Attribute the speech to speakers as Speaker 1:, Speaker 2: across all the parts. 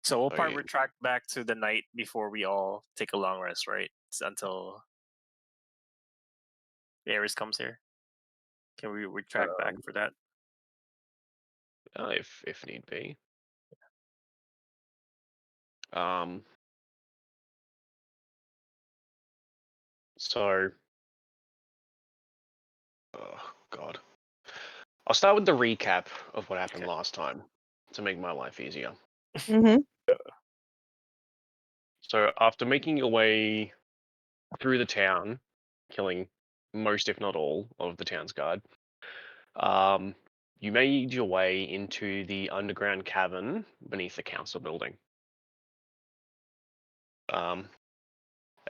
Speaker 1: So we'll
Speaker 2: So
Speaker 1: probably
Speaker 2: yeah,
Speaker 1: retract back to the night before we all take a long rest, right? Until Ares comes here. Can we retract back
Speaker 2: um,
Speaker 1: for that?
Speaker 2: if need be. Um, so oh God, I'll start with the recap of what happened
Speaker 1: Okay.
Speaker 2: last time to make my life easier.
Speaker 3: Mhm.
Speaker 2: So after making your way through the town, killing most, if not all, of the town's guard, um, you made your way into the underground cavern beneath the council building. Um,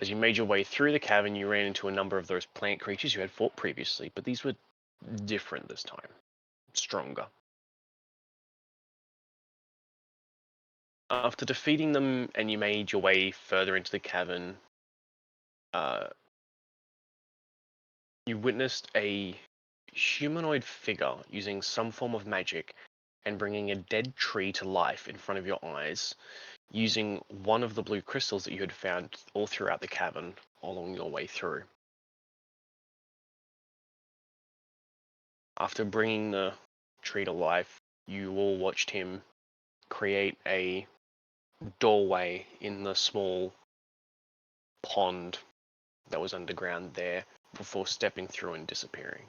Speaker 2: as you made your way through the cavern, you ran into a number of those plant creatures you had fought previously, but these were different this time, stronger. After defeating them and you made your way further into the cavern, uh, you witnessed a humanoid figure using some form of magic and bringing a dead tree to life in front of your eyes, using one of the blue crystals that you had found all throughout the cavern along your way through. After bringing the tree to life, you all watched him create a doorway in the small pond that was underground there before stepping through and disappearing.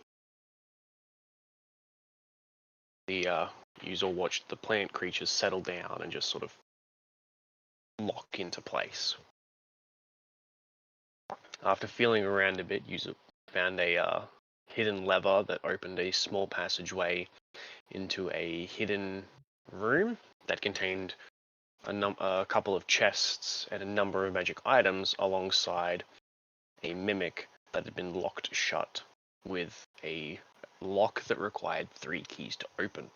Speaker 2: The you all watched the plant creatures settle down and just sort of lock into place. After feeling around a bit, you found a hidden lever that opened a small passageway into a hidden room that contained a couple of chests and a number of magic items alongside a mimic that had been locked shut with a lock that required 3 keys to open.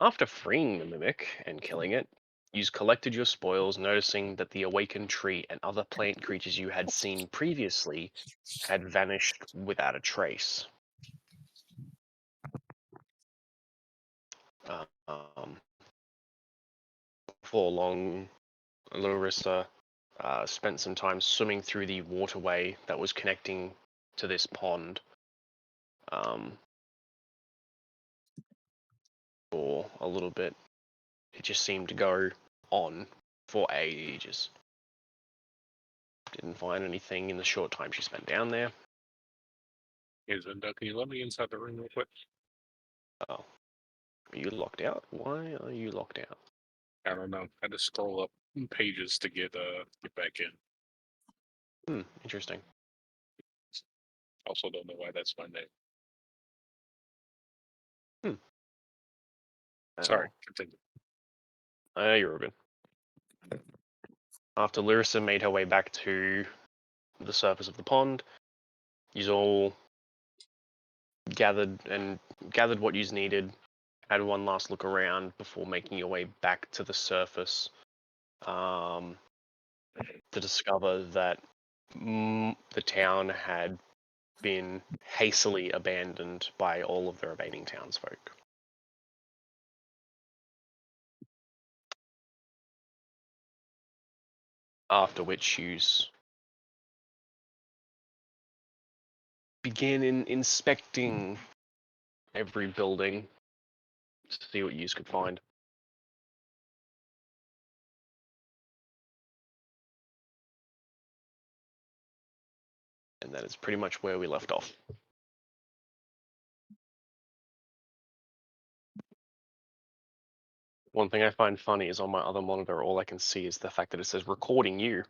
Speaker 2: After freeing the mimic and killing it, you collected your spoils, noticing that the awakened tree and other plant creatures you had seen previously had vanished without a trace. Um, before long, Larissa spent some time swimming through the waterway that was connecting to this pond um, for a little bit. It just seemed to go on for ages. Didn't find anything in the short time she spent down there.
Speaker 4: Can you let me inside the room real quick?
Speaker 2: Oh, are you locked out? Why are you locked out?
Speaker 4: I don't know. I had to scroll up pages to get back in.
Speaker 2: Interesting.
Speaker 4: Also, don't know why that's my name. Sorry,
Speaker 2: Oh,
Speaker 4: continue.
Speaker 2: you're all good. After Larissa made her way back to the surface of the pond, you all gathered what you needed, had one last look around before making your way back to the surface to discover that the town had been hastily abandoned by all of the remaining townsfolk. After which you began inspecting every building to see what you could find. And that is pretty much where we left off. One thing I find funny is on my other monitor, all I can see is the fact that it says recording you.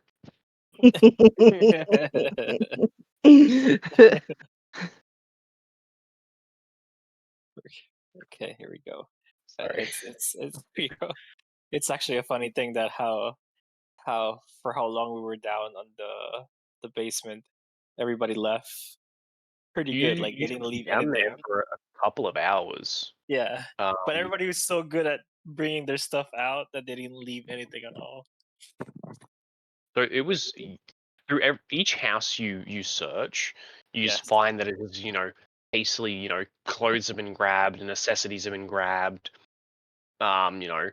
Speaker 1: Okay, here we go.
Speaker 2: Sorry.
Speaker 1: It's you know, it's actually a funny thing that how for how long we were down on the basement, everybody left pretty
Speaker 2: You
Speaker 1: good. Like
Speaker 2: you
Speaker 1: they didn't leave
Speaker 2: down there
Speaker 1: anything.
Speaker 2: for a couple of hours.
Speaker 1: Yeah, but
Speaker 2: Um,
Speaker 1: everybody was so good at bringing their stuff out that they didn't leave anything at all.
Speaker 2: so it was through each house you search, you
Speaker 1: Yes.
Speaker 2: find that it is hastily clothes have been grabbed, necessities have been grabbed, You know,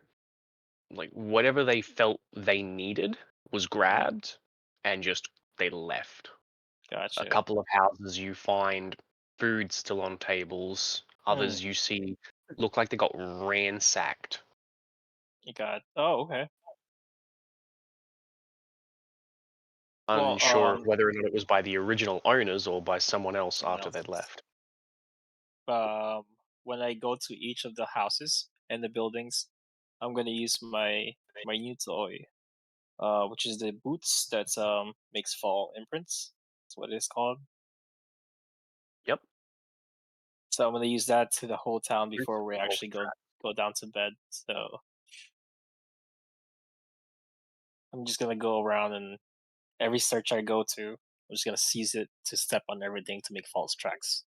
Speaker 2: like whatever they felt they needed was grabbed and just they left. A
Speaker 1: Gotcha.
Speaker 2: couple of houses you find food still on tables.
Speaker 1: Mm,
Speaker 2: Others you see look like they got ransacked.
Speaker 1: you got. Oh, okay. Well,
Speaker 2: Unsure of whether or not it was by the original owners or by someone else
Speaker 1: someone
Speaker 2: after they'd
Speaker 1: else's.
Speaker 2: left.
Speaker 1: When I go to each of the houses and the buildings, I'm gonna use my new toy, which is the boots that makes fall imprints. That's what it's called.
Speaker 2: Yep.
Speaker 1: So I'm gonna use that to the whole town
Speaker 2: Roots
Speaker 1: before we
Speaker 2: false
Speaker 1: actually
Speaker 2: trap.
Speaker 1: go down to bed. So I'm just gonna go around and every search I go to, I'm just gonna seize it to step on everything to make false tracks,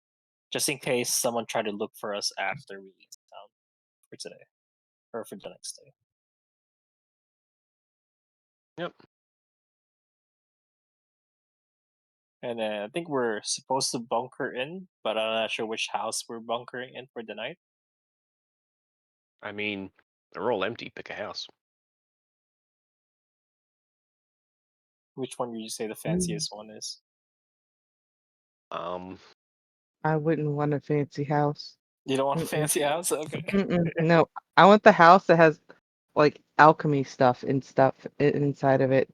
Speaker 1: just in case someone tried to look for us after we leave town for today or for the next day.
Speaker 2: Yep.
Speaker 1: And then I think we're supposed to bunker in, but I'm not sure which house we're bunkering in for the night.
Speaker 2: I mean, they're all empty. Pick a house.
Speaker 1: Which one would you say the
Speaker 3: Mm,
Speaker 1: fanciest one is?
Speaker 2: Um,
Speaker 3: I wouldn't want a fancy house.
Speaker 1: You don't want a
Speaker 3: Mm-mm,
Speaker 1: fancy house? Okay.
Speaker 3: mm-mm. No, I want the house that has like alchemy stuff and stuff inside of it.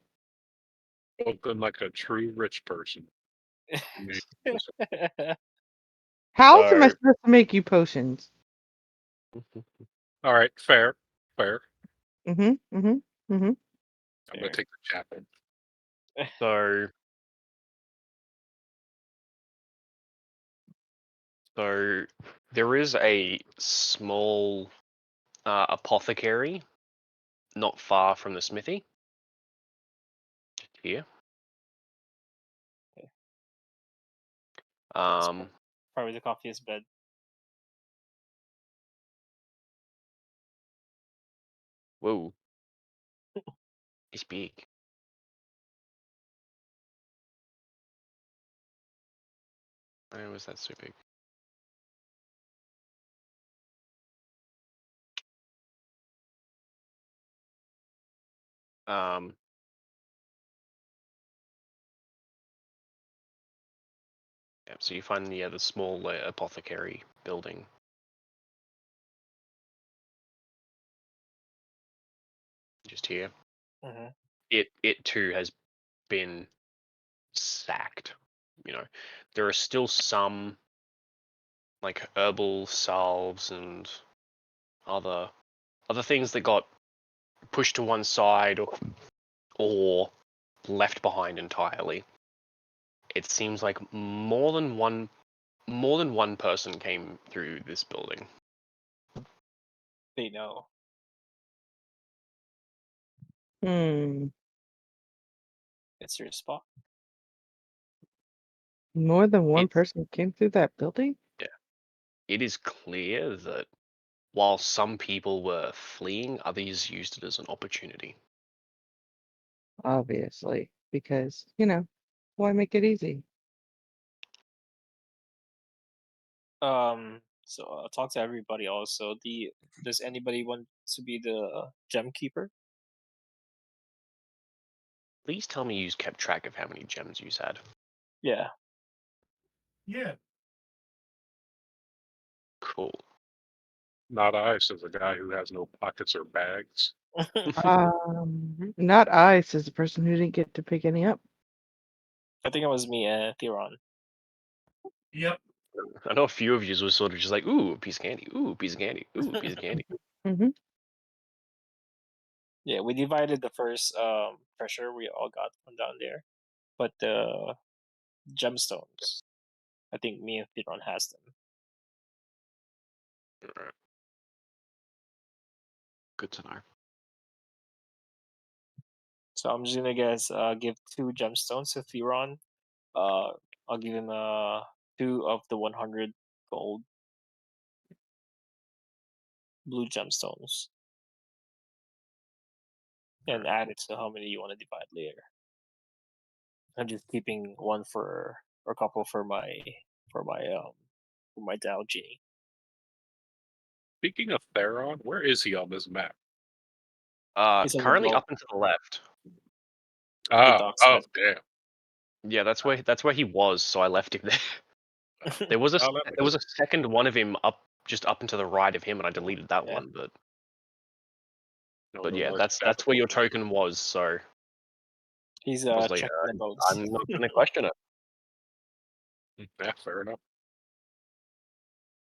Speaker 4: Looking like a true rich person. I mean,
Speaker 3: How else am I
Speaker 2: so
Speaker 3: supposed to make you potions?
Speaker 4: all right, fair, fair.
Speaker 3: Mm-hmm. Mm-hmm. Mm-hmm.
Speaker 4: I'm gonna
Speaker 1: Fair.
Speaker 4: take the chapel.
Speaker 2: so so there is a small apothecary not far from the smithy. Here.
Speaker 1: Okay. That's
Speaker 2: Um,
Speaker 1: probably the comfiest bed.
Speaker 2: whoa, it's big. Why was that so big? Um, yeah, so you find the small apothecary building. Just here.
Speaker 1: Hmm.
Speaker 2: It too has been sacked. You know, there are still some like herbal salves and other other things that got pushed to one side or left behind entirely. It seems like more than one person came through this building.
Speaker 1: They know.
Speaker 3: Hmm.
Speaker 1: It's your spot.
Speaker 3: More than one
Speaker 2: It's
Speaker 3: person came through that building?
Speaker 2: yeah, it is clear that while some people were fleeing, others used it as an opportunity.
Speaker 3: Obviously, because, why make it easy?
Speaker 1: So I'll talk to everybody also. Does anybody want to be the gem keeper?
Speaker 2: Please tell me you kept track of how many gems you had.
Speaker 1: Yeah.
Speaker 5: Yeah.
Speaker 2: Cool.
Speaker 4: Not I, says a guy who has no pockets or bags.
Speaker 3: Not I, says the person who didn't get to pick any up.
Speaker 1: I think it was me and Theron.
Speaker 5: Yep.
Speaker 2: I know a few of you were sort of just like, ooh, a piece of candy, ooh, a piece of candy, ooh, a piece of candy.
Speaker 3: Mm-hmm.
Speaker 1: Yeah, we divided the first treasure we all got from down there, but the gemstones, I think me and Theron has them.
Speaker 2: Alright. Good to know.
Speaker 1: So I'm just gonna give 2 gemstones to Theron. I'll give him 2 of the 100 gold blue gemstones, and add it to how many you want to divide later. I'm just keeping one for or a couple for my for my Dow genie.
Speaker 4: Speaking of Theron, where is he on this map?
Speaker 1: He's on the
Speaker 2: Currently
Speaker 1: boat,
Speaker 2: up and to the left.
Speaker 1: the
Speaker 4: Oh,
Speaker 1: dockside.
Speaker 4: damn.
Speaker 2: Yeah, that's where he was. So I left him there. There was a
Speaker 4: Oh, that
Speaker 2: there was
Speaker 4: makes
Speaker 2: a second one of him just up and to the right of him, and I deleted that
Speaker 1: Yeah.
Speaker 2: one. But
Speaker 4: no
Speaker 2: yeah,
Speaker 4: large
Speaker 2: that's
Speaker 4: capital.
Speaker 2: where your token was. So
Speaker 1: He's
Speaker 2: obviously,
Speaker 1: checking the boats.
Speaker 2: I'm not going to question it.
Speaker 4: Yeah, fair enough.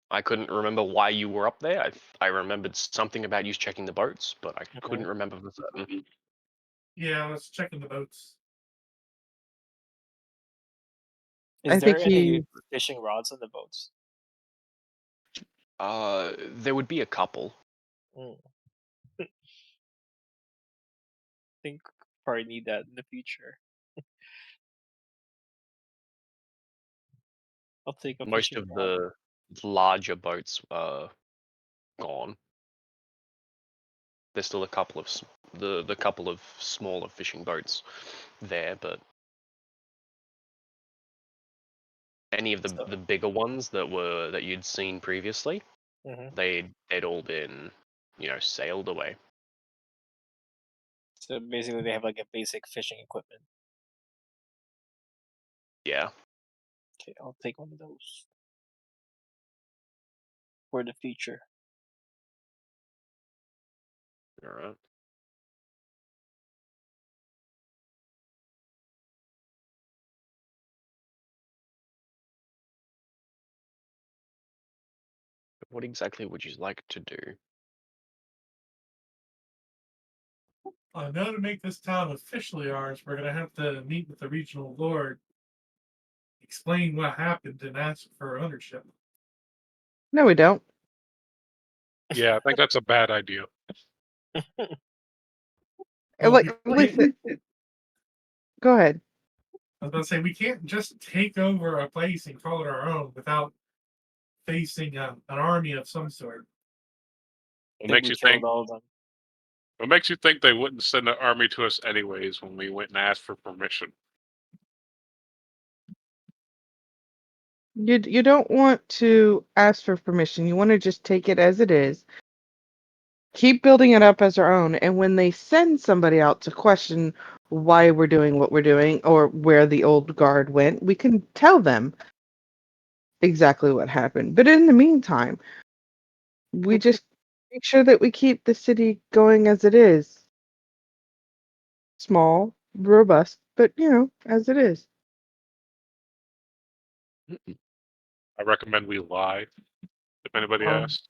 Speaker 2: I couldn't remember why you were up there. I remembered something about you checking the boats, but I couldn't remember for certain.
Speaker 5: Yeah, I was checking the boats.
Speaker 1: Is
Speaker 3: I
Speaker 1: there
Speaker 3: think
Speaker 1: any
Speaker 3: he.
Speaker 1: fishing rods on the boats?
Speaker 2: There would be a couple.
Speaker 1: Mm. I think probably need that in the future. I'll take a
Speaker 2: Most
Speaker 1: fishing
Speaker 2: of
Speaker 1: rod.
Speaker 2: the larger boats are gone. There's still a couple of the couple of smaller fishing boats there, but any of
Speaker 1: So-
Speaker 2: the bigger ones that you'd seen previously,
Speaker 1: Mhm.
Speaker 2: they'd all been, sailed away.
Speaker 1: So basically, they have like a basic fishing equipment.
Speaker 2: Yeah.
Speaker 1: Okay, I'll take one of those for the future.
Speaker 2: All right. What exactly would you like to do?
Speaker 5: I know to make this town officially ours, we're gonna have to meet with the regional lord, explain what happened, and ask for ownership.
Speaker 3: No, we don't.
Speaker 4: Yeah, I think that's a bad idea.
Speaker 5: Well,
Speaker 3: Like,
Speaker 5: we
Speaker 3: listen. Go ahead.
Speaker 5: I was about to say we can't just take over a place and call it our own without facing an army of some sort.
Speaker 4: What
Speaker 1: Think
Speaker 4: makes
Speaker 1: we
Speaker 4: you
Speaker 1: killed
Speaker 4: think?
Speaker 1: all of them.
Speaker 4: What makes you think they wouldn't send an army to us anyways when we went and asked for permission?
Speaker 3: You don't want to ask for permission. You want to just take it as it is. Keep building it up as our own, and when they send somebody out to question why we're doing what we're doing or where the old guard went, we can tell them exactly what happened. But in the meantime, we just make sure that we keep the city going as it is. Small, robust, but as it is.
Speaker 4: I recommend we lie if anybody
Speaker 3: Um,
Speaker 4: asks.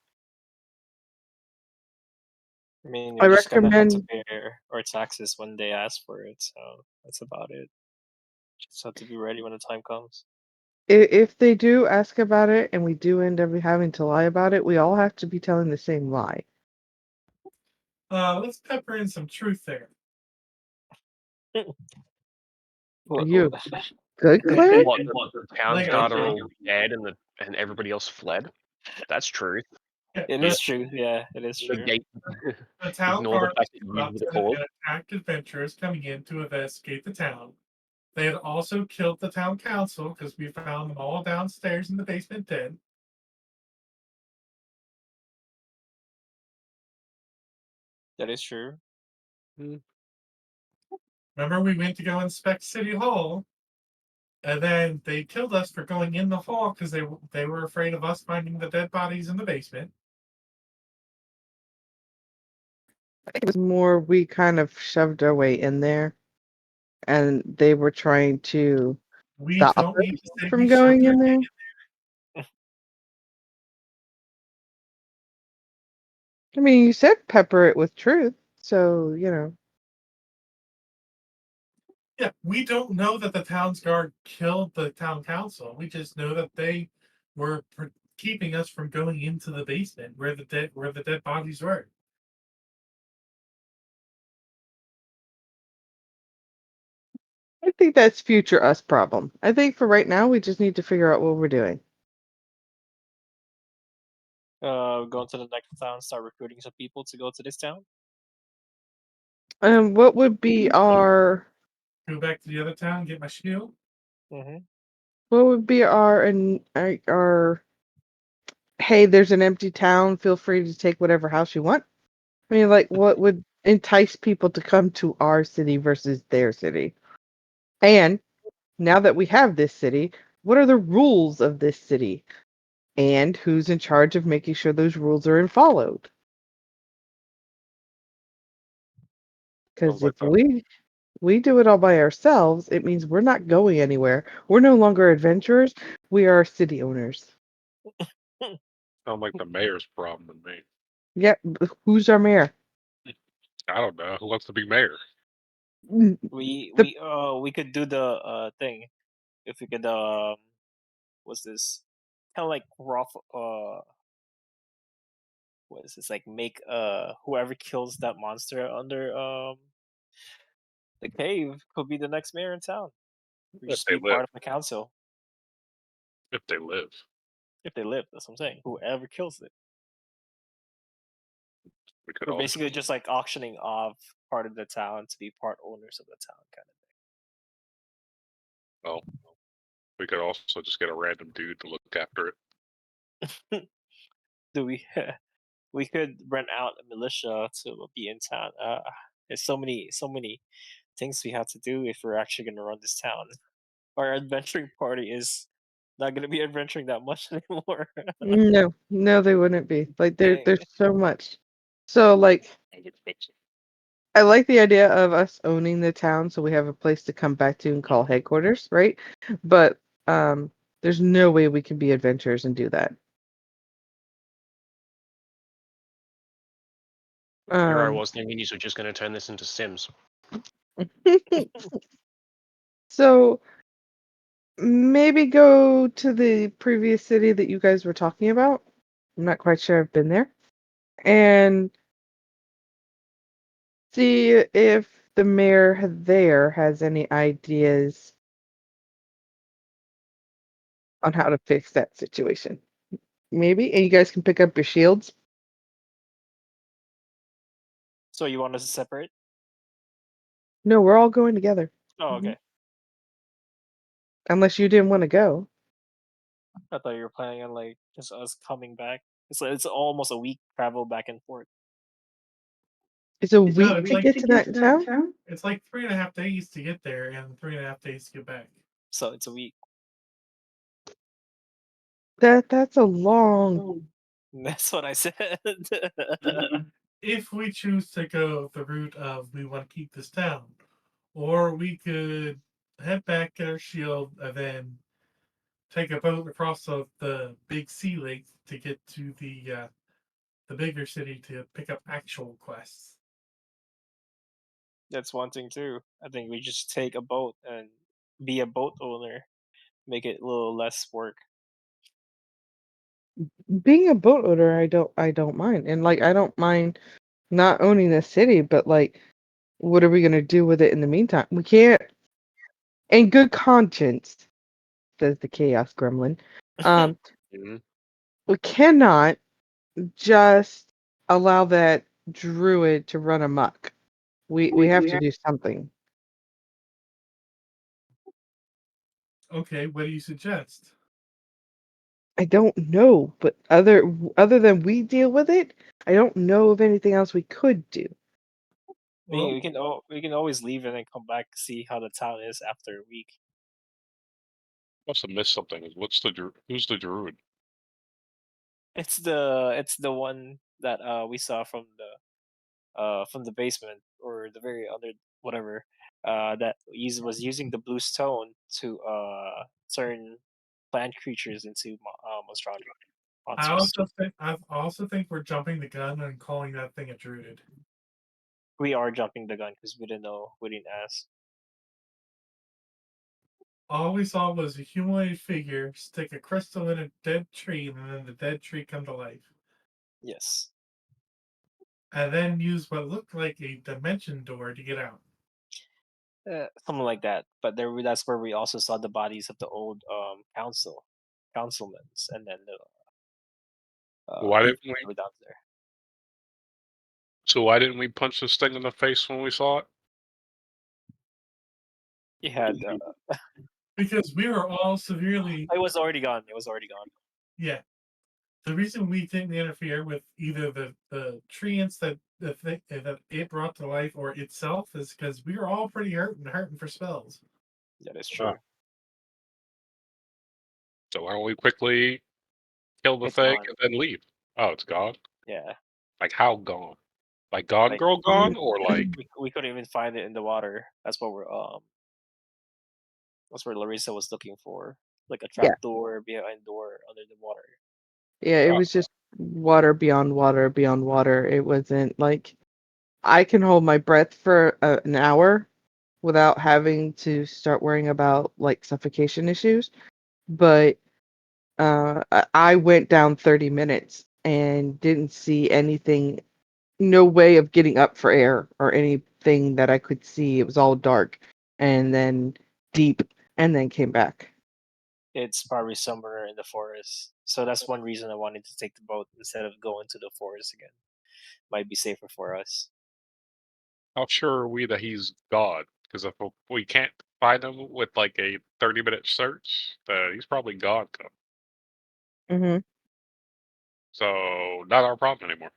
Speaker 1: I mean,
Speaker 3: I
Speaker 1: we just gotta have to
Speaker 3: recommend
Speaker 1: pay our taxes when they ask for it. So that's about it. Just have to be ready when the time comes.
Speaker 3: if they do ask about it and we do end up having to lie about it, we all have to be telling the same lie.
Speaker 5: Let's pepper in some truth there.
Speaker 1: Well,
Speaker 3: You good, Claire?
Speaker 2: What the town's
Speaker 5: Like,
Speaker 2: guard are all dead and everybody else fled? That's true.
Speaker 1: it is true. Yeah, it is true.
Speaker 2: Negate,
Speaker 5: The town
Speaker 2: ignore the
Speaker 5: guard
Speaker 2: fact that
Speaker 5: was
Speaker 2: you were the cause.
Speaker 5: and attacked adventurers coming in to investigate the town. They had also killed the town council because we found them all downstairs in the basement dead.
Speaker 1: That is true.
Speaker 5: Remember, we went to go inspect City Hall, and then they killed us for going in the hall because they were afraid of us finding the dead bodies in the basement.
Speaker 3: I think it was more we kind of shoved our way in there, and they were trying to
Speaker 5: We
Speaker 3: stop
Speaker 5: don't need
Speaker 3: us
Speaker 5: to say
Speaker 3: from
Speaker 5: we
Speaker 3: going
Speaker 5: shoved
Speaker 3: in there. I mean, you said pepper it with truth, so
Speaker 5: Yeah, we don't know that the town's guard killed the town council. We just know that they were keeping us from going into the basement where the dead bodies were.
Speaker 3: I think that's future us problem. I think for right now, we just need to figure out what we're doing.
Speaker 1: Go to the next town, start recruiting some people to go to this town.
Speaker 3: What would be our
Speaker 5: Go back to the other town, get my shield.
Speaker 1: Mm-hmm.
Speaker 3: what would be our and our hey, there's an empty town. Feel free to take whatever house you want. I mean, like, what would entice people to come to our city versus their city? And now that we have this city, what are the rules of this city? And who's in charge of making sure those rules are followed? Because
Speaker 4: Sounds like
Speaker 3: if
Speaker 4: that.
Speaker 3: we do it all by ourselves, it means we're not going anywhere. We're no longer adventurers. We are city owners.
Speaker 4: Sounds like the mayor's problem to me.
Speaker 3: Yeah, who's our mayor?
Speaker 4: I don't know. Who wants to be mayor?
Speaker 3: Mm,
Speaker 1: We
Speaker 3: The-
Speaker 1: we could do the thing if we could what's this kind of like rough what is this, like, make whoever kills that monster under the cave could be the next mayor in town. We
Speaker 4: If
Speaker 1: just
Speaker 4: they
Speaker 1: be
Speaker 4: live.
Speaker 1: part of the council
Speaker 4: If they live.
Speaker 1: if they live. That's what I'm saying. Whoever kills it,
Speaker 4: We could
Speaker 1: we're
Speaker 4: also
Speaker 1: basically just like auctioning off part of the town to be part owners of the town,
Speaker 4: well, we could also just get a random dude to look after it.
Speaker 1: kind of. Do we? We could rent out a militia to be in town. There's so many things we have to do if we're actually going to run this town. Our adventuring party is not going to be adventuring that much anymore.
Speaker 3: no, they wouldn't be. Like
Speaker 1: Dang.
Speaker 3: there's so much. So like I like the idea of us owning the town so we have a place to come back to and call headquarters, right? But there's no way we can be adventurers and do that.
Speaker 2: Here I
Speaker 3: Um,
Speaker 2: was thinking you were just going to turn this into Sims.
Speaker 3: so maybe go to the previous city that you guys were talking about. I'm not quite sure I've been there. And see if the mayor there has any ideas on how to fix that situation. Maybe, and you guys can pick up your shields.
Speaker 1: So you want us to separate?
Speaker 3: No, we're all going together.
Speaker 1: Oh,
Speaker 3: Mhm.
Speaker 1: okay.
Speaker 3: Unless you didn't want to go.
Speaker 1: I thought you were planning on like just us coming back. It's almost a week travel back and forth.
Speaker 3: It's a
Speaker 5: No,
Speaker 3: week
Speaker 5: it's
Speaker 3: to
Speaker 5: like
Speaker 3: get to that town.
Speaker 5: it's like 3.5 days to get there and 3.5 days to get back.
Speaker 1: So it's a week.
Speaker 3: That's a long.
Speaker 1: That's what I said.
Speaker 5: If we choose to go the route of we want to keep this town, or we could head back, get our shield, and then take a boat across the big sea lake to get to the bigger city to pick up actual quests.
Speaker 1: That's one thing too. I think we just take a boat and be a boat owner, make it a little less work.
Speaker 3: Being a boat owner, I don't mind, and like I don't mind not owning the city, but like, what are we gonna do with it in the meantime? We can't, in good conscience, says the chaos gremlin. Um,
Speaker 2: Mhm.
Speaker 3: we cannot just allow that druid to run amok. We have to do something.
Speaker 5: Okay, what do you suggest?
Speaker 3: I don't know, but other than we deal with it, I don't know of anything else we could do.
Speaker 5: Well,
Speaker 1: We can always leave and then come back see how the town is after a week.
Speaker 4: Must have missed something. Who's the druid?
Speaker 1: It's the one that we saw from the basement or the very under whatever that was using the blue stone to turn plant creatures into monsters.
Speaker 5: I also think we're jumping the gun and calling that thing a druid.
Speaker 1: We are jumping the gun because we didn't know, we didn't ask.
Speaker 5: All we saw was a humanoid figure stick a crystal in a dead tree, and then the dead tree come to life,
Speaker 1: Yes.
Speaker 5: and then use what looked like a dimension door to get out.
Speaker 1: Something like that. But that's where we also saw the bodies of the old councilmen, and then the
Speaker 4: Why didn't
Speaker 1: people that
Speaker 4: we?
Speaker 1: were down there.
Speaker 4: So why didn't we punch this thing in the face when we saw it?
Speaker 1: You had
Speaker 5: Because we were all severely,
Speaker 1: it was already gone. It was already gone.
Speaker 5: yeah. the reason we didn't interfere with either the treants that that it brought to life or itself is because we were all pretty hurting for spells.
Speaker 1: That is true.
Speaker 4: So why don't we quickly kill the
Speaker 1: It's
Speaker 4: thing
Speaker 1: gone.
Speaker 4: and then leave? Oh, it's gone?
Speaker 1: Yeah,
Speaker 4: Like how gone? Like Gone
Speaker 1: Like-
Speaker 4: Girl gone? Or like
Speaker 1: we couldn't even find it in the water. That's what we're That's where Larissa was looking for, like a
Speaker 3: Yeah.
Speaker 1: trap door, behind door under the water.
Speaker 3: Yeah, it
Speaker 4: Oh.
Speaker 3: was just water beyond water beyond water. It wasn't like I can hold my breath for an hour without having to start worrying about like suffocation issues. But I went down 30 minutes and didn't see anything, no way of getting up for air or anything that I could see. It was all dark and then deep and then came back.
Speaker 1: It's probably somewhere in the forest. So that's one reason I wanted to take the boat instead of going to the forest again. Might be safer for us.
Speaker 4: how sure are we that he's God? Because if we can't find him with like a 30-minute search, he's probably God.
Speaker 3: Hmm.
Speaker 4: So not our problem anymore.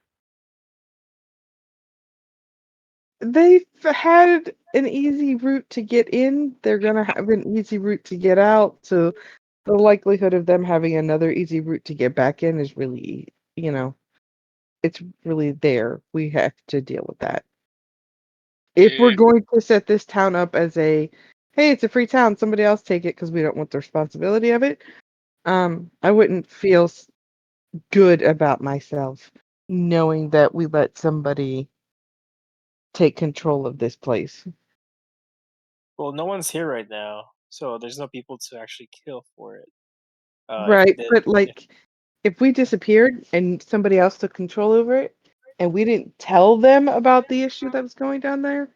Speaker 3: They've had an easy route to get in. They're gonna have an easy route to get out. So the likelihood of them having another easy route to get back in is really, it's really there. We have to deal with that. If we're
Speaker 4: Eh,
Speaker 3: going to set this town up as hey, it's a free town, somebody else take it because we don't want the responsibility of it. I wouldn't feel good about myself knowing that we let somebody take control of this place.
Speaker 1: Well, no one's here right now, so there's no people to actually kill for it.
Speaker 3: Right, but like if we disappeared and somebody else took control over it and we didn't tell them about the issue that was going down there,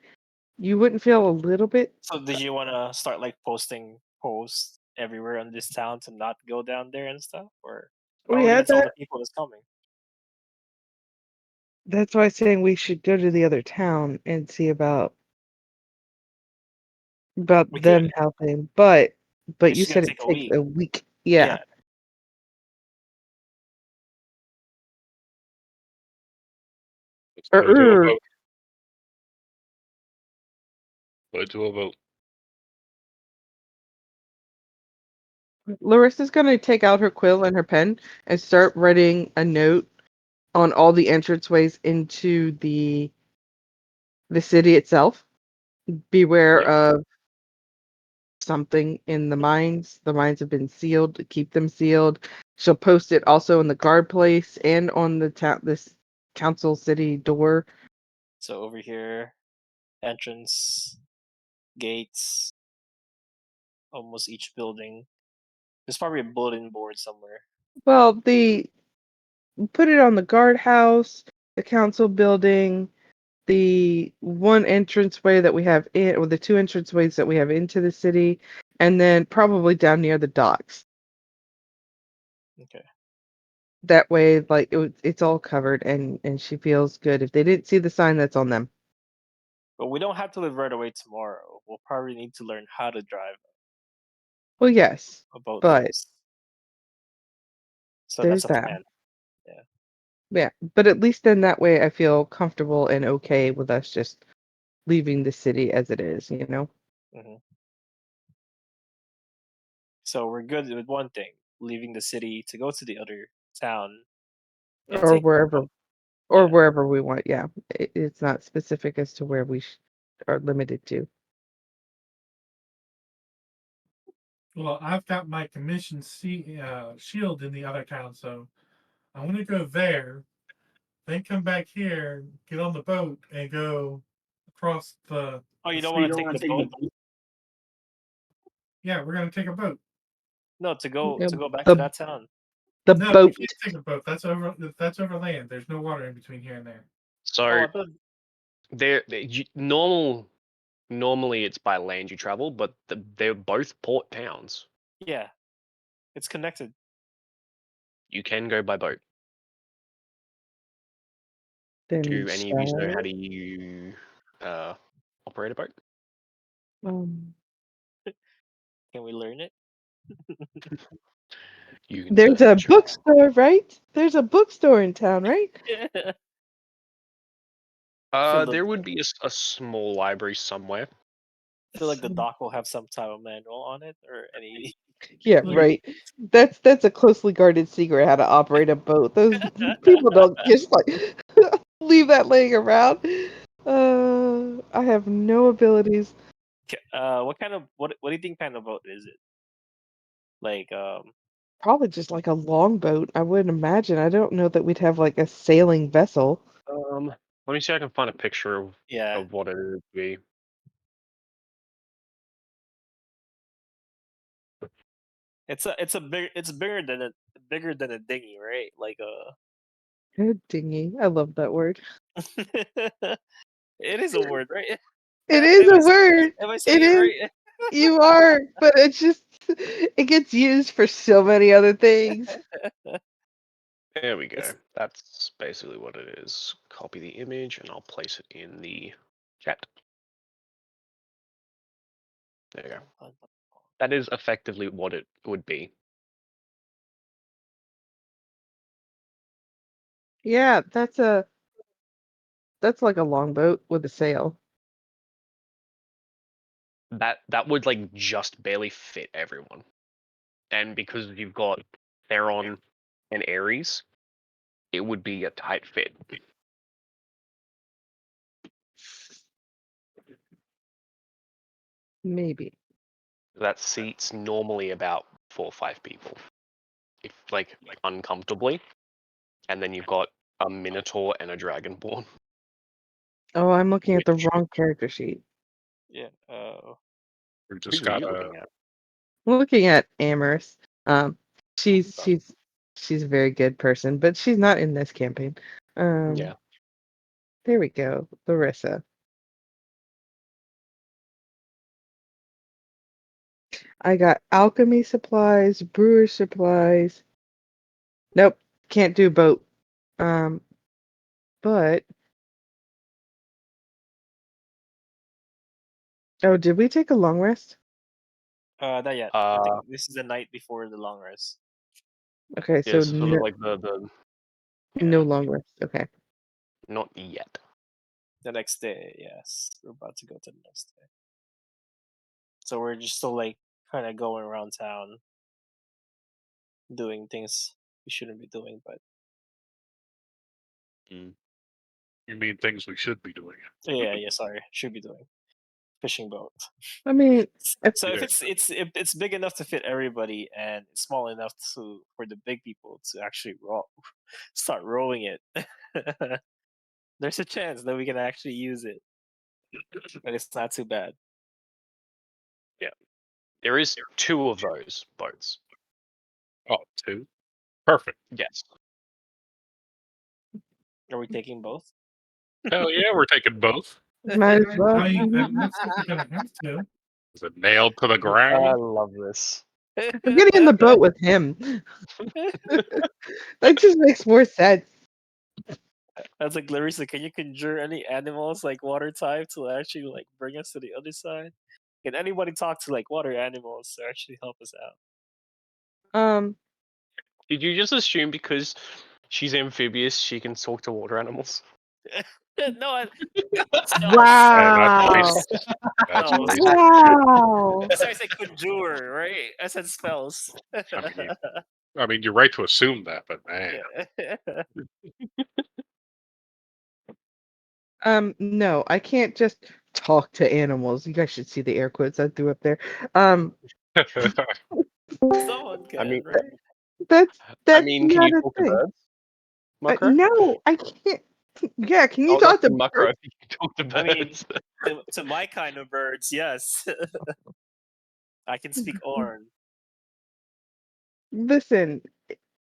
Speaker 3: you wouldn't feel a little bit.
Speaker 1: So did you want to start like posting posts everywhere in this town to not go down there and stuff, or how are
Speaker 3: We
Speaker 1: we gonna
Speaker 3: had
Speaker 1: tell
Speaker 3: that.
Speaker 1: the people that's coming?
Speaker 3: That's why I'm saying we should go to the other town and see about
Speaker 1: We could.
Speaker 3: them helping. But
Speaker 1: It's
Speaker 3: you
Speaker 1: just gonna
Speaker 3: said it
Speaker 1: take a
Speaker 3: takes
Speaker 1: week.
Speaker 3: a week. Yeah.
Speaker 4: let's put it to a
Speaker 3: Er,
Speaker 4: vote. Put it to a vote.
Speaker 3: Larissa's gonna take out her quill and her pen and start writing a note on all the entranceways into the city itself. Beware
Speaker 1: Yep.
Speaker 3: of something in the mines. The mines have been sealed. Keep them sealed. She'll post it also in the guard place and on the this council city door.
Speaker 1: So over here, entrance, gates, almost each building. There's probably a bulletin board somewhere.
Speaker 3: Well, put it on the guardhouse, the council building, the one entranceway that we have in, or the two entranceways that we have into the city, and then probably down near the docks.
Speaker 1: Okay.
Speaker 3: That way, like it's all covered, and she feels good. If they didn't see the sign, that's on them.
Speaker 1: But we don't have to live right away tomorrow. We'll probably need to learn how to drive
Speaker 3: Well, yes,
Speaker 1: a boat
Speaker 3: but
Speaker 1: first. So
Speaker 3: there's
Speaker 1: that's a
Speaker 3: that.
Speaker 1: plan.
Speaker 3: Yeah, but at least in that way, I feel comfortable and okay with us just leaving the city as it is.
Speaker 1: Hmm. So we're good with one thing: leaving the city to go to the other town and
Speaker 3: Or
Speaker 1: take the
Speaker 3: wherever,
Speaker 1: boat.
Speaker 3: or
Speaker 1: Yeah.
Speaker 3: wherever we want. Yeah, it's not specific as to where we are limited to.
Speaker 5: Well, I've got my commission shield in the other town, so I want to go there, then come back here, get on the boat, and go across the.
Speaker 1: Oh, you
Speaker 5: the
Speaker 1: don't
Speaker 5: sea.
Speaker 1: want to take the boat?
Speaker 5: Yeah, we're gonna take a boat.
Speaker 1: No, to
Speaker 3: Yeah,
Speaker 1: go back to
Speaker 3: the
Speaker 1: that town.
Speaker 3: the
Speaker 5: No,
Speaker 3: boat.
Speaker 5: we can't take a boat. That's over. That's over land. There's no water in between here and there.
Speaker 1: Oh,
Speaker 2: So
Speaker 1: I thought.
Speaker 2: normally it's by land you travel, but they're both port towns.
Speaker 1: Yeah, it's connected.
Speaker 2: You can go by boat.
Speaker 3: Then
Speaker 2: Do any of you know how
Speaker 3: shall,
Speaker 2: to operate a boat?
Speaker 3: um,
Speaker 1: Can we learn it?
Speaker 2: You can
Speaker 3: there's a
Speaker 2: search.
Speaker 3: bookstore, right? There's a bookstore in town, right?
Speaker 1: Feel
Speaker 2: There
Speaker 1: the-
Speaker 2: would be a small library somewhere.
Speaker 1: feel like the doc will have some type of manual on it or any.
Speaker 3: Yeah, right. That's a closely guarded secret how to operate a boat. Those people don't just like leave that laying around. I have no abilities.
Speaker 1: What kind of what do you think kind of boat is it? Like
Speaker 3: Probably just like a longboat. I wouldn't imagine. I don't know that we'd have like a sailing vessel.
Speaker 2: Let me see if I can find a picture
Speaker 1: yeah.
Speaker 2: of what it would be.
Speaker 1: It's bigger than a dinghy, right? Like
Speaker 3: A dinghy. I love that word.
Speaker 1: it is a word, right?
Speaker 3: It is a word.
Speaker 1: Am I
Speaker 3: It
Speaker 1: saying it
Speaker 3: is.
Speaker 1: right?
Speaker 3: You are, but it's just it gets used for so many other things.
Speaker 2: There we go.
Speaker 1: It's-
Speaker 2: That's basically what it is. Copy the image and I'll place it in the chat. There you go. That is effectively what it would be.
Speaker 3: Yeah, that's like a longboat with a sail.
Speaker 2: That would like just barely fit everyone. And because you've got Theron and Ares, it would be a tight fit.
Speaker 3: Maybe.
Speaker 2: That seats normally about 4 or 5 people. If like uncomfortably. And then you've got a Minotaur and a Dragonborn.
Speaker 3: Oh, I'm looking at the
Speaker 2: Which-
Speaker 3: wrong character sheet.
Speaker 1: yeah.
Speaker 4: We
Speaker 2: Who
Speaker 4: just
Speaker 2: are
Speaker 4: got
Speaker 2: you
Speaker 4: a.
Speaker 2: looking at?
Speaker 3: I'm looking at Amorous. She's
Speaker 2: Okay.
Speaker 3: she's a very good person, but she's not in this campaign.
Speaker 2: Yeah.
Speaker 3: There we go, Larissa. I got alchemy supplies, brewer supplies. Nope, can't do boat. But oh, did we take a long rest?
Speaker 1: Not yet. I
Speaker 2: Uh,
Speaker 1: think this is the night before the long rest.
Speaker 3: Okay,
Speaker 2: yeah,
Speaker 3: so
Speaker 2: this is sort
Speaker 3: no,
Speaker 2: of like the
Speaker 3: no long rest. Okay.
Speaker 2: not yet.
Speaker 1: The next day, yes. We're about to go to the next day. So we're just still like kind of going around town doing things we shouldn't be doing, but
Speaker 4: You mean things we should be doing?
Speaker 1: yeah, sorry, should be doing fishing boat.
Speaker 3: I mean,
Speaker 1: So if
Speaker 4: Yeah.
Speaker 1: it's big enough to fit everybody and it's small enough for the big people to actually start rowing it, there's a chance that we can actually use it, and it's not too bad.
Speaker 2: There is 2 of those boats.
Speaker 4: Oh, 2. Perfect.
Speaker 2: Yes.
Speaker 1: Are we taking both?
Speaker 4: Hell yeah, we're taking both.
Speaker 3: might as well.
Speaker 5: It looks like we're gonna have to.
Speaker 4: Is it nailed to the
Speaker 2: I
Speaker 4: ground?
Speaker 2: love this.
Speaker 3: I'm getting in the boat with him. That just makes more sense.
Speaker 1: That's like Larissa. Can you conjure any animals like water type to actually like bring us to the other side? Can anybody talk to like water animals to actually help us out?
Speaker 2: Did you just assume because she's amphibious she can talk to water animals?
Speaker 1: No,
Speaker 3: Wow.
Speaker 4: That's
Speaker 1: No,
Speaker 4: crazy.
Speaker 3: Wow.
Speaker 1: that's why I said conjure, right? I said spells.
Speaker 4: I mean, you're right to assume that, but man,
Speaker 3: No, I can't just talk to animals. You guys should see the air quotes I threw up there.
Speaker 1: Someone can,
Speaker 2: I mean,
Speaker 1: right?
Speaker 3: That's
Speaker 2: can
Speaker 3: not
Speaker 2: you
Speaker 3: a
Speaker 2: talk to
Speaker 3: thing.
Speaker 2: birds? Makro?
Speaker 3: No, I can't. Yeah, can you
Speaker 2: Oh,
Speaker 3: talk
Speaker 2: that's
Speaker 3: to
Speaker 2: the Makro.
Speaker 3: birds?
Speaker 2: You can talk to
Speaker 1: I mean,
Speaker 2: birds.
Speaker 1: to my kind of birds, yes. I can speak Orn.
Speaker 3: Listen,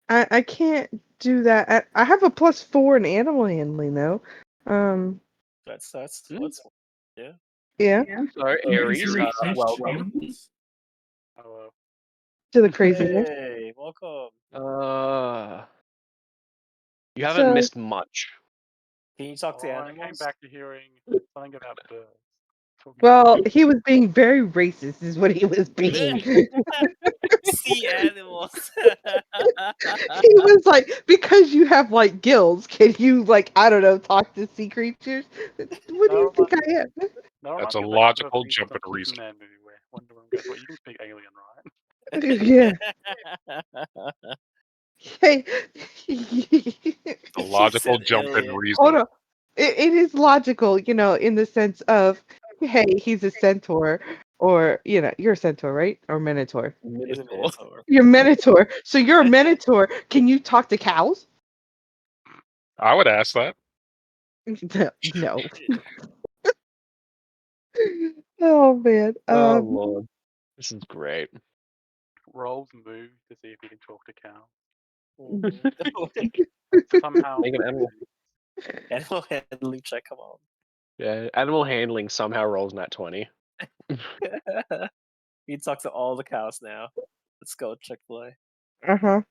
Speaker 3: I can't do that. I have a +4 in animal handling though.
Speaker 1: That's
Speaker 2: Hmm.
Speaker 1: what's yeah.
Speaker 3: Yeah,
Speaker 2: So
Speaker 5: Is
Speaker 2: Ares,
Speaker 5: there a fish
Speaker 2: welcome.
Speaker 5: animals?
Speaker 4: hello.
Speaker 3: to the craziness.
Speaker 1: Hey, welcome.
Speaker 2: You haven't
Speaker 3: So-
Speaker 2: missed much.
Speaker 1: Can you talk to
Speaker 6: I came
Speaker 1: animals?
Speaker 6: back to hearing something about birds.
Speaker 3: Well, he was being very racist, is what he was being.
Speaker 1: Sea animals.
Speaker 3: He was like, because you have like gills, can you like, I don't know, talk to sea creatures? What do you think I am?
Speaker 4: That's
Speaker 6: No,
Speaker 4: a
Speaker 6: reminds me of that episode of
Speaker 4: logical
Speaker 6: the
Speaker 4: jump and reason.
Speaker 6: Superman movie where Wonder Woman goes, "Well, you can speak alien, right?"
Speaker 3: Yeah. Hey.
Speaker 4: A logical
Speaker 1: said
Speaker 4: jump and
Speaker 1: alien.
Speaker 3: Hold
Speaker 4: reason.
Speaker 3: on. It is logical, in the sense of, hey, he's a centaur, or you're a centaur, right? Or minotaur.
Speaker 1: He's a minotaur.
Speaker 3: You're a minotaur. So you're a minotaur. Can you talk to cows?
Speaker 4: I would ask that.
Speaker 3: No. Oh man.
Speaker 2: Oh lord, this is great.
Speaker 6: Rolls move to see if he can talk to cows.
Speaker 1: Mhm.
Speaker 6: Somehow,
Speaker 2: Make an animal.
Speaker 1: Animal handling check. Come on.
Speaker 2: Yeah, animal handling somehow rolls nat 20.
Speaker 1: He talks to all the cows now. Let's go, Chick-fil-A.
Speaker 3: Uh-huh.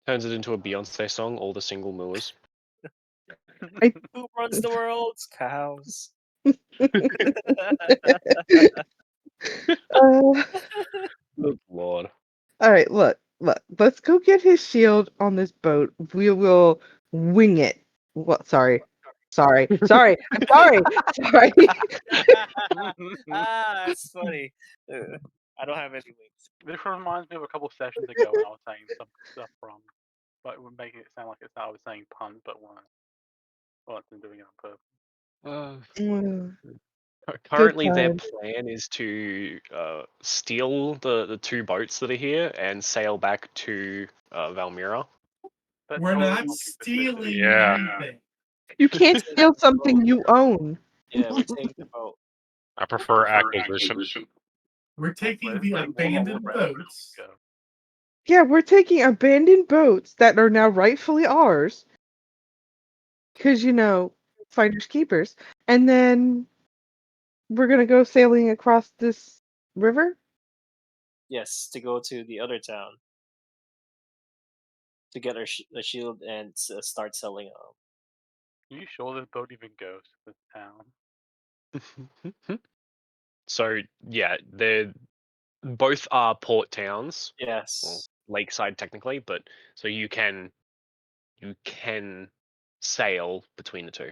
Speaker 2: Turns it into a Beyonce song. All the single mooers.
Speaker 1: Who runs the world? Cows.
Speaker 3: Uh,
Speaker 2: Good lord.
Speaker 3: all right, look. Let's go get his shield on this boat. We will wing it. What? Sorry. I'm sorry. Sorry.
Speaker 1: That's funny. I don't have any wings.
Speaker 6: this reminds me of a couple sessions ago when I was saying some stuff wrong, but we're making it sound like I was saying puns, but wasn't doing it on purpose.
Speaker 3: Mm,
Speaker 2: Currently, their
Speaker 3: times.
Speaker 2: plan is to steal the two boats that are here and sail back to Valmira.
Speaker 6: That's
Speaker 5: We're
Speaker 6: already
Speaker 5: not
Speaker 6: looking suspicious.
Speaker 5: stealing
Speaker 4: Yeah.
Speaker 5: anything.
Speaker 3: You can't steal something you own.
Speaker 1: Yeah, we're taking the boat.
Speaker 4: I prefer acquisition.
Speaker 5: We're
Speaker 6: But
Speaker 5: taking
Speaker 6: it's
Speaker 5: the
Speaker 6: pretty warm all
Speaker 5: abandoned
Speaker 6: around.
Speaker 5: boats.
Speaker 6: Go.
Speaker 3: Yeah, we're taking abandoned boats that are now rightfully ours. Because, finders keepers. And then we're going to go sailing across this river?
Speaker 1: Yes, to go to the other town to get our the shield and start selling.
Speaker 6: You sure this boat even goes to this town?
Speaker 2: So yeah, they're both are port towns, well,
Speaker 1: Yes.
Speaker 2: lakeside technically, but so you can sail between the two.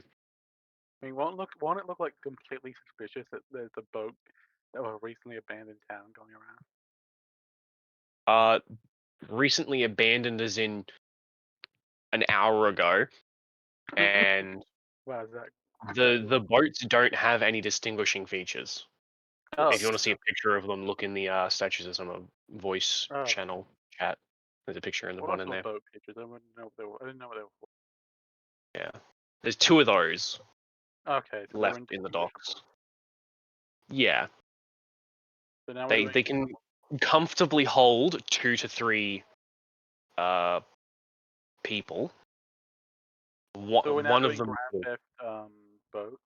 Speaker 6: I mean, won't it look like completely suspicious that there's a boat that was recently abandoned town going around?
Speaker 2: Recently abandoned as in an hour ago, and
Speaker 6: Wow, is that?
Speaker 2: the boats don't have any distinguishing features.
Speaker 6: Oh,
Speaker 2: If you want to see a picture of them, look in the statues on a voice
Speaker 6: Oh.
Speaker 2: channel chat. There's a picture in the
Speaker 6: what
Speaker 2: one
Speaker 6: are
Speaker 2: in there.
Speaker 6: boat pictures? I didn't know what they were for.
Speaker 2: Yeah, there's two of those
Speaker 6: Okay, so
Speaker 2: left
Speaker 6: they're
Speaker 2: in the docks.
Speaker 6: indistinguishable.
Speaker 2: Yeah,
Speaker 6: So now
Speaker 2: they
Speaker 6: we're
Speaker 2: can comfortably hold 2 to 3 people.
Speaker 6: so we're now
Speaker 2: One of
Speaker 6: doing
Speaker 2: them.
Speaker 6: Grand Theft boat.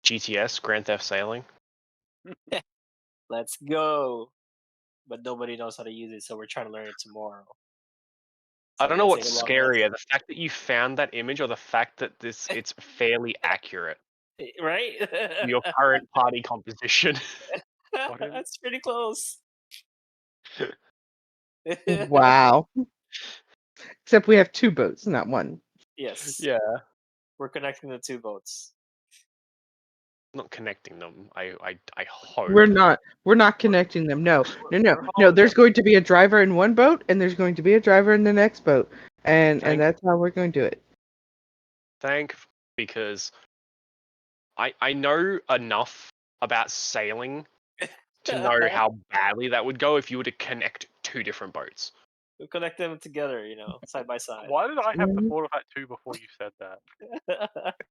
Speaker 2: GTS, Grand Theft Sailing.
Speaker 1: Let's go. But nobody knows how to use it, so we're trying to learn it tomorrow.
Speaker 2: I
Speaker 1: So
Speaker 2: don't know
Speaker 1: we'll
Speaker 2: what's
Speaker 1: take a long
Speaker 2: scarier, the fact that you found that image or the fact that it's fairly accurate
Speaker 1: lesson. Right?
Speaker 2: to your current party composition.
Speaker 1: That's pretty close.
Speaker 3: Wow. Except we have two boats, not one.
Speaker 1: Yes.
Speaker 2: Yeah.
Speaker 1: We're connecting the two boats.
Speaker 2: Not connecting them. I hope.
Speaker 3: We're not connecting them. No.
Speaker 1: We're
Speaker 3: No.
Speaker 1: hauling
Speaker 3: There's
Speaker 1: them.
Speaker 3: going to be a driver in one boat and there's going to be a driver in the next boat. And
Speaker 2: Thank-
Speaker 3: that's how we're going to do it.
Speaker 2: Because I know enough about sailing to know how badly that would go if you were to connect two different boats.
Speaker 1: We'll connect them together, side by side.
Speaker 6: Why did I have the
Speaker 3: Mhm.
Speaker 6: thought of that too before you said that?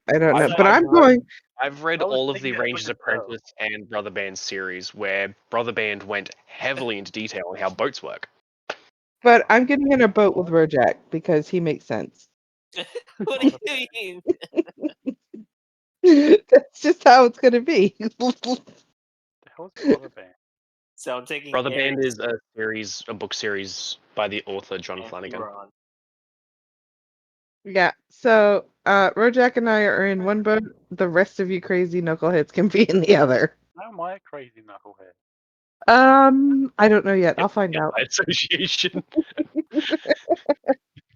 Speaker 3: I don't know.
Speaker 2: I've-
Speaker 3: But
Speaker 2: I've
Speaker 3: I'm
Speaker 2: read-
Speaker 3: going.
Speaker 2: I've read
Speaker 6: I was
Speaker 2: all of the
Speaker 6: thinking that
Speaker 2: Rangers
Speaker 6: was a show.
Speaker 2: Apprentice and Brother Band series where Brother Band went heavily into detail on how boats work.
Speaker 3: But I'm getting in a boat with Rojak because he makes sense.
Speaker 1: What do you mean?
Speaker 3: That's just how it's going to be.
Speaker 6: The hell's Brother Band?
Speaker 1: So I'm taking
Speaker 2: Brother Band
Speaker 1: Eric's
Speaker 2: is a book series by the author John
Speaker 1: and
Speaker 2: Flanagan.
Speaker 1: Euron.
Speaker 3: Yeah. So Rojak and I are in one boat. The rest of you crazy knuckleheads can be in the other.
Speaker 6: How am I a crazy knucklehead?
Speaker 3: I don't know yet. I'll find
Speaker 2: Guilt
Speaker 3: out.
Speaker 2: by association.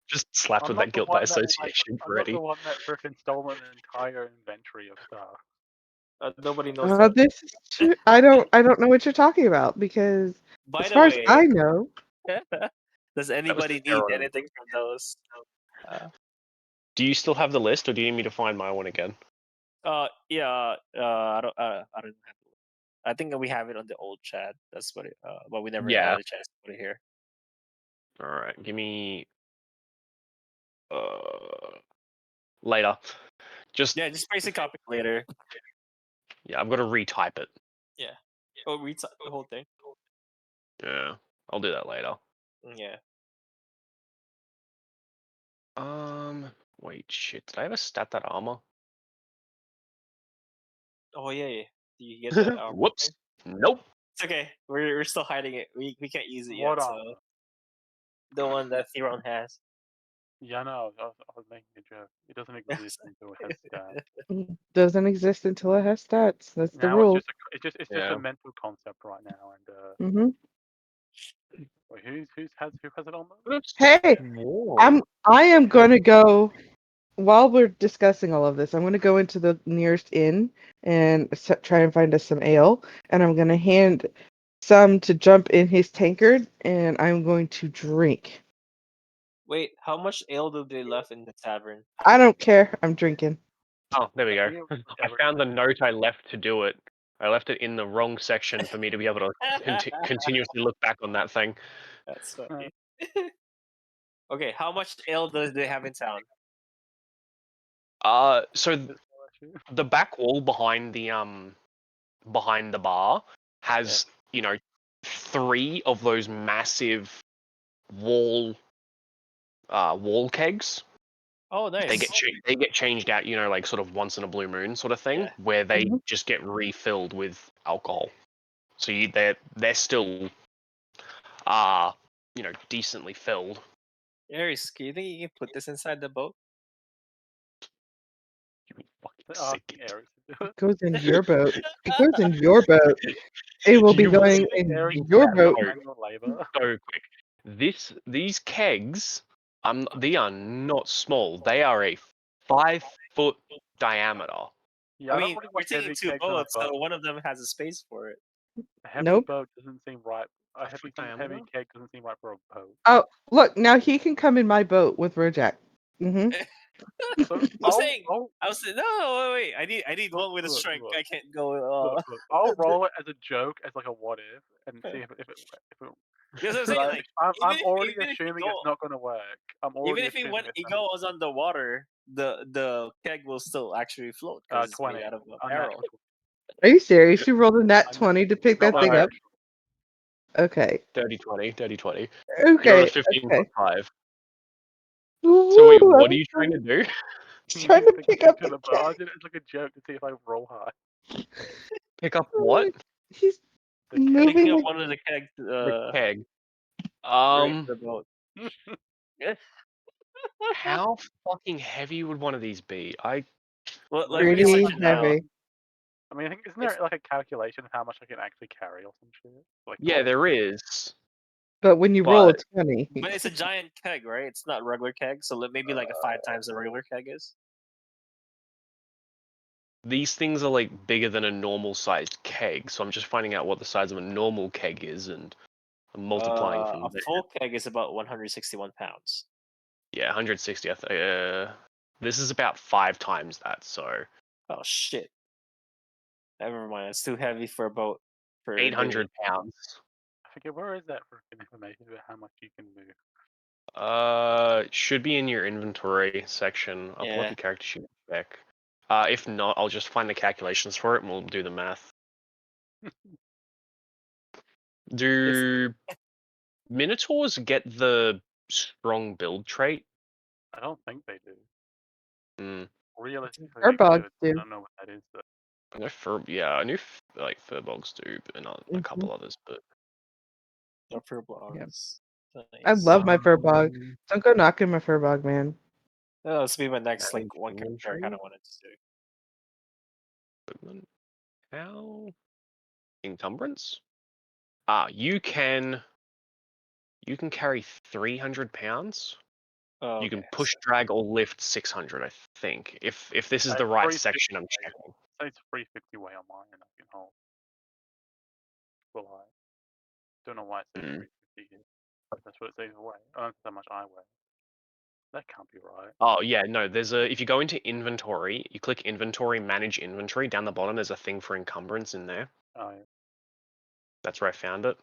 Speaker 2: Just slapped
Speaker 6: I'm
Speaker 2: with
Speaker 6: not
Speaker 2: that
Speaker 6: the
Speaker 2: guilt by
Speaker 6: one that like.
Speaker 2: association
Speaker 6: I'm not
Speaker 2: already.
Speaker 6: the one that freaking stole an entire inventory of stuff.
Speaker 1: Nobody knows that.
Speaker 3: This is true. I don't know what you're talking about because
Speaker 1: By
Speaker 3: as
Speaker 1: the
Speaker 3: far as
Speaker 1: way,
Speaker 3: I know,
Speaker 1: does
Speaker 2: the
Speaker 1: anybody need
Speaker 2: heroin.
Speaker 1: anything from those?
Speaker 2: Do you still have the list, or do you need me to find my one again?
Speaker 1: Yeah. I don't have. I think we have it on the old chat. That's what. But we never
Speaker 2: Yeah.
Speaker 1: had a chance to put it here.
Speaker 2: All right, give me later. Just
Speaker 1: Yeah, just basic copy later.
Speaker 2: yeah, I've got to retype it.
Speaker 1: Yeah. Oh, read the whole thing.
Speaker 2: Yeah, I'll do that later.
Speaker 1: Yeah.
Speaker 2: Wait, shit. Did I ever stat that armor?
Speaker 1: Oh yeah, yeah. Do you get that?
Speaker 2: Whoops. Nope.
Speaker 1: It's okay. We're still hiding it. We can't use it
Speaker 6: What
Speaker 1: yet.
Speaker 6: armor?
Speaker 1: So the one that Theron has.
Speaker 6: Yeah, no, I was making a joke. It doesn't exist until it has stats.
Speaker 3: doesn't exist until it has stats. That's the
Speaker 6: Now it's
Speaker 3: rule.
Speaker 6: just it's just
Speaker 2: Yeah.
Speaker 6: a mental concept right now. And
Speaker 3: Hmm
Speaker 6: wait, who has it on?
Speaker 3: Hey,
Speaker 2: Whoa.
Speaker 3: I am going to go while we're discussing all of this. I'm going to go into the nearest inn and try and find us some ale, and I'm going to hand some to jump in his tankard, and I'm going to drink.
Speaker 1: Wait, how much ale do they left in the tavern?
Speaker 3: I don't care. I'm drinking.
Speaker 2: Oh, there we go.
Speaker 6: You-
Speaker 2: I found the note I left to do it. I left it in the wrong section for me to be able to continuously look back on that thing.
Speaker 1: That's funny. Okay, how much ale do they have in town?
Speaker 2: So the back wall behind the bar has, you know, 3 of those massive wall kegs.
Speaker 1: Oh, nice.
Speaker 2: They get changed out, you know, like sort of once in a blue moon sort of thing,
Speaker 1: Yeah.
Speaker 2: where they
Speaker 3: Mhm.
Speaker 2: just get refilled with alcohol. So they're still you know, decently filled.
Speaker 1: Aries, do you think you can put this inside the boat?
Speaker 2: You fucking
Speaker 6: Ask
Speaker 2: sick.
Speaker 6: Eric to do it.
Speaker 3: It goes in your boat. It goes in your boat. It will be
Speaker 2: You will
Speaker 3: going
Speaker 2: see
Speaker 3: in
Speaker 6: Eric
Speaker 3: your
Speaker 6: has
Speaker 3: boat.
Speaker 6: manual labor.
Speaker 2: so quick. These kegs, they are not small. They are a 5-foot diameter.
Speaker 6: Yeah,
Speaker 1: I
Speaker 6: I don't
Speaker 1: mean,
Speaker 6: really
Speaker 1: we're
Speaker 6: want
Speaker 1: taking
Speaker 6: heavy
Speaker 1: 2
Speaker 6: kegs on a
Speaker 1: boats, so
Speaker 6: boat.
Speaker 1: one of them has a space for it.
Speaker 6: A heavy
Speaker 3: Nope.
Speaker 6: boat doesn't seem right. A
Speaker 2: Foot
Speaker 6: heavy
Speaker 2: diameter?
Speaker 6: keg doesn't seem right for a boat.
Speaker 3: Oh, look, now he can come in my boat with Rojak. Mm-hmm.
Speaker 6: So
Speaker 1: I'm saying,
Speaker 6: I'll
Speaker 1: I was saying, no, wait. I need one with a
Speaker 6: look,
Speaker 1: strength.
Speaker 6: look.
Speaker 1: I can't go.
Speaker 6: Look, I'll roll it as a joke, as like a what if, and see if it.
Speaker 1: Because I'm
Speaker 6: But
Speaker 1: saying, like,
Speaker 6: I'm already
Speaker 1: even if you
Speaker 6: assuming
Speaker 1: go,
Speaker 6: it's not going to work. I'm
Speaker 1: even
Speaker 6: already
Speaker 1: if
Speaker 6: assuming it's
Speaker 1: he
Speaker 6: not.
Speaker 1: goes on the water, the keg will still actually float because it's
Speaker 6: 20.
Speaker 1: made out of a
Speaker 6: Unnatural
Speaker 1: barrel.
Speaker 3: Are you serious? You rolled a nat
Speaker 6: I'm
Speaker 3: 20 to pick that
Speaker 6: not
Speaker 3: thing up?
Speaker 6: unnatural.
Speaker 3: Okay.
Speaker 2: 30-20, 30-20.
Speaker 3: Okay.
Speaker 2: You're on a 15
Speaker 3: okay.
Speaker 2: foot 5.
Speaker 3: Woo,
Speaker 2: So wait,
Speaker 3: I
Speaker 2: what are
Speaker 3: was
Speaker 2: you trying to do?
Speaker 3: trying to pick up
Speaker 6: to
Speaker 3: the
Speaker 6: the boat. I
Speaker 3: keg.
Speaker 6: did it as like a joke to see if I roll high.
Speaker 2: Pick up what?
Speaker 3: He's
Speaker 6: The keg.
Speaker 3: moving.
Speaker 1: Picking up one of the kegs,
Speaker 2: The keg.
Speaker 1: bring it to the boat.
Speaker 2: How fucking heavy would one of these be?
Speaker 1: Well, like we
Speaker 3: Pretty
Speaker 1: mentioned,
Speaker 3: heavy.
Speaker 6: I mean, I think isn't there like a calculation of how much I can actually carry or some shit? Like
Speaker 2: Yeah,
Speaker 6: what?
Speaker 2: there is.
Speaker 3: But when you roll a
Speaker 2: But
Speaker 3: 20,
Speaker 1: but it's a giant keg, right? It's not regular keg, so maybe like a 5 times the regular keg is.
Speaker 2: these things are like bigger than a normal sized keg, so I'm just finding out what the size of a normal keg is and I'm multiplying from
Speaker 1: A
Speaker 2: there.
Speaker 1: full keg is about 161 pounds.
Speaker 2: Yeah, 160. This is about 5 times that, so
Speaker 1: Oh shit! Never mind. It's too heavy for a boat. For a
Speaker 2: 800
Speaker 1: dinghy.
Speaker 2: pounds.
Speaker 6: I forget where is that for information about how much you can move.
Speaker 2: Should be in your inventory section. I'll pull up
Speaker 1: Yeah.
Speaker 2: your character sheet back. If not, I'll just find the calculations for it and we'll do the math. Do Minotaurs get the strong build trait?
Speaker 6: I don't think they do.
Speaker 2: Hmm.
Speaker 6: Realistically,
Speaker 3: Our
Speaker 6: they
Speaker 3: bugs
Speaker 6: could.
Speaker 3: do.
Speaker 6: I don't know what that is though.
Speaker 2: I know like Furbolgs do, but not a couple others. But
Speaker 1: No fur blogs.
Speaker 3: I love my
Speaker 1: Nice.
Speaker 3: fur bog. Don't go knocking my fur bog, man.
Speaker 1: No, this would be my next
Speaker 2: Manage
Speaker 1: one character I kind
Speaker 2: inventory.
Speaker 1: of wanted to do.
Speaker 2: Equipment. How? Encumbrance? You can carry 300 pounds.
Speaker 1: Oh,
Speaker 2: You
Speaker 1: okay.
Speaker 2: can push, drag, or lift 600. I think if this is the
Speaker 6: It's
Speaker 2: right
Speaker 6: 350
Speaker 2: section, I'm
Speaker 6: weight.
Speaker 2: checking.
Speaker 6: Say it's 350 weight on mine, and I can hold. Well, I don't know why it says
Speaker 2: Mm.
Speaker 6: 350 here. That's what it says away. I don't know how much I weigh. That can't be right.
Speaker 2: Oh yeah, no. There's a if you go into inventory, you click inventory, manage inventory. Down the bottom, there's a thing for encumbrance in there.
Speaker 6: Oh, yeah.
Speaker 2: That's where I found it.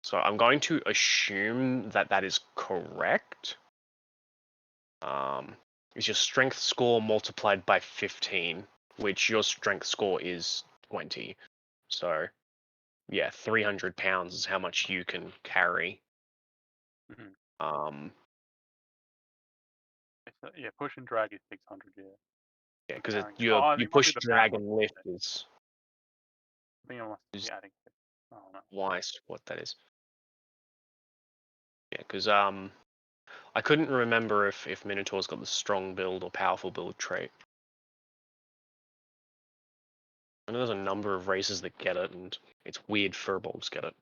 Speaker 2: So I'm going to assume that that is correct. Is your strength score multiplied by 15, which your strength score is 20. So, yeah, 300 pounds is how much you can carry.
Speaker 6: Mhm. Yeah, push and drag is 600. Yeah.
Speaker 2: Yeah, because
Speaker 6: Carrying.
Speaker 2: you
Speaker 6: I
Speaker 2: you
Speaker 6: think it might be
Speaker 2: push,
Speaker 6: the
Speaker 2: drag,
Speaker 6: backward.
Speaker 2: and lift is
Speaker 6: I think I must
Speaker 2: Is-
Speaker 6: be adding. I don't know.
Speaker 2: twice what that is. Yeah, because I couldn't remember if Minotaur's got the strong build or powerful build trait. I know there's a number of races that get it, and it's weird furbolgs get it.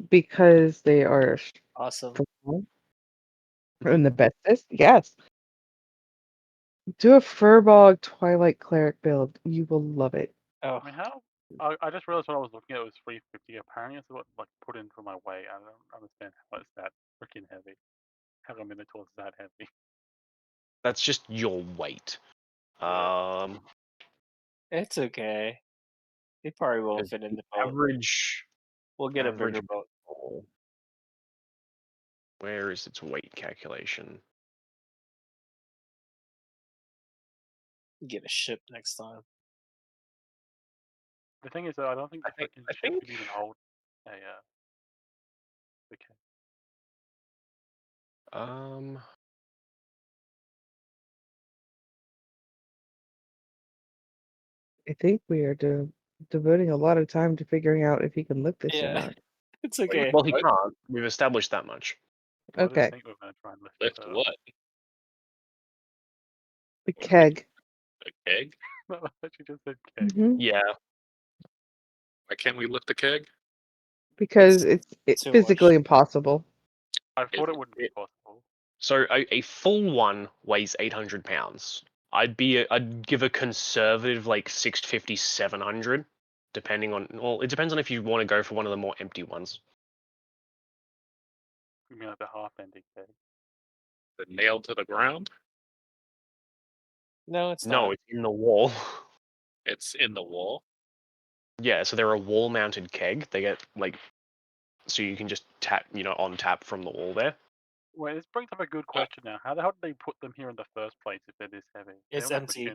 Speaker 3: Because they are
Speaker 1: Awesome.
Speaker 3: strong and the bestest. Yes. Do a Furbog Twilight Cleric build. You will love it.
Speaker 1: Oh,
Speaker 6: I mean, how? I just realized when I was looking at it was 350. Apparently, it's what like put in for my weight. I don't understand how it's that freaking heavy. How a Minotaur's that heavy?
Speaker 2: That's just your weight.
Speaker 6: Yeah.
Speaker 1: it's okay. It probably won't
Speaker 2: Because
Speaker 1: fit in
Speaker 2: the
Speaker 1: the boat.
Speaker 2: average
Speaker 1: We'll get a
Speaker 2: average
Speaker 1: bigger boat.
Speaker 2: ball- Where is its weight calculation?
Speaker 1: Get a ship next time.
Speaker 6: The thing is, though, I don't think the
Speaker 2: I think-
Speaker 6: freaking
Speaker 2: I
Speaker 6: ship
Speaker 2: think-
Speaker 6: could even hold a. Okay.
Speaker 3: I think we are devoting a lot of time to figuring out if he can lift this or
Speaker 1: Yeah,
Speaker 3: not.
Speaker 1: it's okay.
Speaker 2: Well, he
Speaker 4: What?
Speaker 2: can't. We've established that much.
Speaker 6: Well, I
Speaker 3: Okay.
Speaker 6: didn't think we were going to try and lift
Speaker 4: Lift
Speaker 6: it.
Speaker 4: what?
Speaker 3: The
Speaker 4: What are we
Speaker 3: keg.
Speaker 4: A keg?
Speaker 6: I thought you just said keg.
Speaker 3: Mhm.
Speaker 2: Yeah,
Speaker 4: Why can't we lift the keg?
Speaker 3: Because it's
Speaker 1: too
Speaker 3: physically
Speaker 1: much.
Speaker 3: impossible.
Speaker 6: I thought
Speaker 4: Is
Speaker 6: it wouldn't be possible.
Speaker 2: so a full one weighs 800 pounds. I'd give a conservative like 650, 700, depending on. Well, it depends on if you want to go for one of the more empty ones.
Speaker 6: You mean like the half-empty keg?
Speaker 4: it nailed to the ground?
Speaker 1: No, it's
Speaker 2: No,
Speaker 1: not.
Speaker 2: it's in the wall.
Speaker 4: It's in the wall.
Speaker 2: Yeah, so they're a wall-mounted keg. They get like, so you can just tap, on tap from the wall there.
Speaker 6: Wait, this brings up a good question now. How the hell did they put them here in the first place if they're this heavy? They
Speaker 1: It's
Speaker 6: don't have
Speaker 1: empty.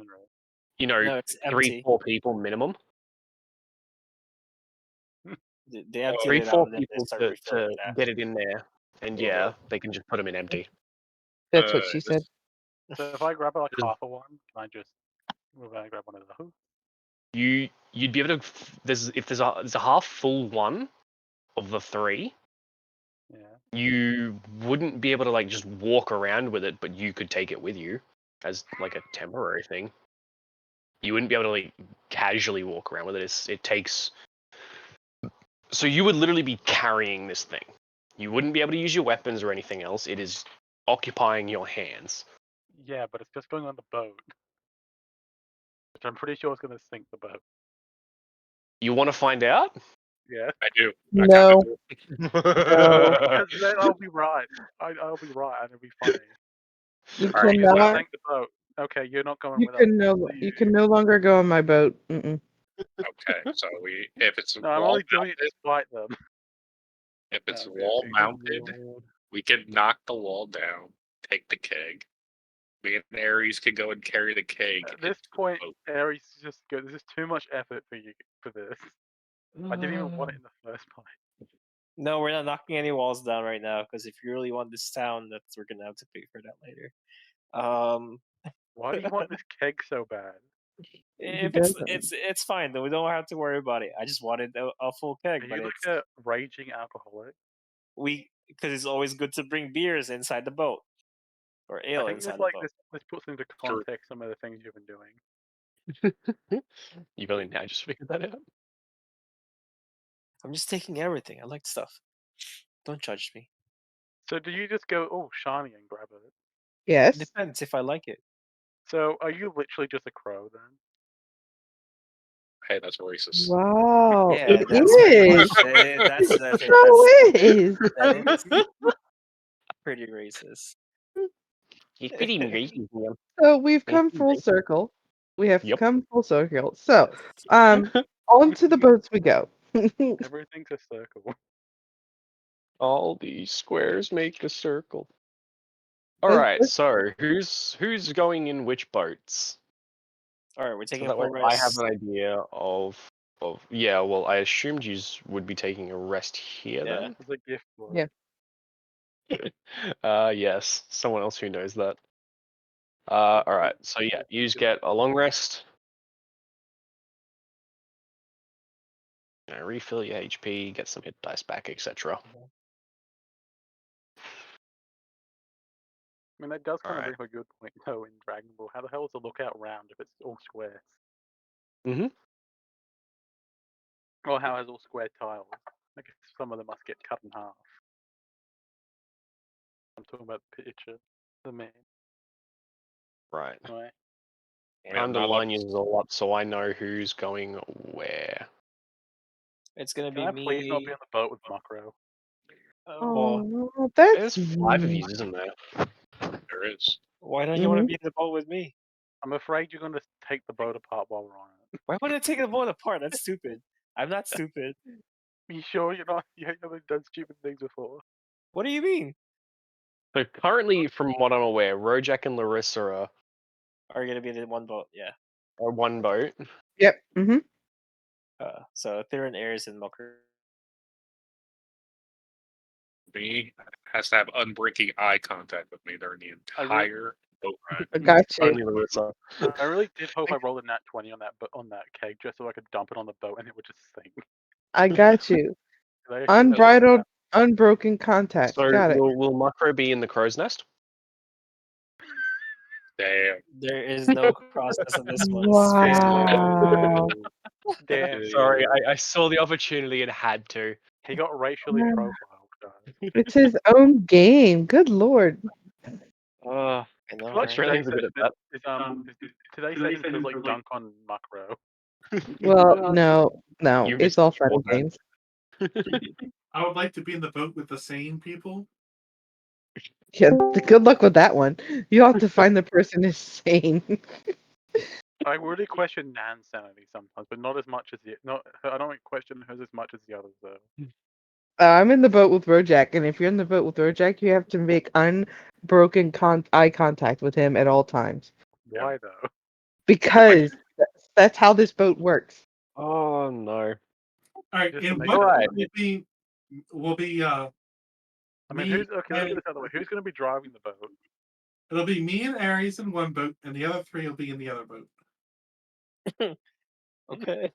Speaker 6: machinery.
Speaker 1: No, it's empty.
Speaker 2: 3-4 people minimum.
Speaker 1: They emptied
Speaker 2: Three,
Speaker 1: it out
Speaker 2: four
Speaker 1: and then they
Speaker 2: people
Speaker 1: start
Speaker 2: to
Speaker 1: refilling it after.
Speaker 2: get it in there, and yeah, they can just put them in empty.
Speaker 3: That's what she said.
Speaker 6: So if I grab like half of one, can I just move out and grab one of those?
Speaker 2: You'd be able to. If there's a half full one of the 3,
Speaker 6: Yeah.
Speaker 2: you wouldn't be able to like just walk around with it, but you could take it with you as like a temporary thing. You wouldn't be able to like casually walk around with it. It takes. So you would literally be carrying this thing. You wouldn't be able to use your weapons or anything else. It is occupying your hands.
Speaker 6: Yeah, but it's just going on the boat. Which I'm pretty sure is going to sink the boat.
Speaker 2: You want to find out?
Speaker 6: Yeah.
Speaker 4: I do.
Speaker 3: No.
Speaker 6: Because then I'll be right. I'll be right and it'll be funny.
Speaker 3: You
Speaker 4: All right,
Speaker 6: You're gonna
Speaker 3: cannot.
Speaker 6: sink the boat. Okay, you're not going
Speaker 3: You
Speaker 6: with
Speaker 3: can
Speaker 6: us.
Speaker 3: you can no longer go on my boat. Mm-mm.
Speaker 4: Okay, so if it's
Speaker 6: No, I'm
Speaker 4: wall
Speaker 6: only doing it
Speaker 4: mounted,
Speaker 6: despite them.
Speaker 4: if it's
Speaker 6: Okay,
Speaker 4: wall
Speaker 6: okay, good
Speaker 4: mounted,
Speaker 6: lord.
Speaker 4: we could knock the wall down, take the keg. Me and Ares could go and carry the keg.
Speaker 6: At this
Speaker 4: into the
Speaker 6: point,
Speaker 4: boat.
Speaker 6: Ares is just good. This is too much effort for you for this. I didn't even want it in the first place.
Speaker 1: No, we're not knocking any walls down right now because if you really want this town, we're gonna have to pay for that later.
Speaker 6: Why do you want this keg so bad?
Speaker 1: If
Speaker 3: doesn't.
Speaker 1: it's fine though. We don't have to worry about it. I just wanted a full keg,
Speaker 6: Are
Speaker 1: but
Speaker 6: you
Speaker 1: it's
Speaker 6: like a raging alcoholic?
Speaker 1: we because it's always good to bring beers inside the boat or
Speaker 6: I
Speaker 1: ale
Speaker 6: think
Speaker 1: inside
Speaker 6: this
Speaker 1: the
Speaker 6: like
Speaker 1: boat.
Speaker 6: this puts into
Speaker 4: Sure.
Speaker 6: context some of the things you've been doing.
Speaker 2: You've only now just figured that out.
Speaker 1: I'm just taking everything. I like stuff. Don't judge me.
Speaker 6: So do you just go, oh, shiny, and grab it?
Speaker 3: Yes.
Speaker 1: Depends if I like it.
Speaker 6: So are you literally just a crow then?
Speaker 4: Hey, that's racist.
Speaker 3: Wow.
Speaker 1: Yeah,
Speaker 3: It
Speaker 1: that's pretty
Speaker 3: is.
Speaker 1: much it. That's
Speaker 3: So is.
Speaker 1: that is pretty racist.
Speaker 2: He's pretty racist.
Speaker 3: So we've
Speaker 2: Thank
Speaker 3: come
Speaker 2: you,
Speaker 3: full
Speaker 2: thank you.
Speaker 3: circle. We have
Speaker 2: Yep.
Speaker 3: come full circle. So, on to the boats we go.
Speaker 6: Everything's a circle.
Speaker 2: All these squares make a circle. All
Speaker 3: Let's-
Speaker 2: right,
Speaker 3: let's-
Speaker 2: so who's going in which boats?
Speaker 1: All right, we're
Speaker 2: So
Speaker 1: taking a
Speaker 2: that way
Speaker 1: full
Speaker 2: I have
Speaker 1: rest.
Speaker 2: an idea of yeah. Well, I assumed you would be taking a rest here
Speaker 1: Yeah.
Speaker 6: It's a gift for
Speaker 3: Yeah.
Speaker 6: it.
Speaker 2: then. Yes, someone else who knows that. All right, so yeah, you just get a long rest. Refill your HP, get some hit dice back, etc.
Speaker 6: I mean, that does kind of
Speaker 2: Alright.
Speaker 6: bring up a good point though in Dragon Ball. How the hell is the lookout round if it's all squares?
Speaker 2: Mhm.
Speaker 6: Or how has all square tiles? I guess some of them must get cut in half. I'm talking about the picture, the man,
Speaker 2: Right.
Speaker 6: right?
Speaker 4: Man,
Speaker 2: Underline yours all up so I know who's going where.
Speaker 1: It's gonna
Speaker 6: Can
Speaker 1: be
Speaker 6: I please not be
Speaker 1: me.
Speaker 6: on the boat with Makro?
Speaker 1: Well,
Speaker 3: Oh, that's
Speaker 2: There's 5 of you, isn't there?
Speaker 4: there is.
Speaker 1: why don't you want to be in the boat with me?
Speaker 6: I'm afraid you're going to take the boat apart while we're on it.
Speaker 1: Why would I take the boat apart? That's stupid. I'm not stupid.
Speaker 6: You sure you're not? You haven't done stupid things before.
Speaker 1: What do you mean?
Speaker 2: So currently, from what I'm aware, Rojak and Larissa
Speaker 1: Are you gonna be in the one boat? Yeah.
Speaker 2: are one boat.
Speaker 3: Yep. Mm-hmm.
Speaker 1: So Theron, Ares, and Mucker.
Speaker 4: Me has to have unbreaking eye contact with me during the
Speaker 6: I really-
Speaker 4: entire boat ride.
Speaker 3: I got you.
Speaker 2: Only Larissa.
Speaker 6: I really did hope I rolled a nat 20 on that keg just so I could dump it on the boat and it would just sink.
Speaker 3: I got you.
Speaker 6: 'Cause I assumed that was what
Speaker 3: Unbridled,
Speaker 6: happened.
Speaker 3: unbroken contact.
Speaker 2: So
Speaker 3: Got it.
Speaker 2: will Makro be in the crow's nest?
Speaker 4: Damn.
Speaker 1: There is no process on this one.
Speaker 3: Wow.
Speaker 6: Damn.
Speaker 2: Sorry, I saw the opportunity and had to.
Speaker 6: He got racially
Speaker 3: Yeah.
Speaker 6: profiled, guys.
Speaker 3: It's his own game. Good lord.
Speaker 1: I
Speaker 6: I
Speaker 1: know,
Speaker 6: feel like
Speaker 1: right?
Speaker 2: Australians are good at that.
Speaker 6: today's session feels like dunk on Makro.
Speaker 3: Well, no.
Speaker 2: You
Speaker 3: It's
Speaker 2: missed
Speaker 3: all
Speaker 2: the
Speaker 3: fun
Speaker 2: sport,
Speaker 3: and
Speaker 2: man.
Speaker 3: games.
Speaker 5: I would like to be in the boat with the sane people.
Speaker 3: Yeah, good luck with that one. You have to find the person who's sane.
Speaker 6: I really question Nan's sanity sometimes, but not as much as I don't question hers as much as the others though.
Speaker 3: I'm in the boat with Rojak, and if you're in the boat with Rojak, you have to make unbroken eye contact with him at all times.
Speaker 6: Why though?
Speaker 3: Because that's how this boat works.
Speaker 2: Oh no.
Speaker 5: All right,
Speaker 6: Just to
Speaker 5: in
Speaker 6: make
Speaker 5: what
Speaker 2: Alright.
Speaker 5: will be
Speaker 6: I mean,
Speaker 5: me
Speaker 6: let's put
Speaker 5: and-
Speaker 6: this other way. Who's going to be driving the boat?
Speaker 5: it'll be me and Aries in one boat, and the other three will be in the other boat.
Speaker 1: Okay.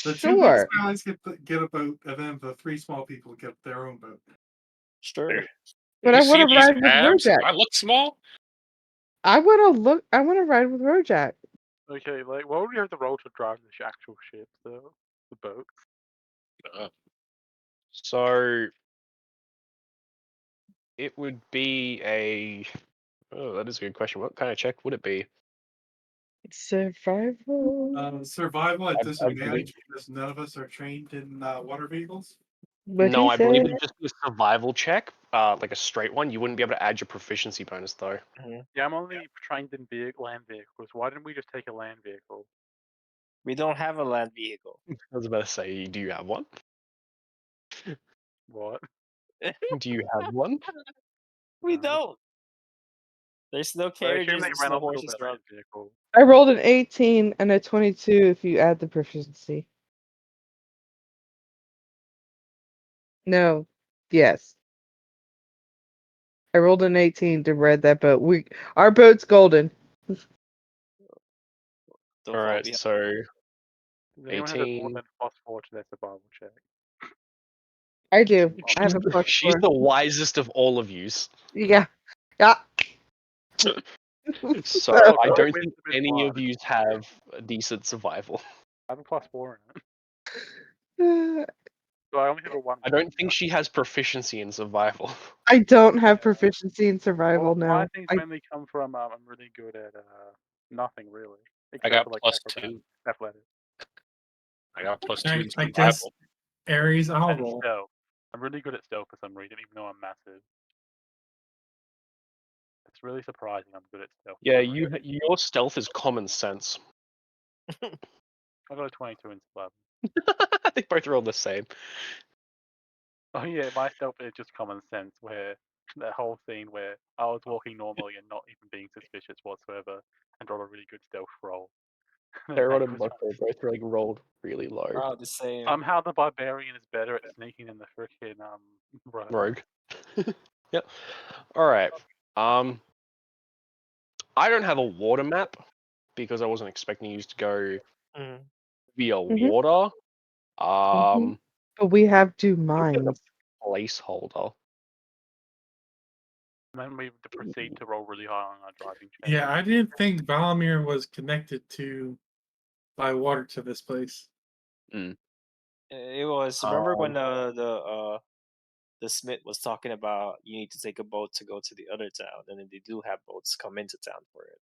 Speaker 5: The two big
Speaker 3: Sure.
Speaker 5: guys get a boat, and then the three small people get their own boat.
Speaker 1: Sure.
Speaker 3: But
Speaker 4: You
Speaker 3: I
Speaker 4: see
Speaker 3: want to
Speaker 4: these
Speaker 3: ride with
Speaker 4: abs?
Speaker 3: Rojak.
Speaker 4: I look small.
Speaker 3: I want to ride with Rojak.
Speaker 6: Okay, like, what would you have to roll to drive the actual ships though? The boats?
Speaker 2: So it would be a. Oh, that is a good question. What kind of check would it be?
Speaker 3: Survival.
Speaker 5: Survival at
Speaker 2: I
Speaker 5: disadvantage because none of us are trained in water vehicles.
Speaker 3: But
Speaker 2: No,
Speaker 3: he
Speaker 2: I believe
Speaker 3: said
Speaker 2: it'd just be a survival check, like a straight one. You wouldn't be able to add your proficiency bonus though.
Speaker 6: Yeah, I'm only trained in land vehicles. Why didn't we just take a land vehicle?
Speaker 1: We don't have a land vehicle.
Speaker 2: I was about to say, do you have one?
Speaker 6: What?
Speaker 2: Do you have one?
Speaker 1: We
Speaker 6: No.
Speaker 1: don't. There's no
Speaker 6: I assume
Speaker 1: carriages.
Speaker 6: they
Speaker 1: There's
Speaker 6: ran
Speaker 1: no
Speaker 6: off with
Speaker 1: horses
Speaker 6: their
Speaker 1: around.
Speaker 6: land vehicle.
Speaker 3: I rolled an 18 and a 22 if you add the proficiency. No. Yes. I rolled an 18 to ride that boat. Our boat's golden.
Speaker 1: Don't
Speaker 2: All
Speaker 1: fall
Speaker 2: right,
Speaker 1: behind.
Speaker 2: so
Speaker 6: Does anyone have a
Speaker 2: 18.
Speaker 6: +4 to their survival check?
Speaker 3: I do. I have
Speaker 2: She's
Speaker 3: a
Speaker 2: the,
Speaker 3: plus
Speaker 2: she's
Speaker 3: 4.
Speaker 2: the wisest of all of yous.
Speaker 3: Yeah. Yeah.
Speaker 2: So
Speaker 6: Well,
Speaker 2: I
Speaker 6: Chloe
Speaker 2: don't
Speaker 6: wins
Speaker 2: think
Speaker 6: a bit
Speaker 2: any of
Speaker 6: one.
Speaker 2: yous have a decent survival.
Speaker 6: I have a +4 in it.
Speaker 3: Uh,
Speaker 6: So I only have a 1.
Speaker 2: I don't think she has proficiency in survival.
Speaker 3: I don't have
Speaker 6: Yeah.
Speaker 3: proficiency in survival
Speaker 6: Well, my
Speaker 3: now.
Speaker 6: things
Speaker 3: I,
Speaker 6: mainly come from I'm really good at nothing really,
Speaker 4: I
Speaker 6: except
Speaker 4: got
Speaker 6: for like
Speaker 4: +2.
Speaker 6: athletics
Speaker 4: I got +2
Speaker 5: I,
Speaker 4: in
Speaker 5: I guess
Speaker 4: survival.
Speaker 5: Aries, I'll
Speaker 6: and
Speaker 5: roll.
Speaker 6: stealth. I'm really good at stealth for some reason, even though I'm massive. It's really surprising I'm good at stealth. for
Speaker 2: Yeah,
Speaker 6: some reason.
Speaker 2: your stealth is common sense.
Speaker 6: I got a 22 in survival.
Speaker 2: They both roll the same.
Speaker 6: Oh yeah, my stealth is just common sense. Where that whole scene where I was walking normally and not even being suspicious whatsoever, and rolled a really good stealth roll. And then
Speaker 2: Aaron
Speaker 6: Hank
Speaker 2: and
Speaker 6: was
Speaker 2: Bucko both like rolled really low.
Speaker 1: Oh, the same.
Speaker 6: somehow the barbarian is better at sneaking than the frickin' rogue.
Speaker 2: Rogue. Yep. Alright. I don't have a water map because I wasn't expecting you to go
Speaker 1: Mhm.
Speaker 2: via
Speaker 3: Mhm.
Speaker 2: water.
Speaker 3: but we have two
Speaker 2: I think there's
Speaker 3: minds.
Speaker 2: a placeholder.
Speaker 6: And then we have to proceed to roll really high on our driving check.
Speaker 5: Yeah, I didn't think Valamir was connected to by water to this place.
Speaker 1: It was. Remember when the Smith was talking about you need to take a boat to go to the other town, and then they do have boats come into town for it.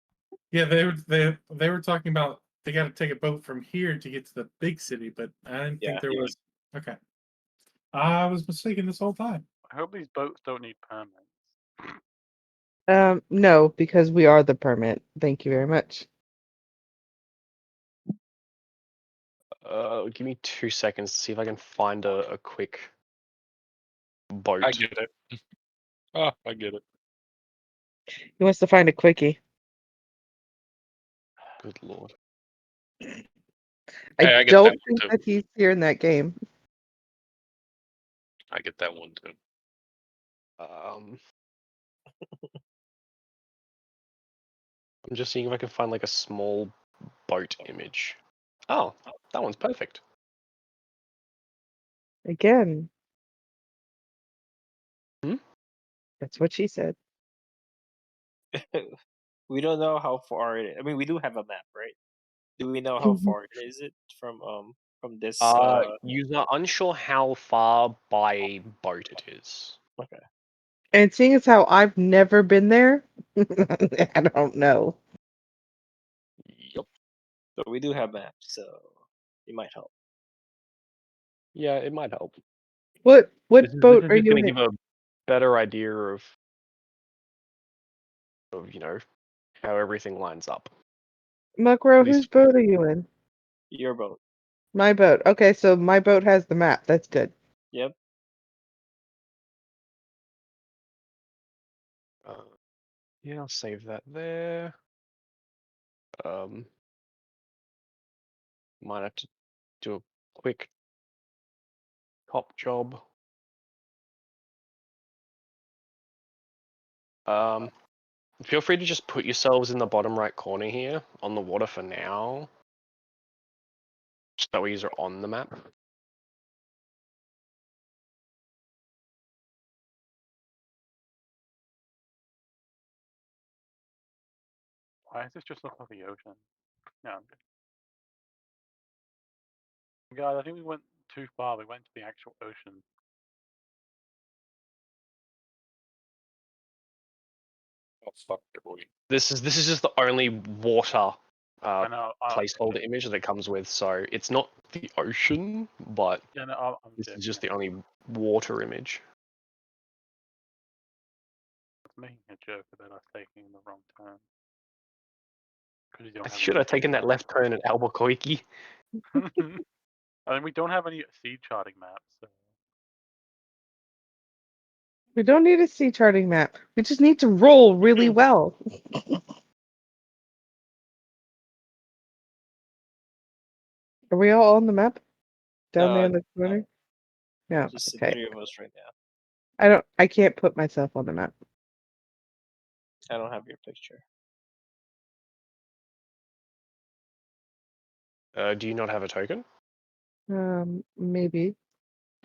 Speaker 5: Yeah, they were talking about they got to take a boat from here to get to the big city, but I didn't
Speaker 1: Yeah.
Speaker 5: think there was. Okay, I was mistaken this whole time.
Speaker 6: I hope these boats don't need permits.
Speaker 3: No, because we are the permit. Thank you very much.
Speaker 2: Give me 2 seconds to see if I can find a quick boat.
Speaker 4: I get it. Oh, I get it.
Speaker 3: He wants to find a quickie.
Speaker 2: Good lord.
Speaker 4: Hey,
Speaker 3: I
Speaker 4: I get
Speaker 3: don't
Speaker 4: that one
Speaker 3: think
Speaker 4: too.
Speaker 3: that he's here in that game.
Speaker 4: I get that one too.
Speaker 2: I'm just seeing if I can find like a small boat image. Oh, that one's perfect.
Speaker 3: Again.
Speaker 2: Hmm?
Speaker 3: That's what she said.
Speaker 1: We don't know how far it is. I mean, we do have a map, right? Do we know how
Speaker 3: Mhm.
Speaker 1: far it is it from this?
Speaker 2: You are unsure how far by boat it is.
Speaker 1: Okay.
Speaker 3: And seeing as how I've never been there, I don't know.
Speaker 2: Yep.
Speaker 1: But we do have maps, so it might help.
Speaker 2: Yeah, it might help.
Speaker 3: What
Speaker 2: This
Speaker 3: boat
Speaker 2: is
Speaker 3: are
Speaker 2: just
Speaker 3: you
Speaker 2: going to
Speaker 3: in?
Speaker 2: give a better idea of how everything lines up.
Speaker 3: Muckrow,
Speaker 2: At least
Speaker 3: whose boat are you in?
Speaker 1: Your boat.
Speaker 3: My boat. Okay, so my boat has the map. That's good.
Speaker 1: Yep.
Speaker 2: Yeah, I'll save that there. Might have to do a quick top job. Feel free to just put yourselves in the bottom right corner here on the water for now. Just that way you're on the map.
Speaker 6: Why does this just look like the ocean? No, I'm good. Guys, I think we went too far. We went to the actual ocean.
Speaker 4: Oh fuck, boy.
Speaker 2: This is just the only water
Speaker 6: I know.
Speaker 2: placeholder image that it comes with, so it's not the ocean, but
Speaker 6: Yeah, no, I'm
Speaker 2: this
Speaker 6: joking.
Speaker 2: is just the only water image.
Speaker 6: I was making a joke about us taking the wrong turn. 'Cause you don't have
Speaker 2: Should
Speaker 6: any
Speaker 2: have taken that left turn at Albuquerque.
Speaker 6: I mean, we don't have any seed charting maps. So.
Speaker 3: We don't need a sea charting map. We just need to roll really well. Are we all on the map? Down there in the corner? No.
Speaker 1: Just the
Speaker 3: Okay.
Speaker 1: 3 of us right now.
Speaker 3: I can't put myself on the map.
Speaker 1: I don't have your picture.
Speaker 2: Do you not have a token?
Speaker 3: Maybe.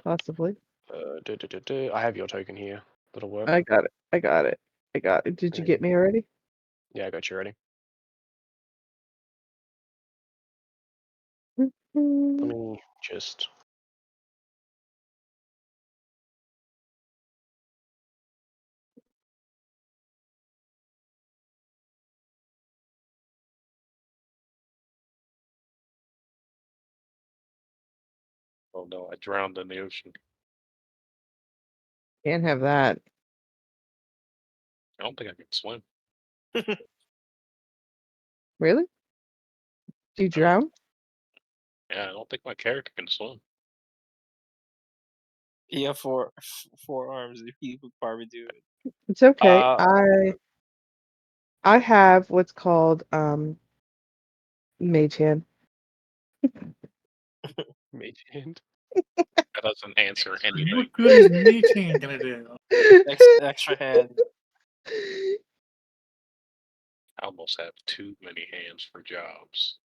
Speaker 3: Possibly.
Speaker 2: I have your token here. That'll work.
Speaker 3: I got it. I got it. I got it. Did you get me already?
Speaker 2: Yeah, I got you ready. Let me just.
Speaker 4: Oh no, I drowned in the ocean.
Speaker 3: Can't have that.
Speaker 4: I don't think I can swim.
Speaker 3: Really? Do you drown?
Speaker 4: Yeah, I don't think my character can swim.
Speaker 1: You have four arms. You would probably do it.
Speaker 3: It's okay.
Speaker 2: Uh,
Speaker 3: I have what's called mage hand.
Speaker 2: Mage hand.
Speaker 4: That doesn't answer anything.
Speaker 5: What good is meeting gonna do?
Speaker 1: Extra hand.
Speaker 4: I almost have too many hands for jobs.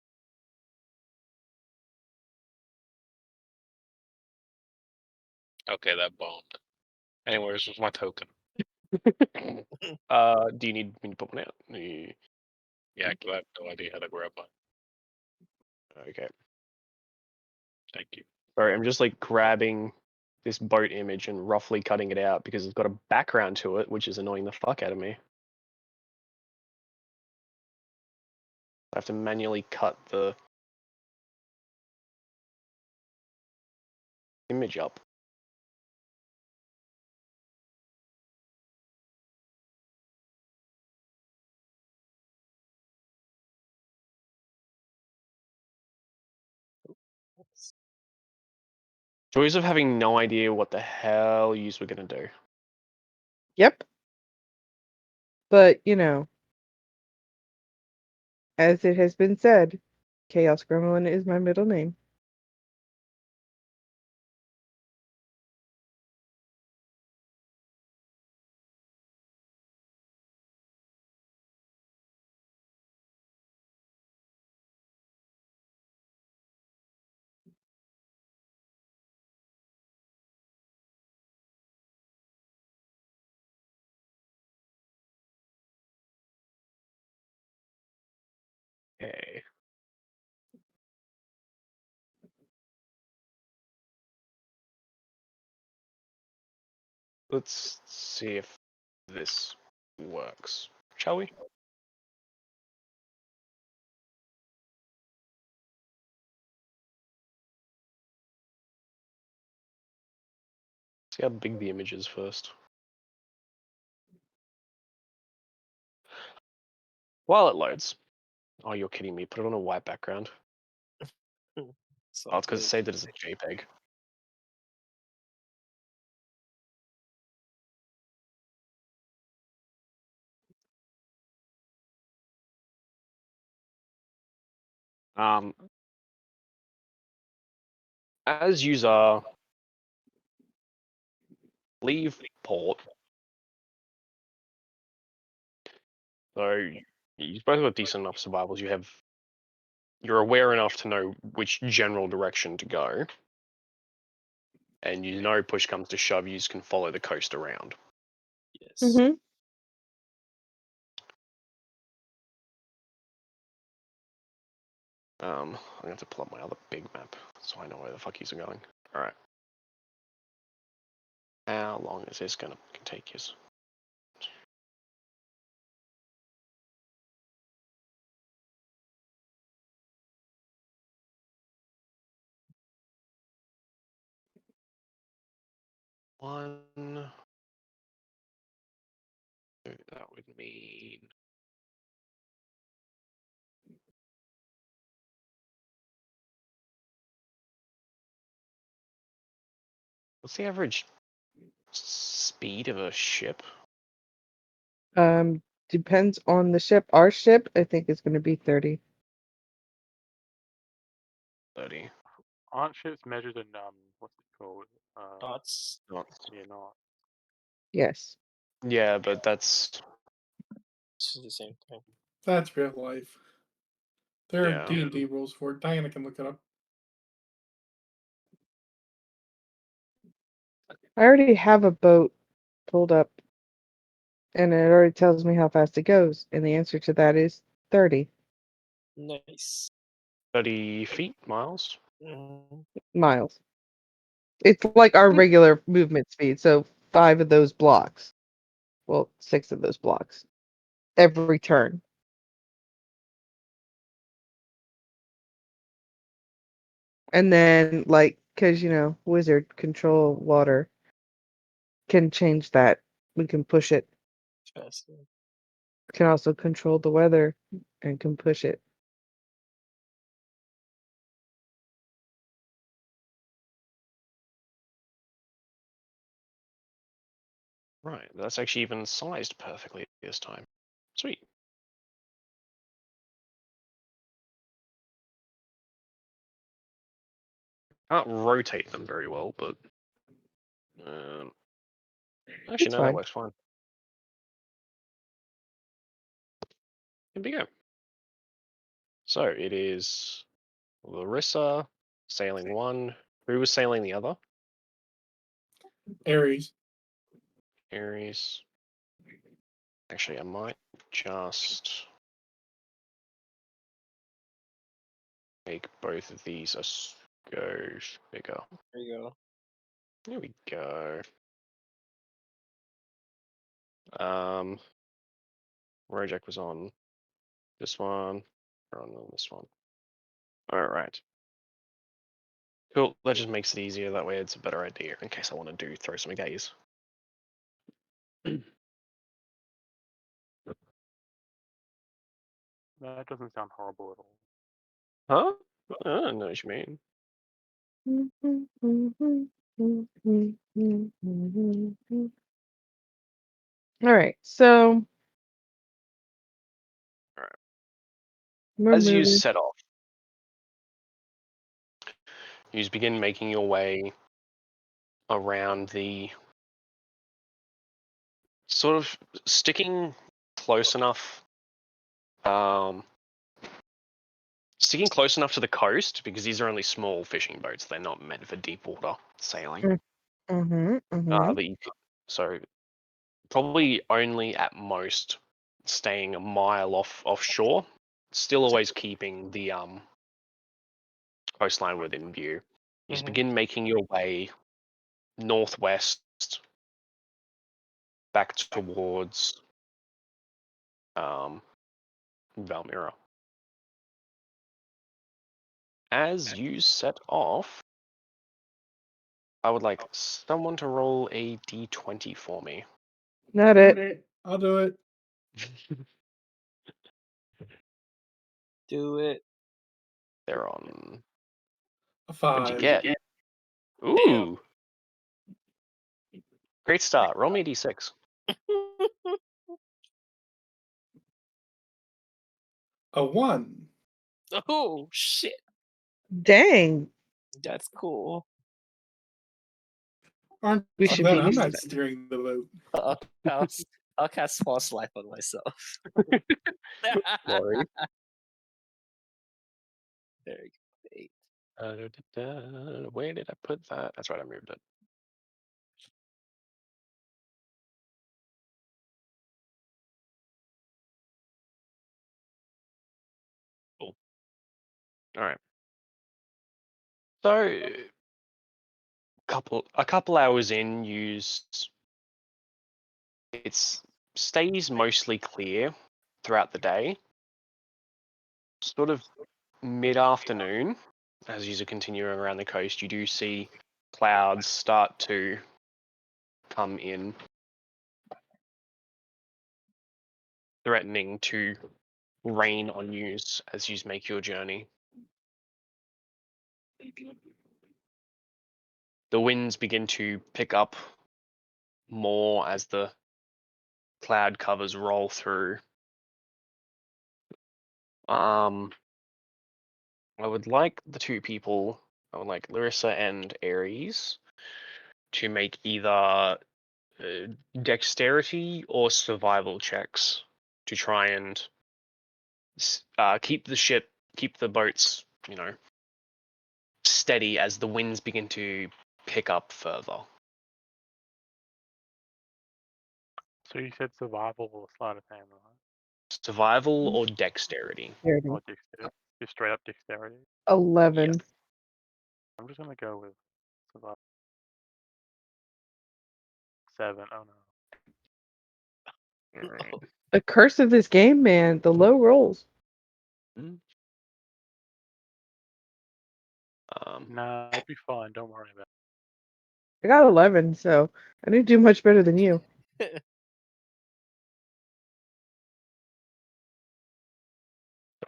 Speaker 4: Okay, that bombed. Anyways, was my token.
Speaker 2: Do you need me to put one out?
Speaker 4: Yeah, because I have no idea how to grab one.
Speaker 2: Okay.
Speaker 4: Thank you.
Speaker 2: Sorry, I'm just like grabbing this boat image and roughly cutting it out because it's got a background to it, which is annoying the fuck out of me. I have to manually cut the image up. Joys of having no idea what the hell yous were gonna do.
Speaker 3: Yep. But, you know, as it has been said, Chaos Gremlin is my middle name.
Speaker 2: Okay. Let's see if this works, shall we? See how big the image is first. While it loads. Oh, you're kidding me. Put it on a white background.
Speaker 1: So
Speaker 2: Oh, it's because it saved it as a JPEG. As user, leave port. So you've both got decent enough survivals. You're aware enough to know which general direction to go, and you know push comes to shove, you can follow the coast around.
Speaker 1: yes.
Speaker 3: Mm-hmm.
Speaker 2: I'm gonna have to pull up my other big map so I know where the fuck he's going. All right. How long is this gonna take us? One. That would mean. What's the average speed of a ship?
Speaker 3: Depends on the ship. Our ship, I think, is going to be 30.
Speaker 2: 30.
Speaker 6: Aren't ships measured in what's it called?
Speaker 1: Dots.
Speaker 6: Yeah, not.
Speaker 3: Yes.
Speaker 2: Yeah, but that's.
Speaker 1: This is the same thing.
Speaker 5: That's real life. There are
Speaker 2: Yeah.
Speaker 5: D&D rules for it. Diana can look it up.
Speaker 3: I already have a boat pulled up, and it already tells me how fast it goes, and the answer to that is 30
Speaker 1: Nice.
Speaker 2: 30 feet, miles.
Speaker 1: Mhm.
Speaker 3: miles. It's like our regular movement speed, so 5 of those blocks. Well, 6 of those blocks every turn. And then, like, because, wizard control water can change that. We can push it.
Speaker 1: Interesting.
Speaker 3: Can also control the weather and can push it.
Speaker 2: Right, that's actually even sized perfectly this time. Sweet. Can't rotate them very well, but actually
Speaker 3: It's
Speaker 2: no, that
Speaker 3: fine.
Speaker 2: works fine. Here we go. So it is Larissa sailing one. Who was sailing the other?
Speaker 5: Aries.
Speaker 2: Aries. Actually, I might just make both of these a skosh bigger.
Speaker 1: There you go.
Speaker 2: There we go. Rojak was on this one, or on this one. Alright. Cool, that just makes it easier, that way it's a better idea in case I want to throw some gaze.
Speaker 6: That doesn't sound horrible at all.
Speaker 2: Huh? I don't know what you mean.
Speaker 3: All right, so
Speaker 2: Alright.
Speaker 3: we're
Speaker 2: As you
Speaker 3: moving.
Speaker 2: set off, you begin making your way around the sort of sticking close enough sticking close enough to the coast, because these are only small fishing boats, they're not meant for deep water sailing. But you could, so probably only at most staying a mile offshore, still always keeping the coastline within view. You just
Speaker 1: Mhm.
Speaker 2: begin making your way northwest back towards Valmira. As you set off, I would like someone to roll a d20 for me.
Speaker 3: Not it.
Speaker 5: I'll do it.
Speaker 1: Do it.
Speaker 2: They're on.
Speaker 5: A
Speaker 2: What'd you
Speaker 5: 5.
Speaker 2: get? Ooh, great start. Roll me a d6.
Speaker 5: A 1.
Speaker 1: Oh shit!
Speaker 3: Dang.
Speaker 1: That's cool.
Speaker 5: Aren't
Speaker 3: We
Speaker 5: I'm
Speaker 3: should
Speaker 5: glad
Speaker 3: be
Speaker 5: I'm
Speaker 3: used to
Speaker 5: not
Speaker 3: that.
Speaker 5: steering the boat.
Speaker 1: I'll cast false life on myself.
Speaker 2: Sorry.
Speaker 1: There you go. 8.
Speaker 2: Where did I put that? That's right, I moved it. Cool. All right. So, a couple hours in, it stays mostly clear throughout the day. Sort of mid-afternoon, as you continue around the coast, you do see clouds start to come in, threatening to rain on you as you make your journey. The winds begin to pick up more as the cloud covers roll through. I would like Larissa and Aries to make either dexterity or survival checks to try and keep the boats, steady as the winds begin to pick up further.
Speaker 6: So you said survival or sleight of hand, right?
Speaker 2: Survival or dexterity?
Speaker 3: There it
Speaker 6: Or
Speaker 3: is.
Speaker 6: dexterity? Just straight up dexterity.
Speaker 3: 11.
Speaker 6: I'm just gonna go with survival. 7. Oh no.
Speaker 2: Alright.
Speaker 3: The curse of this game, man. The low rolls.
Speaker 6: Nah, it'll be fine. Don't worry about
Speaker 3: I got 11, so I didn't do much better than you.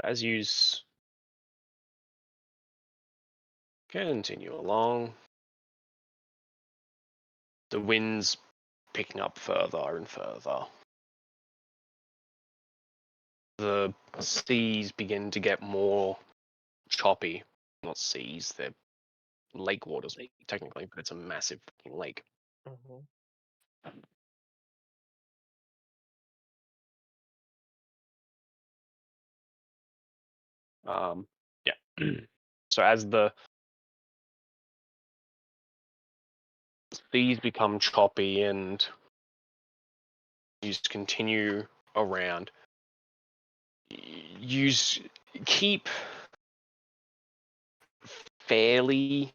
Speaker 2: As you continue along, the wind's picking up further and further. The seas begin to get more choppy. Not seas, they're lake waters technically, but it's a massive fucking lake.
Speaker 1: Mhm.
Speaker 2: Yeah. So as the seas become choppy and you just continue around, you keep fairly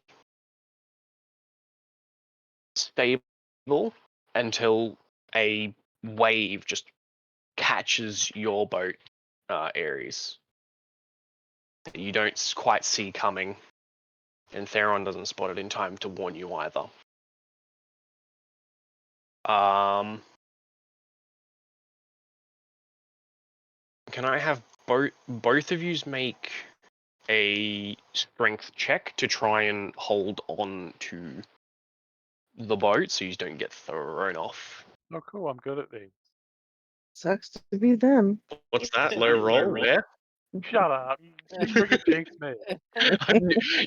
Speaker 2: stable until a wave just catches your boat, Ares, that you don't quite see coming, and Theron doesn't spot it in time to warn you either. Can I have both of yous make a strength check to try and hold on to the boat so you don't get thrown off?
Speaker 6: it. Oh, cool. I'm good at these.
Speaker 3: Sucks to be them.
Speaker 2: What's that? Low roll? Yeah.
Speaker 6: Shut up. You freaking jinxed me.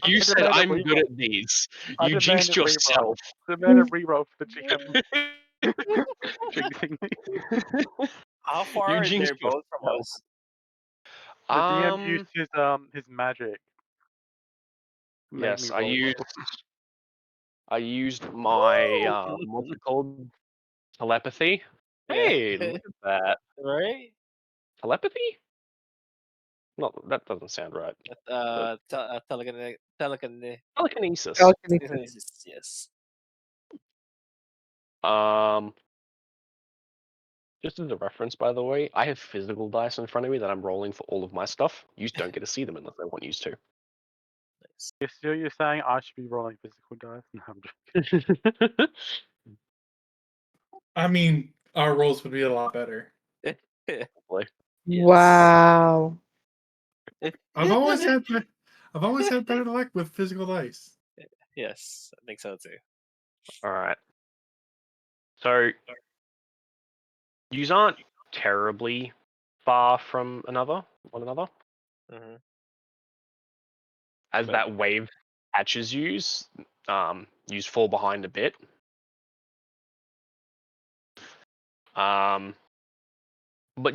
Speaker 2: You
Speaker 6: I
Speaker 2: said
Speaker 6: demand a
Speaker 2: I'm good
Speaker 6: reroll.
Speaker 2: at these.
Speaker 6: I
Speaker 2: You
Speaker 6: demand
Speaker 2: jinxed
Speaker 6: a reroll.
Speaker 2: yourself.
Speaker 6: Demand a reroll for the GM jinxing me.
Speaker 1: How far
Speaker 2: You
Speaker 1: are
Speaker 2: jinxed
Speaker 1: their boat from
Speaker 2: yourself.
Speaker 1: us?
Speaker 6: The DM used his magic. to make
Speaker 2: Yes,
Speaker 6: me roll well.
Speaker 2: I used my what's it called? Telepathy.
Speaker 1: Yeah.
Speaker 2: Hey, look at that.
Speaker 1: Right?
Speaker 2: Telepathy? No, that doesn't sound right. Telekinesis.
Speaker 3: Telekinesis.
Speaker 1: Yes.
Speaker 2: Just as a reference, by the way, I have physical dice in front of me that I'm rolling for all of my stuff. You don't get to see them unless I want you to.
Speaker 6: You're saying I should be rolling physical dice? No, I'm just
Speaker 5: I mean, our rolls would be a lot better.
Speaker 2: Hopefully.
Speaker 3: Wow.
Speaker 5: I've always had better luck with physical dice.
Speaker 1: Yes, I think so too.
Speaker 2: All right. So, yous aren't terribly far from one another.
Speaker 1: Hmm.
Speaker 2: As
Speaker 1: But-
Speaker 2: that wave catches yous, yous fall behind a bit. But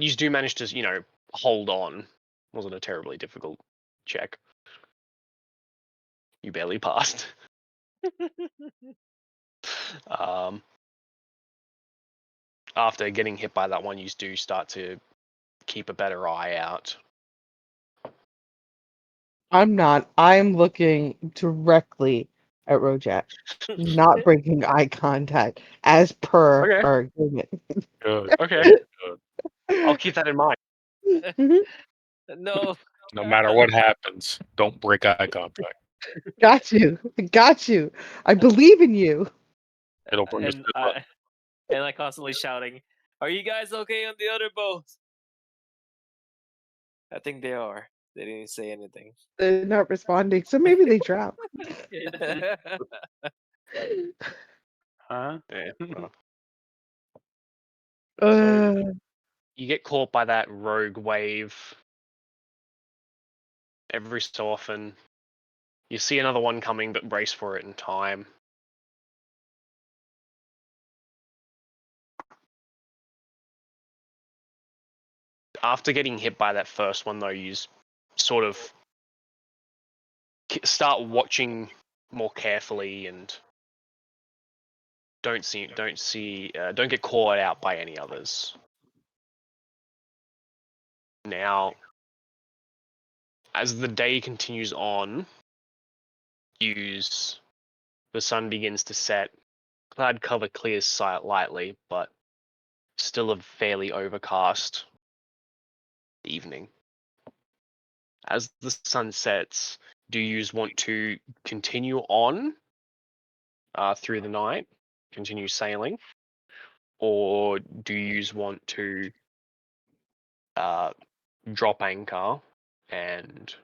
Speaker 2: yous do manage to, hold on. Wasn't a terribly difficult check. You barely passed. After getting hit by that one, you do start to keep a better eye out.
Speaker 3: I'm not. I'm looking directly at Rojak, not breaking eye contact as per
Speaker 2: Okay.
Speaker 3: our agreement.
Speaker 4: Good.
Speaker 2: Okay.
Speaker 4: Good.
Speaker 2: I'll keep that in mind.
Speaker 1: No.
Speaker 4: No matter what happens, don't break eye contact.
Speaker 3: Got you. Got you. I believe in you.
Speaker 4: It'll bring us
Speaker 1: And
Speaker 4: good luck.
Speaker 1: I constantly shouting, "Are you guys okay on the other boat?" I think they are. They didn't say anything.
Speaker 3: They're not responding, so maybe they dropped.
Speaker 6: huh?
Speaker 2: Yeah. Well.
Speaker 3: Uh,
Speaker 2: You get caught by that rogue wave. Every so often, you see another one coming, but brace for it in time. After getting hit by that first one, though, you sort of start watching more carefully and don't get caught out by any others. Now, as the day continues on, the sun begins to set. Cloud cover clears slightly, but still a fairly overcast evening. As the sun sets, do you want to continue on through the night, continue sailing, or do you want to drop anchor and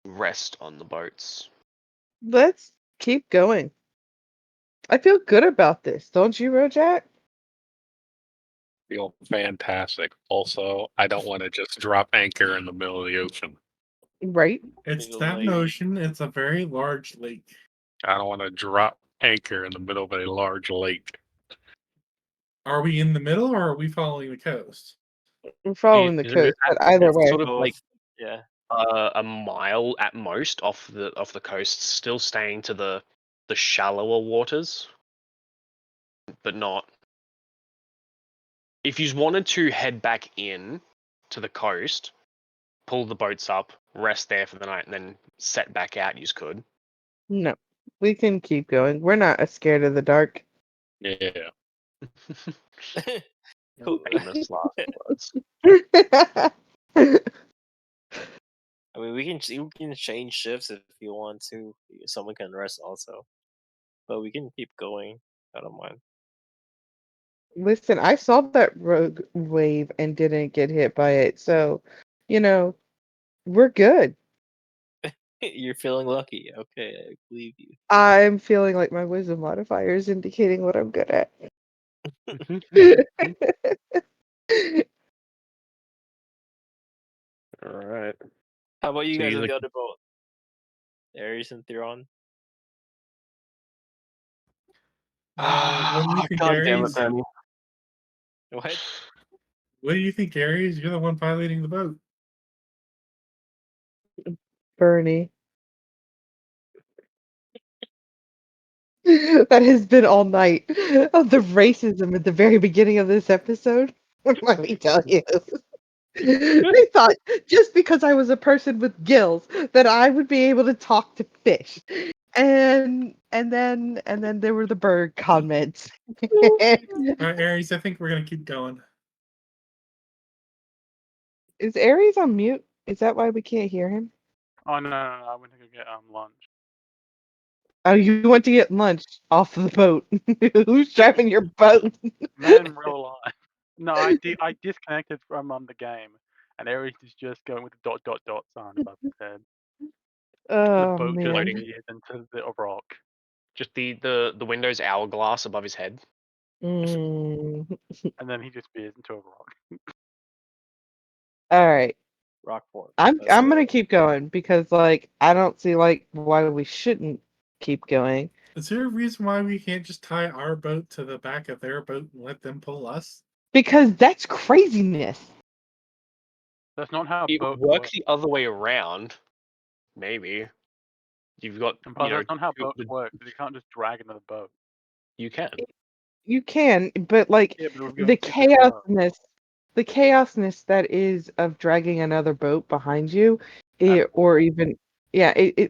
Speaker 2: rest on the boats?
Speaker 3: Let's keep going. I feel good about this, don't you, Rojak?
Speaker 4: Feel fantastic. Also, I don't want to just drop anchor in the middle of the ocean.
Speaker 3: Right?
Speaker 5: It's
Speaker 1: Feel
Speaker 5: not an
Speaker 1: like-
Speaker 5: ocean, it's a very large lake.
Speaker 4: I don't want to drop anchor in the middle of a large lake.
Speaker 5: Are we in the middle or are we following the coast?
Speaker 3: We're following the
Speaker 2: Is it
Speaker 3: coast, but either
Speaker 1: It's
Speaker 3: way.
Speaker 2: sort of like
Speaker 1: yeah.
Speaker 2: a mile at most off the coast, still staying to the shallower waters, but not. If you wanted to head back in to the coast, pull the boats up, rest there for the night, and then set back out, you could.
Speaker 3: No, we can keep going. We're not scared of the dark.
Speaker 4: Yeah.
Speaker 1: Who-
Speaker 2: Famous last words.
Speaker 1: I mean, we can change shifts if you want to. Someone can rest also, but we can keep going. I don't mind.
Speaker 3: Listen, I saw that rogue wave and didn't get hit by it, so we're good.
Speaker 1: You're feeling lucky. Okay, I believe you.
Speaker 3: I'm feeling like my wisdom modifier is indicating what I'm good at.
Speaker 2: All right.
Speaker 1: How about you
Speaker 2: So
Speaker 1: guys
Speaker 2: you
Speaker 1: on the
Speaker 2: look-
Speaker 1: other boat? Ares and Theron.
Speaker 5: What do you think,
Speaker 2: God damn it,
Speaker 5: Ares?
Speaker 2: Danny.
Speaker 1: What?
Speaker 5: What do you think, Ares? You're the one piloting the boat.
Speaker 3: Bernie. That has been all night of the racism at the very beginning of this episode. Let me tell you. They thought just because I was a person with gills that I would be able to talk to fish. And then there were the bird comments.
Speaker 5: All right, Ares, I think we're gonna keep going.
Speaker 3: Is Aries on mute? Is that why we can't hear him?
Speaker 6: Oh no, I went to go get lunch.
Speaker 3: Oh, you went to get lunch off of the boat. Who's driving your boat?
Speaker 6: Man in real life. No, I disconnected from the game, and Ares is just going with the ... sign above his head.
Speaker 3: Oh
Speaker 6: The boat just
Speaker 3: man.
Speaker 6: veers into the rock.
Speaker 2: Just the window's hourglass above his head.
Speaker 3: Mm.
Speaker 6: And then he just veers into a rock.
Speaker 3: All right.
Speaker 1: Rockport.
Speaker 3: I'm
Speaker 1: That's
Speaker 3: gonna
Speaker 1: the-
Speaker 3: keep going because I don't see why we shouldn't keep going.
Speaker 5: Is there a reason why we can't just tie our boat to the back of their boat and let them pull us?
Speaker 3: Because that's craziness.
Speaker 6: That's not how
Speaker 2: It
Speaker 6: boats
Speaker 2: works
Speaker 6: work.
Speaker 2: the other way around. Maybe. You've got,
Speaker 6: And plus, that's not how
Speaker 2: two-
Speaker 6: boats work. Because you can't just drag another boat.
Speaker 2: You can.
Speaker 3: You can, but
Speaker 6: Yeah, but we're
Speaker 3: the
Speaker 6: going super slow.
Speaker 3: chaosness that is of dragging another boat behind you,
Speaker 6: Out of
Speaker 3: or even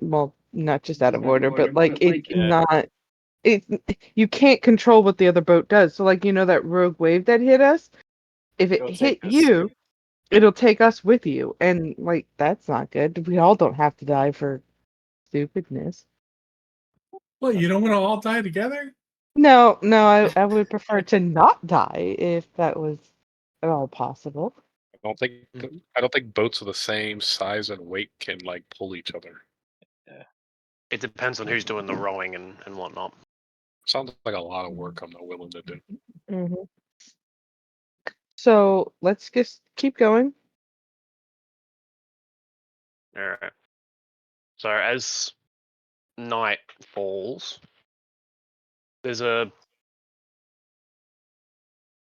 Speaker 3: well, not just out of order, but it's
Speaker 1: Yeah.
Speaker 3: not. It you can't control what the other boat does. So that rogue wave that hit us, if it
Speaker 1: It'll
Speaker 3: hit
Speaker 1: take us-
Speaker 3: you, it'll take us with you, and that's not good. We all don't have to die for stupidness.
Speaker 5: What, you don't want to all die together?
Speaker 3: No, I would prefer to not die if that was at all possible.
Speaker 4: I don't think boats of the same size and weight can pull each other.
Speaker 2: It depends on who's doing the rowing and whatnot.
Speaker 4: Sounds like a lot of work I'm not willing to do.
Speaker 3: Hmm. So let's just keep going.
Speaker 2: All right. So as night falls, there's a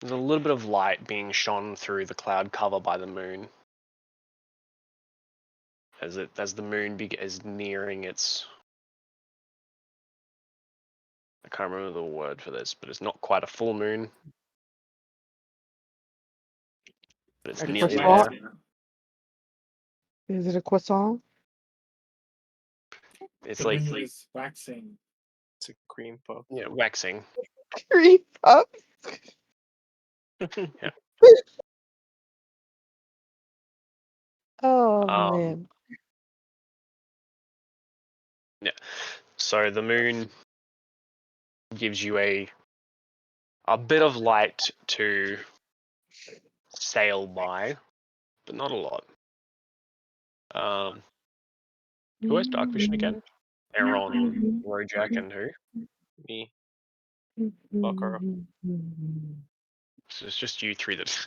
Speaker 2: little bit of light being shone through the cloud cover by the moon. As the moon is nearing its can't remember the word for this, but it's not quite a full moon. But it's
Speaker 3: A
Speaker 2: nearly
Speaker 3: croissant?
Speaker 2: there.
Speaker 3: Is it a croissant?
Speaker 2: It's
Speaker 5: The
Speaker 2: like
Speaker 5: moon is waxing.
Speaker 1: It's a cream puff.
Speaker 2: waxing.
Speaker 3: Cream puff.
Speaker 2: Yeah.
Speaker 3: Oh
Speaker 2: Um,
Speaker 3: man.
Speaker 2: So the moon gives you a bit of light to sail by, but not a lot. Who has dark vision again? Aaron, Rojak, and who?
Speaker 1: Me, Bakura.
Speaker 2: So it's just you three that.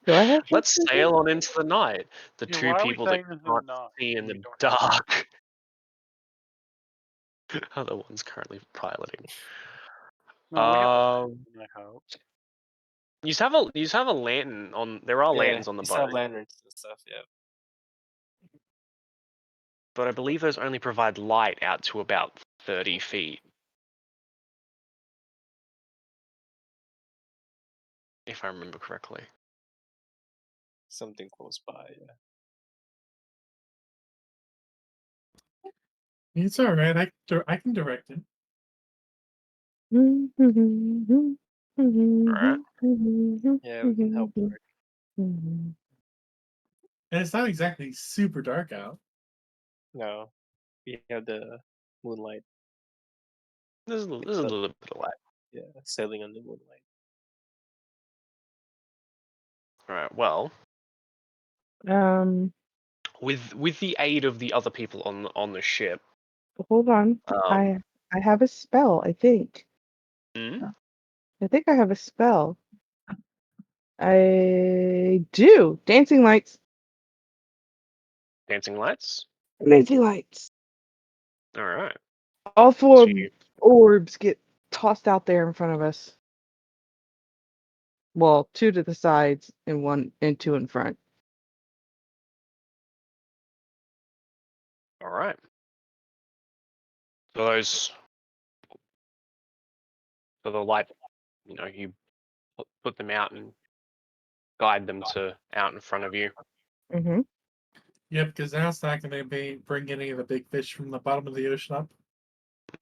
Speaker 3: Do I have
Speaker 2: Let's sail on into the night. The
Speaker 6: Yeah,
Speaker 2: two
Speaker 6: why are we
Speaker 2: people that
Speaker 6: saying this in the
Speaker 2: can't
Speaker 6: night
Speaker 2: see in
Speaker 6: when we
Speaker 2: the
Speaker 6: don't have
Speaker 2: dark. Other one's currently piloting.
Speaker 6: No, we have
Speaker 2: Um,
Speaker 6: I hope.
Speaker 2: you have a lantern on. There are lanterns on the
Speaker 1: you still have
Speaker 2: boat,
Speaker 1: lanterns and stuff. Yeah.
Speaker 2: but I believe those only provide light out to about 30 feet. If I remember correctly.
Speaker 1: Something close by. Yeah.
Speaker 5: It's all right. I can direct it.
Speaker 2: Alright.
Speaker 1: Yeah, we can help.
Speaker 5: And it's not exactly super dark out.
Speaker 1: No, we have the moonlight.
Speaker 2: There's a little bit of light.
Speaker 1: Yeah, sailing on the moonlight.
Speaker 2: Alright, well, with the aid of the other people on the ship,
Speaker 3: Hold on. I have a spell, I think.
Speaker 2: hmm?
Speaker 3: I think I have a spell. I do. Dancing lights.
Speaker 2: Dancing lights.
Speaker 3: Dancing lights.
Speaker 2: Alright.
Speaker 3: All four
Speaker 2: So you,
Speaker 3: orbs get tossed out there in front of us. Well, two to the sides and two in front.
Speaker 2: alright. So the light, you put them out and guide them to out in front of you.
Speaker 3: Mm-hmm.
Speaker 5: Yeah, because that's not going to be bring any of the big fish from the bottom of the ocean up.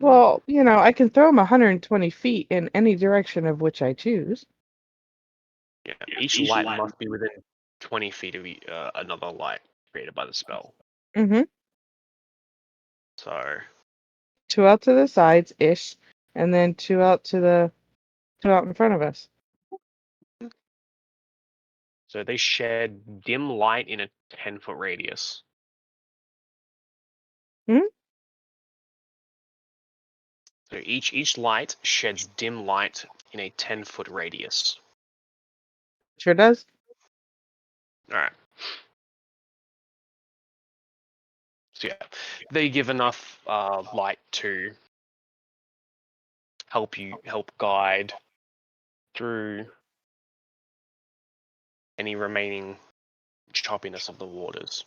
Speaker 3: Well, I can throw them 120 feet in any direction of which I choose.
Speaker 2: Yeah. Each light must be within 20 feet of another light created by the spell.
Speaker 3: Mm-hmm.
Speaker 2: So
Speaker 3: Two out to the sides ish, and then two out in front of us.
Speaker 2: they shed dim light in a 10-foot radius.
Speaker 3: Hmm?
Speaker 2: So each light sheds dim light in a 10-foot radius.
Speaker 3: Sure does.
Speaker 2: Alright. So yeah, they give enough light to help guide through any remaining choppiness of the waters.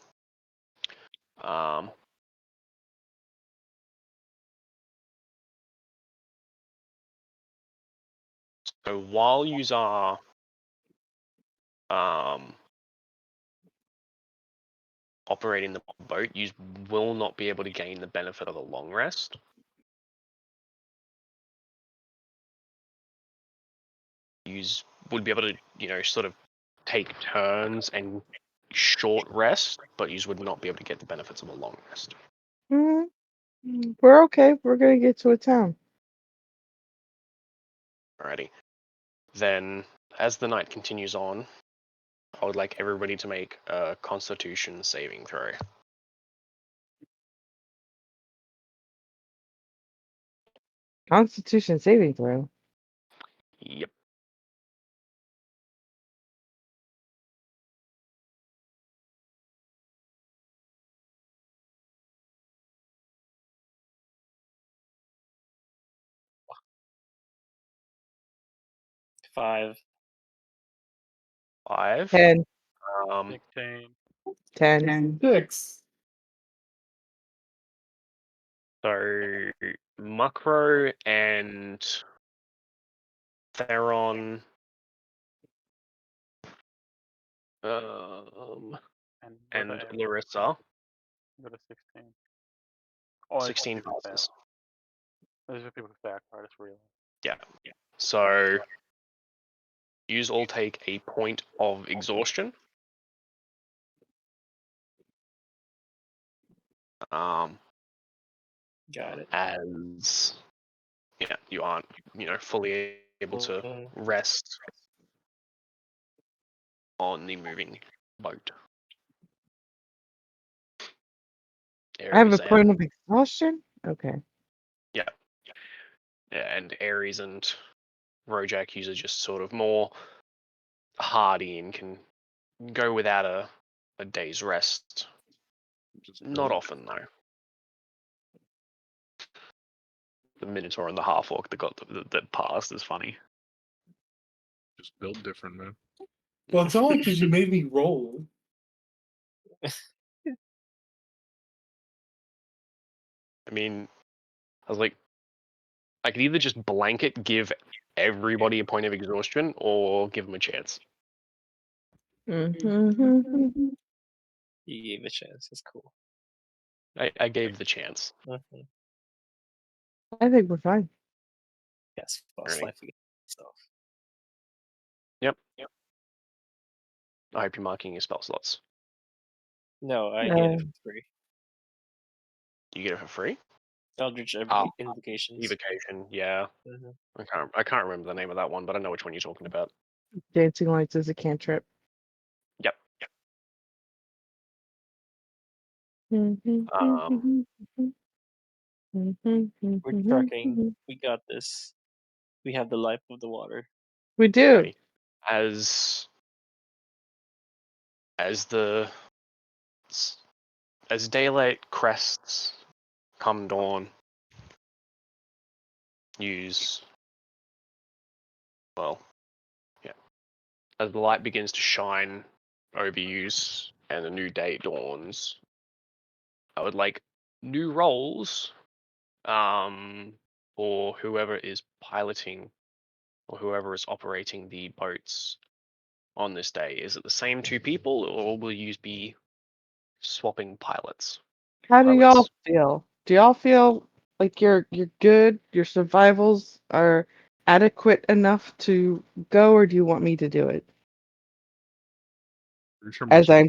Speaker 2: So while you are operating the boat, you will not be able to gain the benefit of a long rest. You would be able to, sort of take turns and short rest, but you would not be able to get the benefits of a long rest.
Speaker 3: Mm-hmm. We're okay. We're gonna get to a town.
Speaker 2: Alrighty. Then, as the night continues on, I would like everybody to make a Constitution saving throw.
Speaker 3: Constitution saving throw.
Speaker 2: Yep.
Speaker 1: Five.
Speaker 2: 5.
Speaker 3: 10.
Speaker 6: 16.
Speaker 3: 10.
Speaker 5: 6.
Speaker 2: So Muckrow and Theron. And
Speaker 6: whether Ares
Speaker 2: Larissa.
Speaker 6: got a 16. Oh, it's
Speaker 2: 16
Speaker 6: people fail.
Speaker 2: passes.
Speaker 6: Those are people who fail, I just realized.
Speaker 2: Yeah. So yous all take a point of exhaustion.
Speaker 1: Got it.
Speaker 2: As you aren't, fully able to
Speaker 1: Mhm.
Speaker 2: rest on the moving boat.
Speaker 3: I have a
Speaker 2: Ares
Speaker 3: point of exhaustion. Okay.
Speaker 2: Yeah, and Ares and Rojak are just sort of more hardy and can go without a day's rest.
Speaker 4: Just
Speaker 2: Not
Speaker 4: build,
Speaker 2: often though. The Minotaur and the Half-Orc that passed is funny.
Speaker 4: just build different, man.
Speaker 5: Well, it's only because you made me roll.
Speaker 2: I mean, I was like, I could either just blanket give everybody a point of exhaustion or give them a chance.
Speaker 3: Mm-hmm.
Speaker 1: You gave a chance. That's cool.
Speaker 2: I gave the chance.
Speaker 1: Mhm.
Speaker 3: I think we're fine.
Speaker 1: Yes, boss
Speaker 2: Alrighty.
Speaker 1: life again. Stuff.
Speaker 2: Yep. I hope you're marking your spell slots.
Speaker 1: No, I get it
Speaker 3: Uh,
Speaker 1: for free.
Speaker 2: You get it for free?
Speaker 1: Eldritch
Speaker 2: Oh,
Speaker 1: Invocations.
Speaker 2: Evocation, yeah.
Speaker 1: Mhm.
Speaker 2: I can't remember the name of that one, but I know which one you're talking about.
Speaker 3: Dancing lights is a cantrip.
Speaker 2: Yep.
Speaker 1: We're trucking. We got this. We have the life of the water.
Speaker 3: We do.
Speaker 2: Alrighty. As daylight crests come dawn, as the light begins to shine over yous and a new day dawns, I would like new roles for whoever is piloting or whoever is operating the boats on this day. Is it the same two people or will you be swapping pilots?
Speaker 3: How do y'all
Speaker 2: Pilots.
Speaker 3: feel? Do y'all feel like you're good? Your survivals are adequate enough to go, or do you want me to do it?
Speaker 4: Pretty sure
Speaker 3: As
Speaker 4: most
Speaker 3: I'm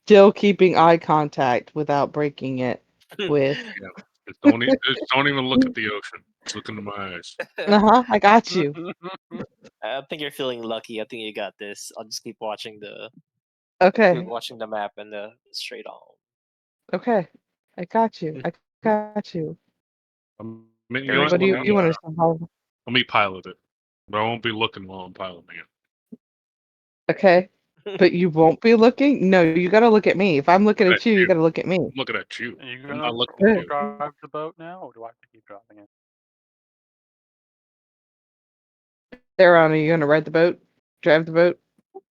Speaker 3: still keeping eye contact without breaking it with.
Speaker 4: just don't even look at the ocean. Look into my eyes.
Speaker 3: I got you.
Speaker 1: I think you're feeling lucky. I think you got this. I'll just keep watching
Speaker 3: Okay.
Speaker 1: the map and the straight on.
Speaker 3: Okay. I got you. I got you.
Speaker 4: I mean, you know
Speaker 2: Ares
Speaker 4: what?
Speaker 3: What do
Speaker 2: will
Speaker 3: you
Speaker 2: be
Speaker 3: want to survive?
Speaker 4: Let me pilot it, but I won't be looking while I'm piloting it.
Speaker 3: Okay. But you won't be looking? No, you gotta look at me. If I'm looking
Speaker 4: Look
Speaker 3: at you, you gotta look at me.
Speaker 4: I'm looking at you.
Speaker 6: Are you
Speaker 4: I'm
Speaker 6: gonna
Speaker 4: not looking at you.
Speaker 6: drive the boat now, or do I have to keep driving it?
Speaker 3: Theron, are you gonna ride the boat? Drive the boat?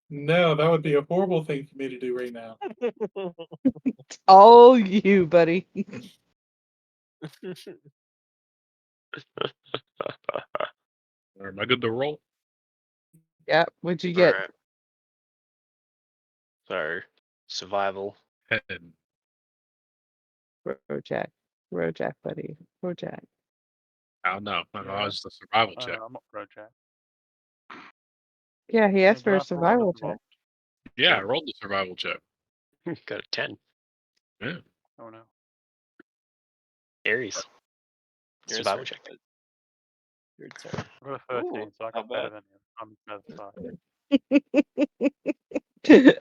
Speaker 5: No, that would be a horrible thing for me to do right now.
Speaker 3: All you, buddy.
Speaker 4: Am I good to roll?
Speaker 3: Yeah, what'd you get?
Speaker 2: Alright. So, survival.
Speaker 4: Head.
Speaker 3: Rojak. Rojak, buddy. Rojak.
Speaker 4: Oh no,
Speaker 6: Yeah.
Speaker 4: it's the survival check.
Speaker 6: I'm not Rojak.
Speaker 3: Yeah, he asked for a
Speaker 6: But I've rolled
Speaker 3: survival
Speaker 6: as
Speaker 3: check.
Speaker 6: well.
Speaker 4: Yeah, I
Speaker 2: Yeah.
Speaker 4: rolled the survival check.
Speaker 2: Got a 10.
Speaker 4: Yeah.
Speaker 6: Oh no.
Speaker 2: Ares.
Speaker 1: Yours
Speaker 2: Survival
Speaker 1: are
Speaker 2: check.
Speaker 1: good. Your turn.
Speaker 6: I got a 13,
Speaker 1: Ooh,
Speaker 6: so I
Speaker 1: not
Speaker 6: got better
Speaker 1: bad.
Speaker 6: than you. I'm better side.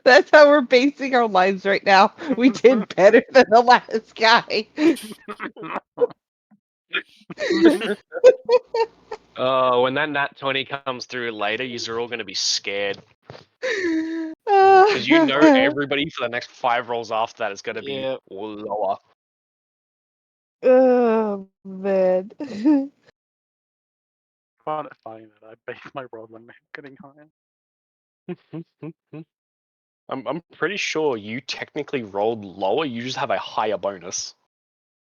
Speaker 3: That's how we're basing our lives right now. We did better than the last guy.
Speaker 2: When that nat 20 comes through later, you're all gonna be scared. Because everybody for the next 5 rolls after that is gonna be
Speaker 1: Yeah.
Speaker 2: lower.
Speaker 3: Oh man.
Speaker 6: Find it funny that I base my roll on getting higher.
Speaker 2: I'm pretty sure you technically rolled lower, you just have a higher bonus.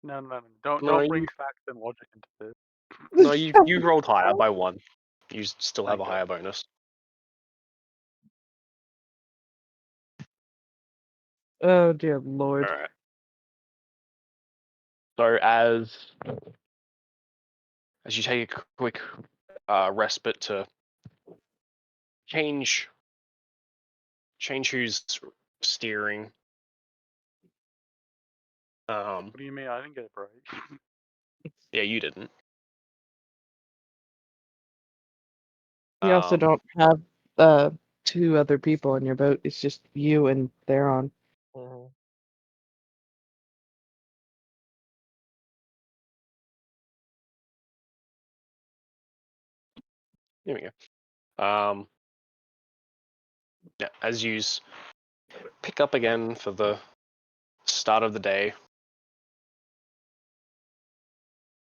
Speaker 6: No.
Speaker 2: No,
Speaker 6: Don't bring
Speaker 2: you,
Speaker 6: facts and logic into this.
Speaker 2: no, you rolled higher by 1. You still have a
Speaker 6: Okay.
Speaker 2: higher bonus.
Speaker 3: Oh dear lord.
Speaker 2: Alright. So as you take a quick respite to change who's steering.
Speaker 6: What do you mean? I didn't get a break.
Speaker 2: Yeah, you didn't.
Speaker 3: You also
Speaker 2: Um,
Speaker 3: don't have 2 other people on your boat. It's just you and Theron.
Speaker 1: Mhm.
Speaker 2: Here we go. Yeah, as you pick up again for the start of the day,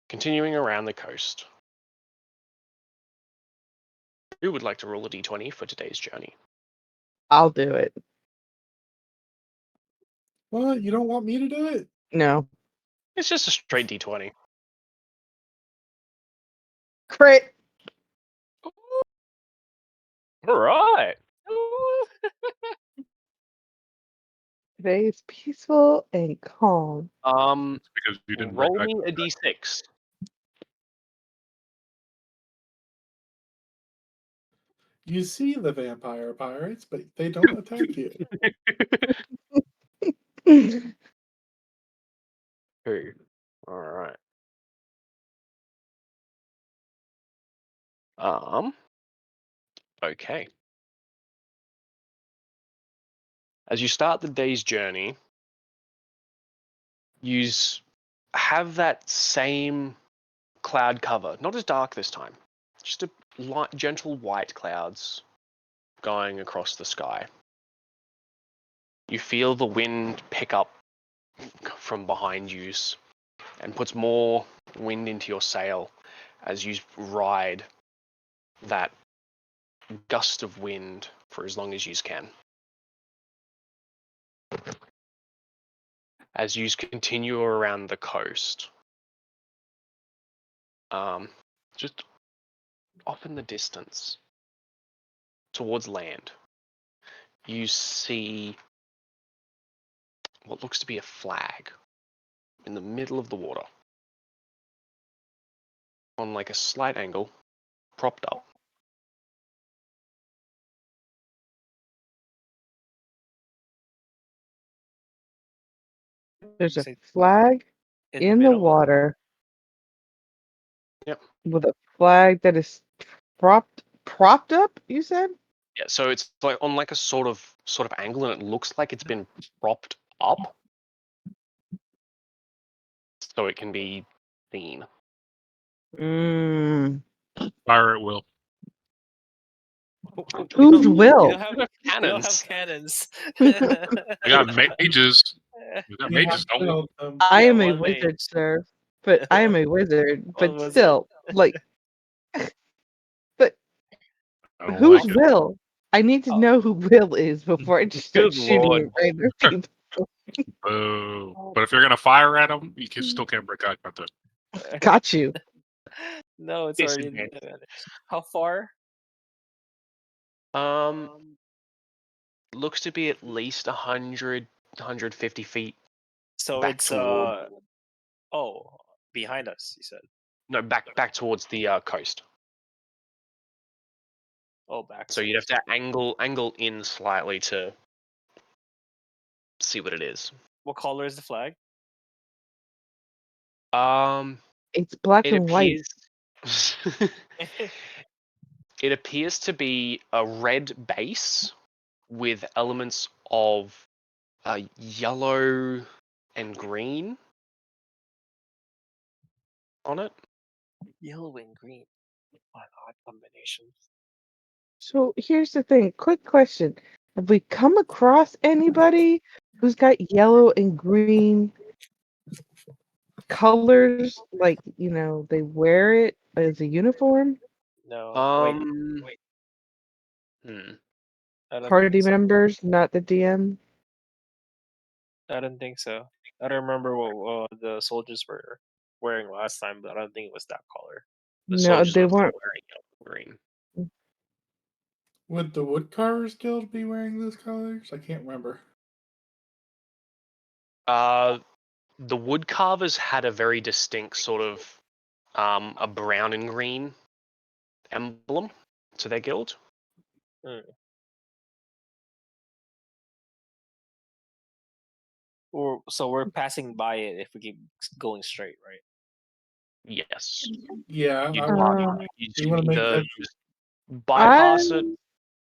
Speaker 2: continuing around the coast. Who would like to roll a d20 for today's journey?
Speaker 3: I'll do it.
Speaker 5: What? You don't want me to do it?
Speaker 3: No.
Speaker 2: It's just a straight d20.
Speaker 3: Crit.
Speaker 2: All right.
Speaker 3: Today is peaceful and calm.
Speaker 4: It's because you didn't bring
Speaker 2: Roll
Speaker 4: back
Speaker 2: me
Speaker 4: the
Speaker 2: a d6.
Speaker 5: You see the vampire pirates, but they don't attack you.
Speaker 2: 2. All right. Okay. As you start the day's journey, you have that same cloud cover, not as dark this time, just a light, gentle white clouds going across the sky. You feel the wind pick up from behind you and puts more wind into your sail as you ride that gust of wind for as long as you can. As you continue around the coast, just off in the distance, towards land, you see what looks to be a flag in the middle of the water, on like a slight angle, propped up.
Speaker 3: There's a
Speaker 1: Say
Speaker 3: flag
Speaker 1: in
Speaker 3: in the
Speaker 1: middle?
Speaker 3: water.
Speaker 2: Yep.
Speaker 3: With a flag that is propped up, you said?
Speaker 2: Yeah, so it's like on like a sort of angle, and it looks like it's been propped up, so it can be seen.
Speaker 3: Mm.
Speaker 4: fire at will.
Speaker 3: Whose
Speaker 1: We
Speaker 3: will?
Speaker 1: don't have
Speaker 2: Cannons.
Speaker 1: cannons.
Speaker 4: We got mages. We got
Speaker 5: You
Speaker 4: mages,
Speaker 5: have
Speaker 4: don't we?
Speaker 5: to build them.
Speaker 3: I
Speaker 1: Yeah,
Speaker 3: am a
Speaker 1: one mage.
Speaker 3: wizard, sir. But I am a wizard.
Speaker 1: One
Speaker 3: But
Speaker 1: wizard.
Speaker 3: still, like, but
Speaker 4: I don't
Speaker 3: whose
Speaker 4: like it.
Speaker 3: will? I need to
Speaker 1: Oh.
Speaker 3: know who will is before I just start
Speaker 2: Good
Speaker 3: shooting
Speaker 2: lord.
Speaker 3: at random people.
Speaker 4: Boo. But if you're gonna fire at them, you still can't break eye contact.
Speaker 3: Got you.
Speaker 1: No, it's already in
Speaker 2: Disadvantage.
Speaker 1: advantage. How far?
Speaker 2: Looks to be at least 100, 150 feet
Speaker 1: So
Speaker 2: back
Speaker 1: it's
Speaker 2: toward.
Speaker 1: oh, behind us, you said.
Speaker 2: No, back towards the coast.
Speaker 1: Oh, back.
Speaker 2: So you'd have
Speaker 1: towards-
Speaker 2: to angle in slightly to see what it is.
Speaker 1: What color is the flag?
Speaker 3: It's black
Speaker 2: It
Speaker 3: and white.
Speaker 2: appears. It appears to be a red base with elements of yellow and green on it.
Speaker 1: Yellow and green. What an odd combination.
Speaker 3: So here's the thing. Quick question. Have we come across anybody who's got yellow and green colors? Like, they wear it as a uniform?
Speaker 1: No.
Speaker 2: Um,
Speaker 1: Wait.
Speaker 2: hmm.
Speaker 1: I don't
Speaker 3: Party
Speaker 1: think so.
Speaker 3: members, not the DM?
Speaker 1: I don't think so. I don't remember what the soldiers were wearing last time, but I don't think it was that color.
Speaker 2: The
Speaker 3: No,
Speaker 2: soldiers
Speaker 3: they
Speaker 2: were
Speaker 3: weren't.
Speaker 2: wearing green.
Speaker 5: Would the Woodcarvers Guild be wearing those colors? I can't remember.
Speaker 2: The woodcarvers had a very distinct sort of a brown and green emblem to their guild.
Speaker 1: Or so we're passing by it if we keep going straight, right?
Speaker 2: Yes.
Speaker 5: Yeah,
Speaker 2: You,
Speaker 5: I
Speaker 3: Uh,
Speaker 5: want.
Speaker 2: you
Speaker 5: you wanna
Speaker 2: can
Speaker 5: make
Speaker 2: either
Speaker 5: that-
Speaker 2: just bypass
Speaker 3: I
Speaker 2: it,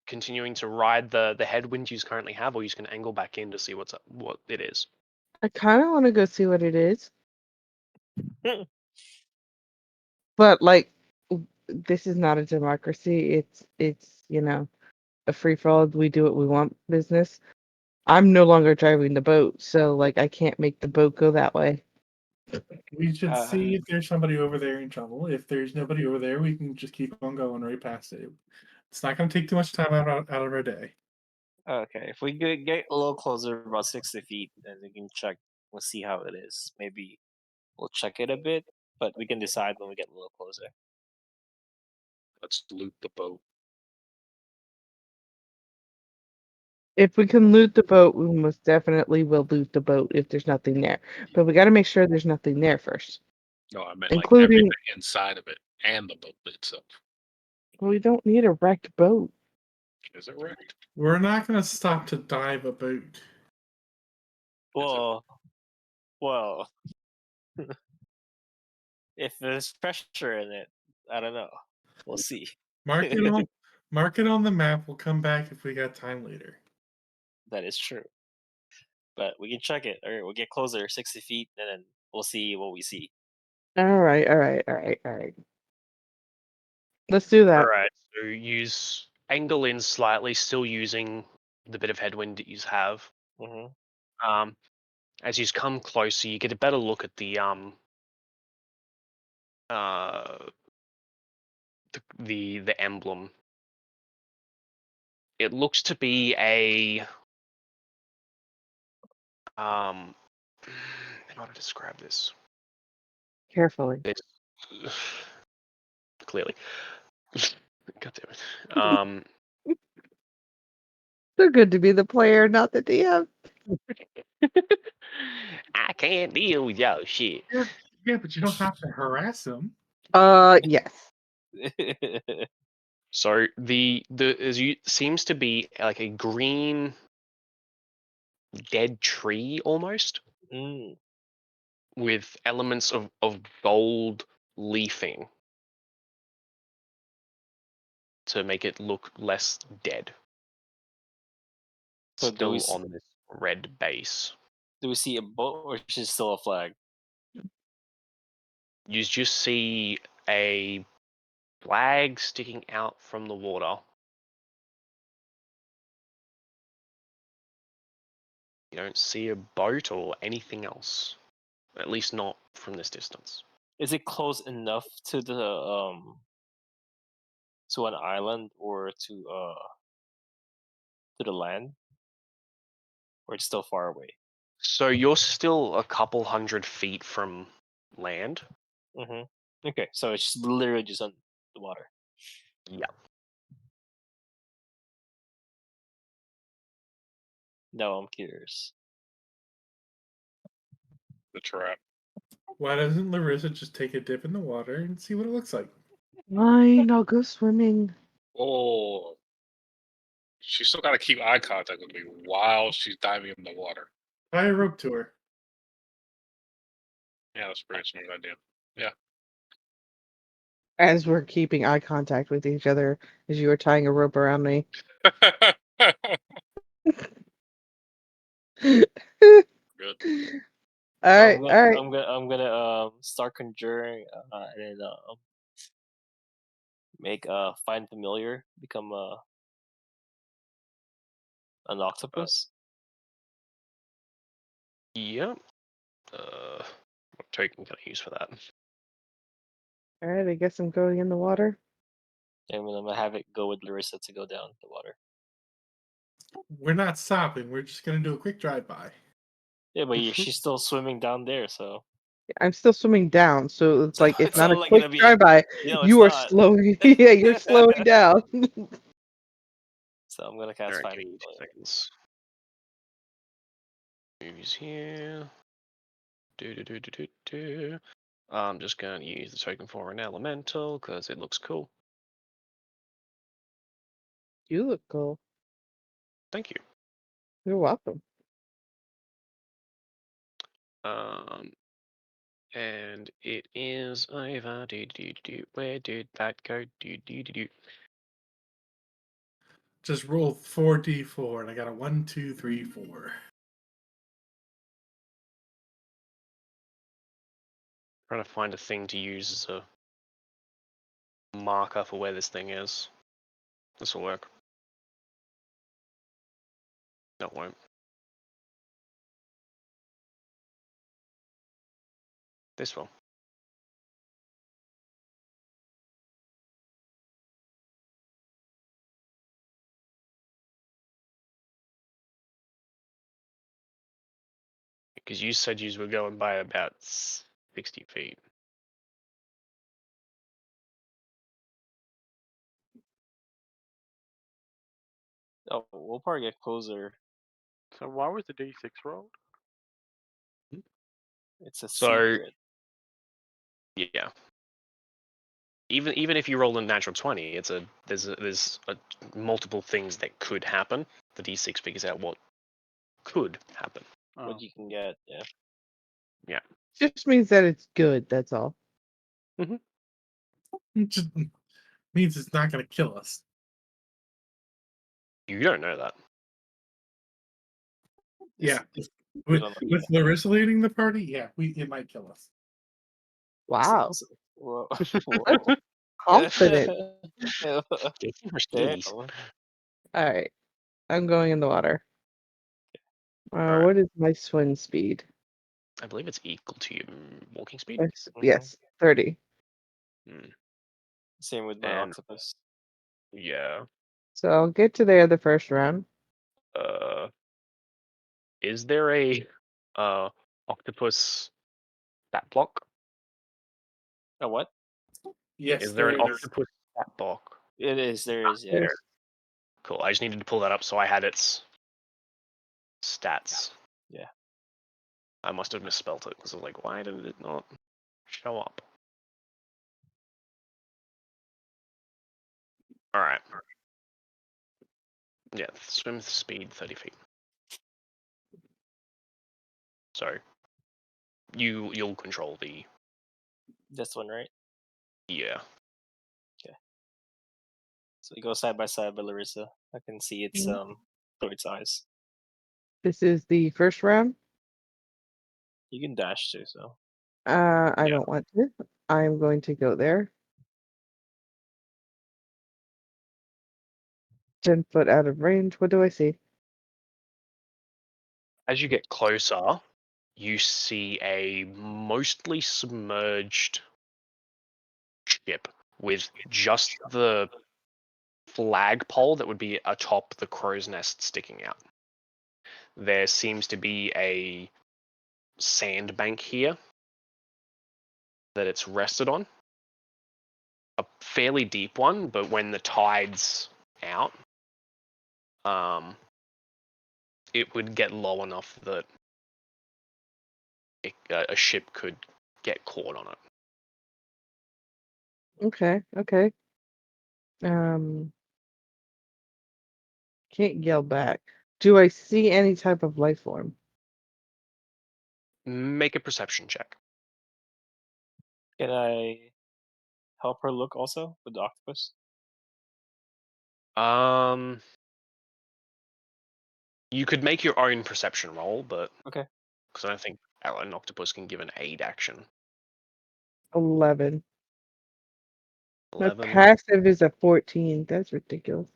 Speaker 2: continuing to ride the headwind you currently have, or you can angle back in to see what it is.
Speaker 3: I kind of want to go see what it is, but like, this is not a democracy. It's a free for all. We do what we want business. I'm no longer driving the boat, so like I can't make the boat go that way.
Speaker 5: We should
Speaker 1: Uh,
Speaker 5: see if there's somebody over there in trouble. If there's nobody over there, we can just keep on going right past it. It's not going to take too much time out of our day.
Speaker 1: Okay, if we get a little closer, about 60 feet, then we can check. We'll see how it is. Maybe we'll check it a bit, but we can decide when we get a little closer.
Speaker 4: Let's loot the boat.
Speaker 3: If we can loot the boat, we most definitely will loot the boat if there's nothing there. But we got to make sure there's nothing there first.
Speaker 4: No, I meant
Speaker 3: Including-
Speaker 4: like everything inside of it and the boat itself.
Speaker 3: We don't need a wrecked boat.
Speaker 4: Is it wrecked?
Speaker 5: We're not going to stop to dive a boat.
Speaker 1: Well, if there's pressure in it, I don't know. We'll see.
Speaker 5: Mark it on. Mark it on the map. We'll come back if we got time later.
Speaker 1: That is true. But we can check it. All right, we'll get closer, 60 feet, and then we'll see what we see.
Speaker 3: All right. Let's do that.
Speaker 2: All right. So use angle in slightly, still using the bit of headwind that you have.
Speaker 1: Mm-hmm.
Speaker 2: As you come closer, you get a better look at the emblem. It looks to be a how to describe this?
Speaker 3: Carefully.
Speaker 2: It's clearly. God damn it.
Speaker 3: They're good to be the player, not the DM.
Speaker 2: I can't deal with y'all shit.
Speaker 5: Yeah, but you don't have to harass them.
Speaker 3: Yes.
Speaker 2: So the seems to be like a green dead tree almost, with elements of gold leafing to make it look less dead.
Speaker 1: So
Speaker 2: Still on this red base.
Speaker 1: Do we see a boat or is it still a flag?
Speaker 2: You just see a flag sticking out from the water. You don't see a boat or anything else. At least not from this distance.
Speaker 1: Is it close enough to the to an island or to the land? Or it's still far away?
Speaker 2: So you're still a couple 100 feet from land.
Speaker 1: Mm-hmm. Okay, so it's literally just on the water.
Speaker 2: Yeah.
Speaker 1: Now I'm curious.
Speaker 4: The trap.
Speaker 5: Why doesn't Larissa just take a dip in the water and see what it looks like?
Speaker 3: Fine, I'll go swimming.
Speaker 4: Oh. She's still got to keep eye contact with me while she's diving in the water.
Speaker 5: Tie a rope to her.
Speaker 4: Yeah, that's a pretty smart idea. Yeah.
Speaker 3: As we're keeping eye contact with each other, as you are tying a rope around me.
Speaker 4: Good.
Speaker 3: All right, all right.
Speaker 1: I'm gonna start conjuring and then make find familiar become an octopus.
Speaker 2: Yeah. What token can I use for that?
Speaker 3: All right, I guess I'm going in the water.
Speaker 1: And I'm gonna have it go with Larissa to go down the water.
Speaker 5: We're not stopping. We're just gonna do a quick drive by.
Speaker 1: Yeah, but she's still swimming down there, so
Speaker 3: I'm still swimming down, so it's
Speaker 1: so
Speaker 3: like it's
Speaker 1: it's
Speaker 3: not a
Speaker 1: only
Speaker 3: quick
Speaker 1: gonna be
Speaker 3: drive-by.
Speaker 1: no, it's
Speaker 3: You are
Speaker 1: not.
Speaker 3: slowing. Yeah, you're slowing down.
Speaker 1: So I'm gonna cast
Speaker 2: Alright,
Speaker 1: Find
Speaker 2: give me 2
Speaker 1: Familiar.
Speaker 2: seconds. Movies here. Do. I'm just going to use the token for an elemental because it looks cool.
Speaker 3: You look cool.
Speaker 2: Thank you.
Speaker 3: You're welcome.
Speaker 2: And it is over. Where did that go?
Speaker 5: Just roll 4d4, and I got a 1, 2, 3, 4.
Speaker 2: Trying to find a thing to use as a marker for where this thing is. This will work. No, it won't. This will. Because you said you were going by about 60 feet.
Speaker 1: Oh, we'll probably get closer.
Speaker 6: So why was the D6 rolled?
Speaker 1: It's a
Speaker 2: So-
Speaker 1: secret.
Speaker 2: Yeah. Even if you roll a natural 20, there's multiple things that could happen. The D6 figures out what could happen.
Speaker 6: Oh.
Speaker 1: What you can get, yeah.
Speaker 3: Just means that it's good. That's all.
Speaker 5: It just means it's not going to kill us.
Speaker 2: You don't know that.
Speaker 5: Yeah.
Speaker 1: We
Speaker 5: With,
Speaker 1: don't know.
Speaker 5: with Larissa leading the party, yeah, it might kill us.
Speaker 3: Wow.
Speaker 1: Whoa.
Speaker 3: Confident.
Speaker 2: Taking her
Speaker 1: Damn.
Speaker 2: skis.
Speaker 3: All right. I'm going in the water.
Speaker 2: Alright.
Speaker 3: What is my swim speed?
Speaker 2: I believe it's equal to your walking speed.
Speaker 3: Yes, yes, 30.
Speaker 1: Same with my
Speaker 2: And-
Speaker 1: octopus.
Speaker 2: Yeah.
Speaker 3: So I'll get to there the first round.
Speaker 2: Is there a octopus stat block?
Speaker 1: Oh, what?
Speaker 5: Yes,
Speaker 2: Is there an
Speaker 5: is.
Speaker 2: octopus stat block?
Speaker 1: It is. There is. Yeah.
Speaker 3: Yes.
Speaker 2: Cool. I just needed to pull that up so I had its stats.
Speaker 1: Yeah.
Speaker 2: I must have misspelt it because I was like, why did it not show up? All right. Yeah, swim speed 30 feet. So you'll control the
Speaker 1: This one, right?
Speaker 2: yeah.
Speaker 1: So we go side by side by Larissa. I can see its through its eyes.
Speaker 3: This is the first round.
Speaker 1: You can dash too, so
Speaker 3: I
Speaker 2: Yeah.
Speaker 3: don't want to. I'm going to go there. 10 foot out of range. What do I see?
Speaker 2: As you get closer, you see a mostly submerged ship with just the flagpole that would be atop the crow's nest sticking out. There seems to be a sandbank here that it's rested on. A fairly deep one, but when the tide's out, it would get low enough that a ship could get caught on it.
Speaker 3: Okay, okay. Can't yell back. Do I see any type of life form?
Speaker 2: Make a perception check.
Speaker 1: can I help her look also with the octopus?
Speaker 2: You could make your own perception roll, but
Speaker 1: Okay.
Speaker 2: because I don't think an octopus can give an aid action.
Speaker 3: 11. My
Speaker 2: 11.
Speaker 3: passive is a 14. That's ridiculous.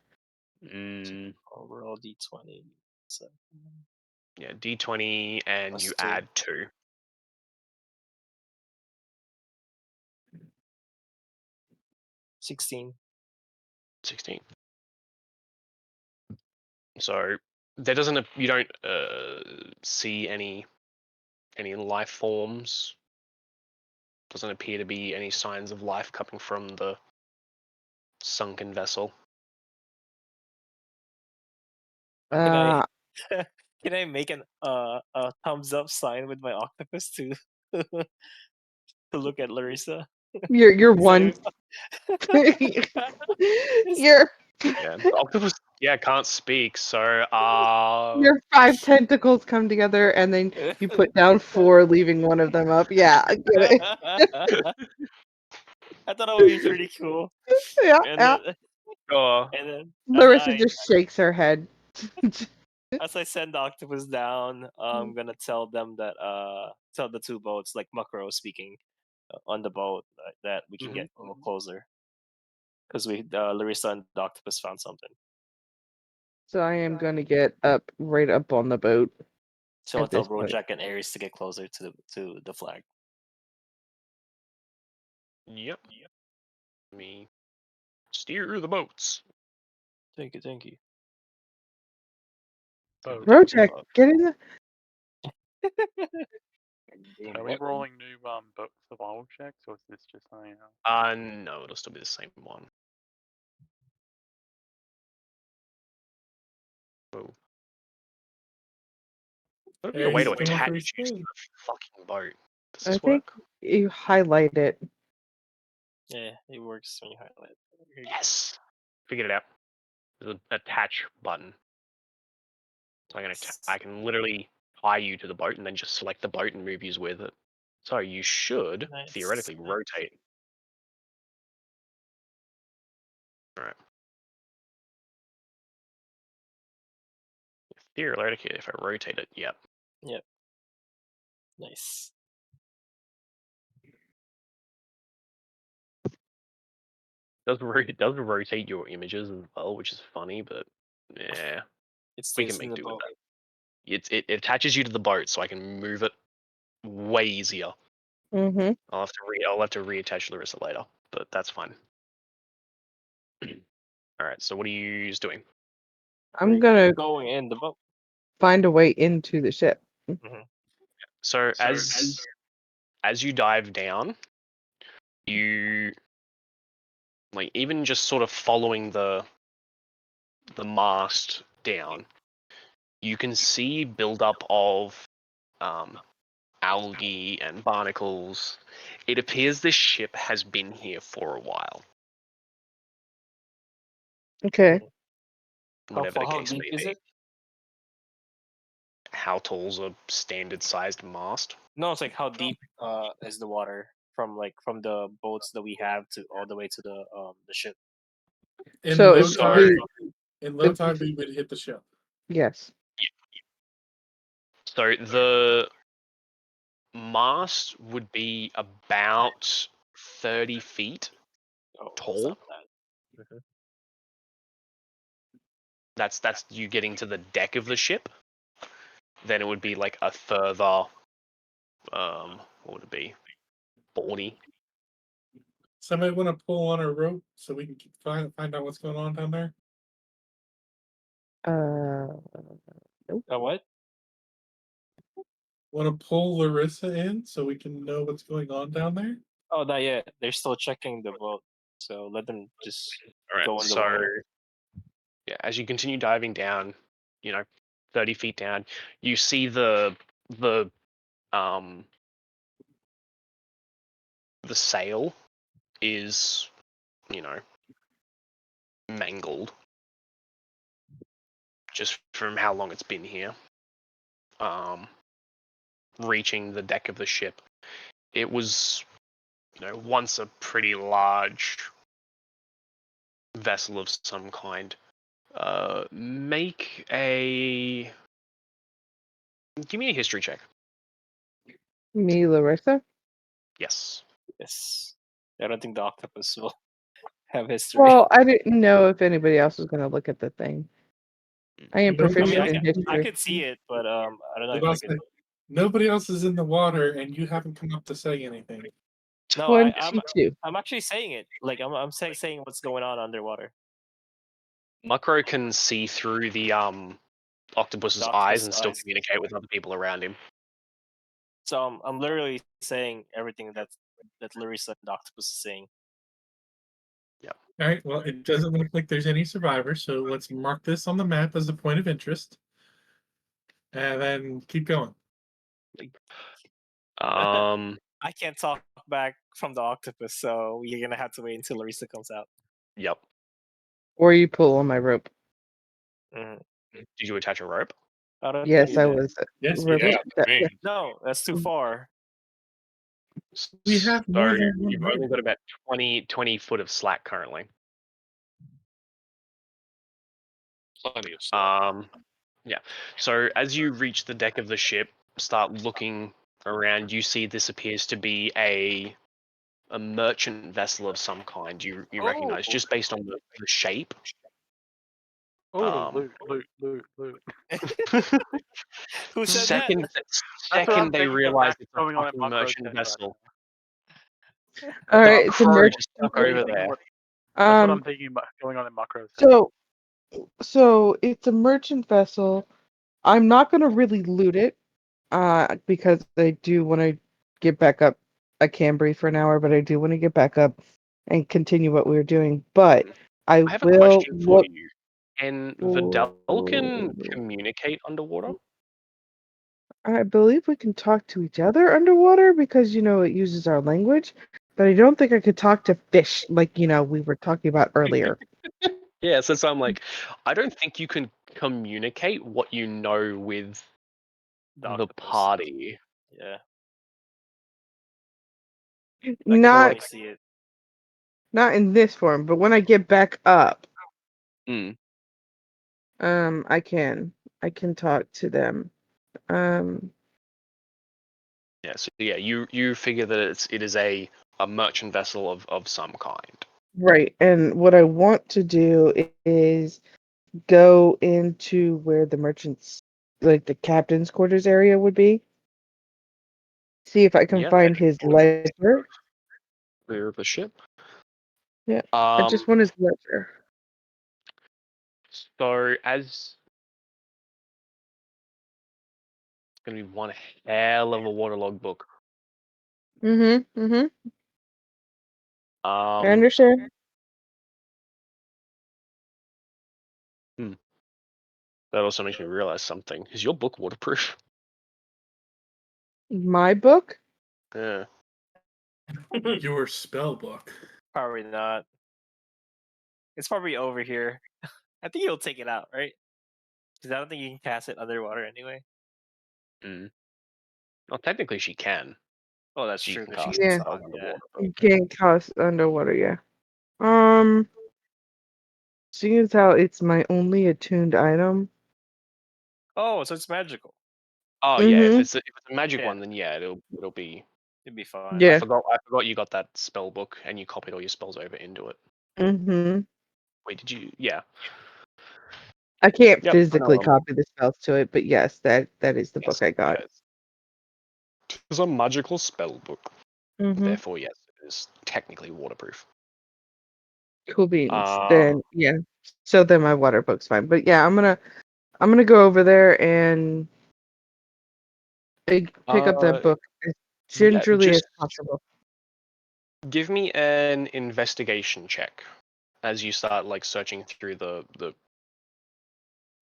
Speaker 1: I'll roll d20. So,
Speaker 2: Yeah, d20 and
Speaker 1: Plus
Speaker 2: you
Speaker 1: 2.
Speaker 2: add 2.
Speaker 1: 16.
Speaker 2: 16. So there doesn't you don't see any any life forms. Doesn't appear to be any signs of life coming from the sunken vessel.
Speaker 1: Can
Speaker 3: Uh,
Speaker 1: I can I make a thumbs up sign with my octopus to to look at Larissa?
Speaker 3: you're
Speaker 1: Instead
Speaker 3: one.
Speaker 1: of-
Speaker 3: You're
Speaker 2: Yeah, octopus. Yeah, can't speak. So,
Speaker 3: your 5 tentacles come together, and then you put down 4, leaving one of them up. Yeah, I get it.
Speaker 1: I thought it would be pretty cool.
Speaker 3: Yeah,
Speaker 1: And
Speaker 3: yeah.
Speaker 1: then,
Speaker 2: oh,
Speaker 1: and then
Speaker 3: Larissa just shakes her head.
Speaker 1: as I send the octopus down, I'm gonna tell them that tell the two boats like Macro speaking on the boat that we can get a little closer because we Larissa and the octopus found something.
Speaker 3: So I am going to get right up on the boat.
Speaker 1: So I'll
Speaker 3: At
Speaker 1: tell
Speaker 3: this point.
Speaker 1: Bojack and Ares to get closer to the flag.
Speaker 2: yep. Let me steer the boats.
Speaker 1: Thank you, thank you.
Speaker 6: So,
Speaker 3: Rojak, get in the.
Speaker 6: are we rolling new book survival checks, or is this just something else?
Speaker 2: No, it'll still be the same one. Whoa. There'll be a way to
Speaker 5: Ares coming
Speaker 2: attach
Speaker 5: for
Speaker 2: you
Speaker 5: his
Speaker 2: to
Speaker 5: food.
Speaker 2: the fucking boat. Does
Speaker 3: I
Speaker 2: this
Speaker 3: think
Speaker 2: work?
Speaker 3: you highlight it.
Speaker 1: Yeah, it works when you highlight. Here you go.
Speaker 2: Yes. Figured it out. There's an attach button. So I can literally tie you to the boat and then just select the boat and move you with it. So you should
Speaker 1: Nice.
Speaker 2: theoretically rotate. Alright. Theoretically, if I rotate it, yep.
Speaker 1: Yep. Nice.
Speaker 2: It does rotate your images as well, which is funny, but yeah,
Speaker 1: It
Speaker 2: we
Speaker 1: stays
Speaker 2: can
Speaker 1: in
Speaker 2: make
Speaker 1: the
Speaker 2: do with
Speaker 1: boat.
Speaker 2: that. It attaches you to the boat, so I can move it way easier.
Speaker 3: Mm-hmm.
Speaker 2: I'll have to reattach Larissa later, but that's fine. All right. So what are you doing?
Speaker 3: I'm gonna
Speaker 1: Going in the boat.
Speaker 3: find a way into the ship.
Speaker 2: So as you dive down, you like even just sort of following the mast down, you can see buildup of algae and barnacles. It appears this ship has been here for a while,
Speaker 3: Okay.
Speaker 2: whatever the
Speaker 1: How
Speaker 2: case
Speaker 1: deep
Speaker 2: may
Speaker 1: is
Speaker 2: be.
Speaker 1: it?
Speaker 2: How tall's a standard sized mast?
Speaker 1: No, it's like how deep is the water from the boats that we have to all the way to the ship.
Speaker 5: In
Speaker 3: So
Speaker 5: low
Speaker 3: if
Speaker 5: tide,
Speaker 3: we,
Speaker 5: in low
Speaker 3: if
Speaker 5: tide, we would hit the ship.
Speaker 3: yes.
Speaker 2: So the mast would be about 30 feet
Speaker 1: Oh, it's
Speaker 2: tall.
Speaker 1: not bad. Mhm.
Speaker 2: That's you getting to the deck of the ship. Then it would be like a further, what would it be? 40.
Speaker 5: Somebody want to pull on a rope so we can find out what's going on down there?
Speaker 1: What?
Speaker 5: Want to pull Larissa in so we can know what's going on down there?
Speaker 1: Oh, not yet. They're still checking the boat, so let them just
Speaker 2: All right.
Speaker 1: go in the
Speaker 2: So
Speaker 1: water.
Speaker 2: yeah, as you continue diving down, 30 feet down, you see um the sail is, mangled just from how long it's been here. Reaching the deck of the ship. It was, once a pretty large vessel of some kind. Give me a history check.
Speaker 3: Me, Larissa.
Speaker 2: Yes.
Speaker 1: Yes. I don't think the octopus will have history.
Speaker 3: Well, I didn't know if anybody else was gonna look at the thing. I am
Speaker 5: I mean,
Speaker 3: proficient in
Speaker 1: I
Speaker 3: history.
Speaker 1: could see it, but I don't know if I
Speaker 5: Because
Speaker 1: could.
Speaker 5: nobody else is in the water, and you haven't come up to say anything.
Speaker 1: No,
Speaker 3: 22.
Speaker 1: I'm actually saying it. Like I'm saying what's going on underwater.
Speaker 2: Muckrow can see through the octopus's
Speaker 1: The
Speaker 2: eyes
Speaker 1: octopus
Speaker 2: and still
Speaker 1: eyes.
Speaker 2: communicate with other people around him.
Speaker 1: So I'm literally saying everything that Larissa and Octopus is saying.
Speaker 5: All right. Well, it doesn't look like there's any survivors, so let's mark this on the map as a point of interest, and then keep going.
Speaker 2: Um.
Speaker 1: I can't talk back from the octopus, so you're gonna have to wait until Larissa comes out.
Speaker 2: Yep.
Speaker 3: Or you pull on my rope.
Speaker 1: Mhm.
Speaker 2: Did you attach a rope?
Speaker 1: I don't
Speaker 3: Yes,
Speaker 1: think
Speaker 3: I
Speaker 1: you did.
Speaker 3: was.
Speaker 5: Yes, we
Speaker 3: roping
Speaker 4: Yeah,
Speaker 3: that-
Speaker 4: man.
Speaker 1: No, that's too far.
Speaker 5: We have
Speaker 2: So
Speaker 5: more than one
Speaker 2: you've only
Speaker 5: rope.
Speaker 2: got about 20 foot of slack currently.
Speaker 4: Plenty of stuff.
Speaker 2: Yeah. So as you reach the deck of the ship, start looking around, you see this appears to be a merchant vessel of some kind. You recognize
Speaker 1: Oh.
Speaker 2: just based on the shape.
Speaker 6: Oh, loot.
Speaker 1: Who said
Speaker 2: second
Speaker 1: that?
Speaker 6: That's what I'm
Speaker 2: second they
Speaker 6: thinking of
Speaker 2: realize
Speaker 6: that
Speaker 2: it's a
Speaker 6: going on in
Speaker 2: fucking
Speaker 6: Macro
Speaker 2: merchant
Speaker 6: Tech right
Speaker 2: vessel.
Speaker 3: All
Speaker 2: The
Speaker 3: right, it's a
Speaker 2: crew
Speaker 3: merchant.
Speaker 2: just stuck over there.
Speaker 6: That's what I'm thinking about going on in Macro Tech.
Speaker 3: So it's a merchant vessel. I'm not gonna really loot it, because I do want to get back up. I can breathe for an hour, but I do want to get back up and continue what we were doing. But I
Speaker 2: I have a
Speaker 3: will
Speaker 2: question for
Speaker 3: look.
Speaker 2: you. Can Vidalcan communicate underwater?
Speaker 3: I believe we can talk to each other underwater because it uses our language. But I don't think I could talk to fish like we were talking about earlier.
Speaker 2: Yeah, so I'm like, I don't think you can communicate what you know with the
Speaker 1: octopus.
Speaker 2: party.
Speaker 1: Yeah. I can
Speaker 3: Not
Speaker 1: only see it.
Speaker 3: not in this form, but when I get back up,
Speaker 2: Mm.
Speaker 3: I can talk to them.
Speaker 2: Yeah, so yeah, you figure that it is a merchant vessel of some kind.
Speaker 3: Right. And what I want to do is go into where the merchants, like the captain's quarters area would be. See if I can
Speaker 2: Yeah,
Speaker 3: find his ledger.
Speaker 2: clear of the ship.
Speaker 3: Yeah. I just want his ledger.
Speaker 2: So as it's gonna be one hell of a waterlog book.
Speaker 3: I
Speaker 2: Um,
Speaker 3: understand.
Speaker 2: that also makes me realize something. Is your book waterproof?
Speaker 3: My book?
Speaker 2: Yeah.
Speaker 5: Your spell book.
Speaker 1: Probably not. It's probably over here. I think you'll take it out, right? Because I don't think you can cast it underwater anyway.
Speaker 2: Well, technically she can.
Speaker 1: Oh, that's
Speaker 2: She
Speaker 1: true.
Speaker 2: can
Speaker 1: 'cause
Speaker 2: cast
Speaker 1: she's
Speaker 3: Yeah.
Speaker 1: inside,
Speaker 2: underwater.
Speaker 1: yeah.
Speaker 3: You can't cast underwater, yeah. Seeing as how it's my only attuned item.
Speaker 1: Oh, so it's magical.
Speaker 2: Oh yeah, if
Speaker 3: Mhm.
Speaker 2: it's a magic
Speaker 1: Yeah.
Speaker 2: one, then yeah, it'll be.
Speaker 1: It'd be fine.
Speaker 3: Yeah.
Speaker 2: I forgot you got that spell book and you copied all your spells over into it.
Speaker 3: Mhm.
Speaker 2: Wait, did you? Yeah.
Speaker 3: I can't
Speaker 2: Yep.
Speaker 3: physically copy the spells to it, but yes, that is the book I got.
Speaker 2: It's a magical spell book.
Speaker 3: Mhm.
Speaker 2: Therefore, yes, it is technically waterproof.
Speaker 3: Cool beans. Then yeah. So then my water book's fine. But yeah, I'm gonna go over there and pick up that book as gingerly as possible.
Speaker 2: Give me an investigation check as you start like searching through the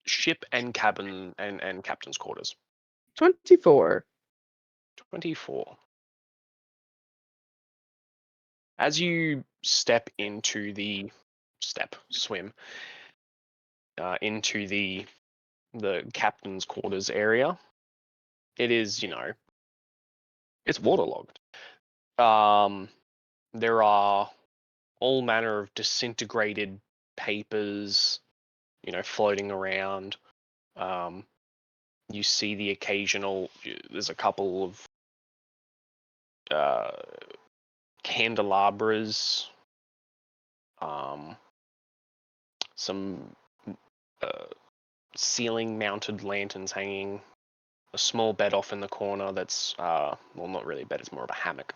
Speaker 2: ship and cabin and captain's quarters.
Speaker 3: 24.
Speaker 2: 24. As you step into the swim into the captain's quarters area, it is, it's waterlogged. There are all manner of disintegrated papers, floating around. You see the occasional. There's a couple of candelabras, some ceiling-mounted lanterns hanging, a small bed off in the corner that's well, not really a bed; it's more of a hammock.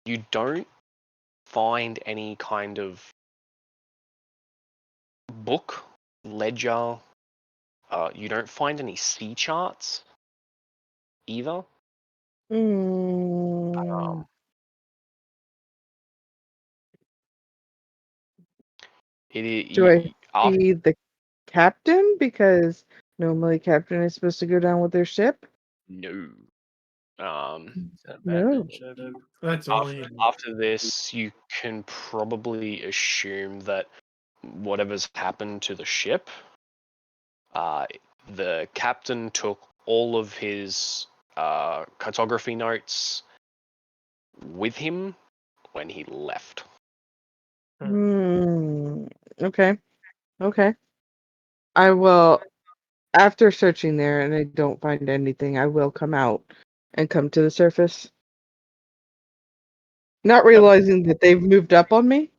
Speaker 2: You don't find any kind of book, ledger. You don't find any sea charts either.
Speaker 3: Mm, do I
Speaker 2: After,
Speaker 3: see the captain? Because normally captain is supposed to go down with their ship.
Speaker 2: no.
Speaker 3: No.
Speaker 1: Abandoned ship.
Speaker 5: That's only
Speaker 2: After this, you can probably assume that whatever's happened to the ship, the captain took all of his cartography notes with him when he left.
Speaker 3: Okay. Okay. I will, after searching there and I don't find anything, I will come out and come to the surface. Not realizing that they've moved up on me.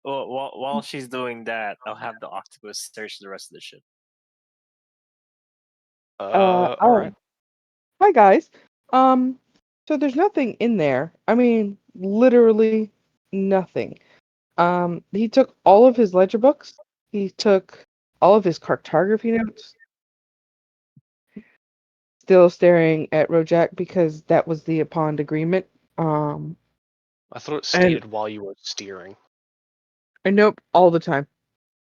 Speaker 1: Well, while she's doing that, I'll have the octopus search the rest of the ship.
Speaker 2: All
Speaker 3: Oh,
Speaker 2: right.
Speaker 3: hi guys. So there's nothing in there. I mean, literally nothing. He took all of his ledger books. He took all of his cartography notes. Still staring at Rojak because that was the upon agreement. Um,
Speaker 2: I thought it
Speaker 3: and
Speaker 2: stated while you were steering.
Speaker 3: nope, all the time.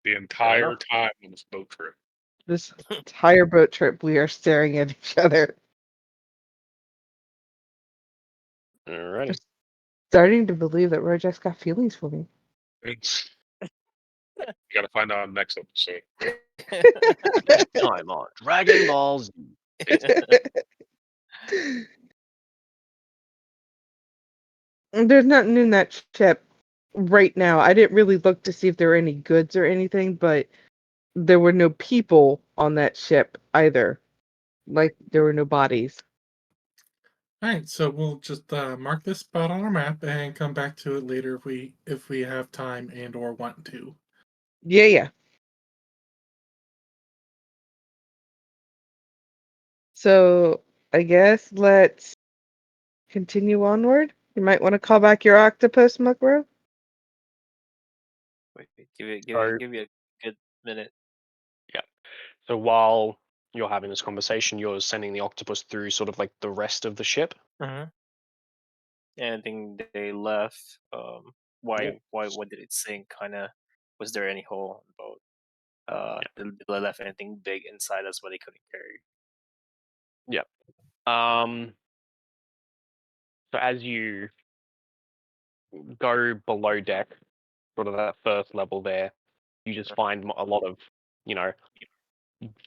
Speaker 4: The entire time on this boat trip.
Speaker 3: This entire boat trip, we are staring at each other,
Speaker 2: Alrighty.
Speaker 3: starting to believe that Rojak's got feelings for me.
Speaker 4: It's, you gotta find out next episode.
Speaker 2: Next time on Dragon Ball Z.
Speaker 3: There's nothing in that ship right now. I didn't really look to see if there were any goods or anything, but there were no people on that ship either. Like there were no bodies.
Speaker 5: all right. So we'll just mark this spot on our map and come back to it later if we have time and or want to.
Speaker 3: Yeah. So I guess let's continue onward. You might want to call back your octopus, Mukro.
Speaker 1: Wait,
Speaker 2: So-
Speaker 1: give you a good minute.
Speaker 2: So while you're having this conversation, you're sending the octopus through sort of like the rest of the ship.
Speaker 1: Mm-hmm. Anything they left? Why?
Speaker 2: Yeah.
Speaker 1: What did it sink? Kind of. Was there any hole in the boat? Did they left anything big inside us what they couldn't carry?
Speaker 2: So as you go below deck, sort of that first level there, you just find a lot of,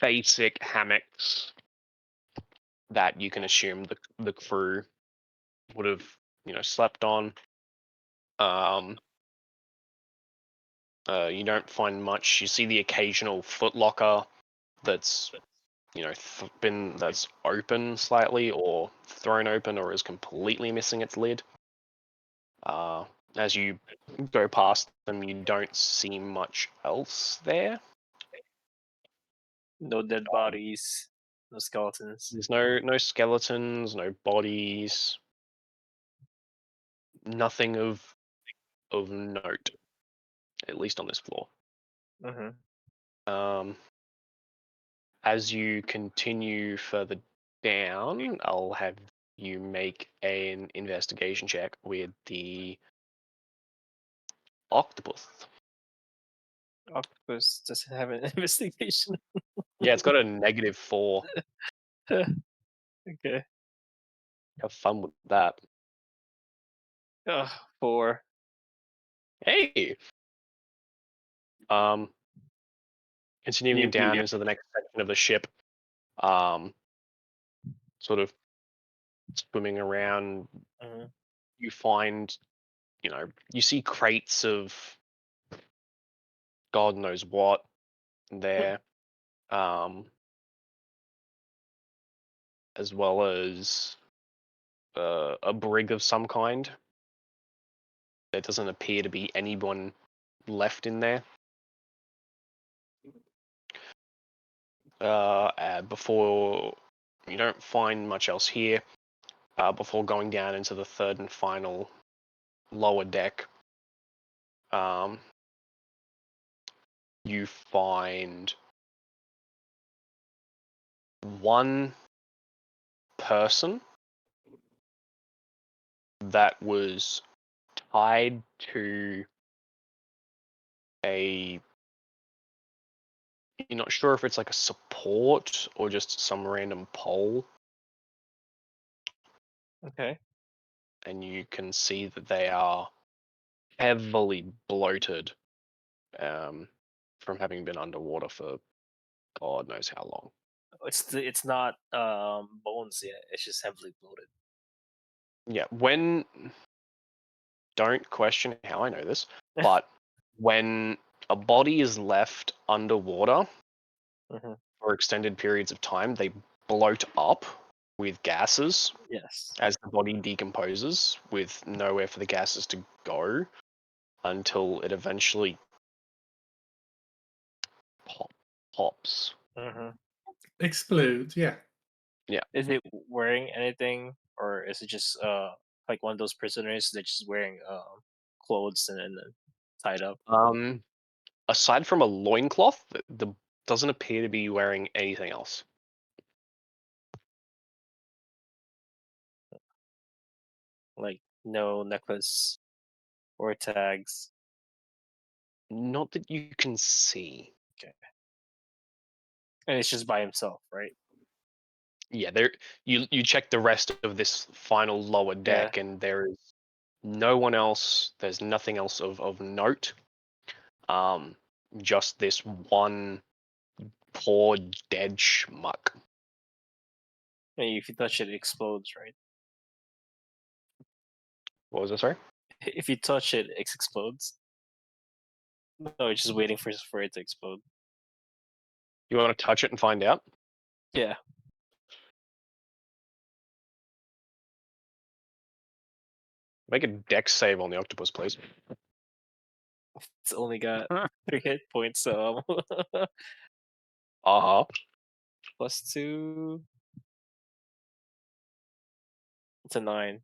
Speaker 2: basic hammocks that you can assume the crew would have, slept on. You don't find much. You see the occasional footlocker that's, that's open slightly or thrown open or is completely missing its lid. As you go past them, you don't see much else there.
Speaker 1: No dead bodies. No skeletons.
Speaker 2: There's no skeletons, no bodies, nothing of note, at least on this floor.
Speaker 1: Mm-hmm.
Speaker 2: As you continue further down, I'll have you make an investigation check with the octopus.
Speaker 1: Octopus doesn't have an investigation.
Speaker 2: Yeah, it's got a -4.
Speaker 1: Okay.
Speaker 2: Have fun with that.
Speaker 1: 4.
Speaker 2: Hey. Continuing down into the next section of the ship, sort of swimming around,
Speaker 1: Mm-hmm.
Speaker 2: you find, you see crates of God knows what there, as well as a brig of some kind. There doesn't appear to be anyone left in there. Before you don't find much else here. Before going down into the third and final lower deck, you find one person that was tied to a. You're not sure if it's like a support or just some random pole,
Speaker 1: Okay.
Speaker 2: and you can see that they are heavily bloated from having been underwater for God knows how long.
Speaker 1: It's not bones yet. It's just heavily bloated.
Speaker 2: Yeah, don't question how I know this, but when a body is left underwater
Speaker 1: Mhm.
Speaker 2: for extended periods of time, they bloat up with gases
Speaker 1: Yes.
Speaker 2: as the body decomposes, with nowhere for the gases to go until it eventually pops.
Speaker 1: Hmm.
Speaker 5: Explodes, yeah.
Speaker 1: Is it wearing anything, or is it just like one of those prisoners that's just wearing clothes and then tied up?
Speaker 2: Aside from a loincloth, the doesn't appear to be wearing anything else.
Speaker 1: Like no necklace or tags.
Speaker 2: Not that you can see.
Speaker 1: And it's just by himself, right?
Speaker 2: Yeah, there. You check the rest of this final lower deck, and there is no one else. There's nothing else of note. Just this one poor dead schmuck.
Speaker 1: And if you touch it, it explodes, right?
Speaker 2: What was that? Sorry.
Speaker 1: If you touch it, it explodes. No, it's just waiting for it to explode.
Speaker 2: You want to touch it and find out?
Speaker 1: Yeah.
Speaker 2: Make a dex save on the octopus, please.
Speaker 1: It's only got 3 hit points, so
Speaker 2: Uh-huh.
Speaker 1: +2. It's a 9.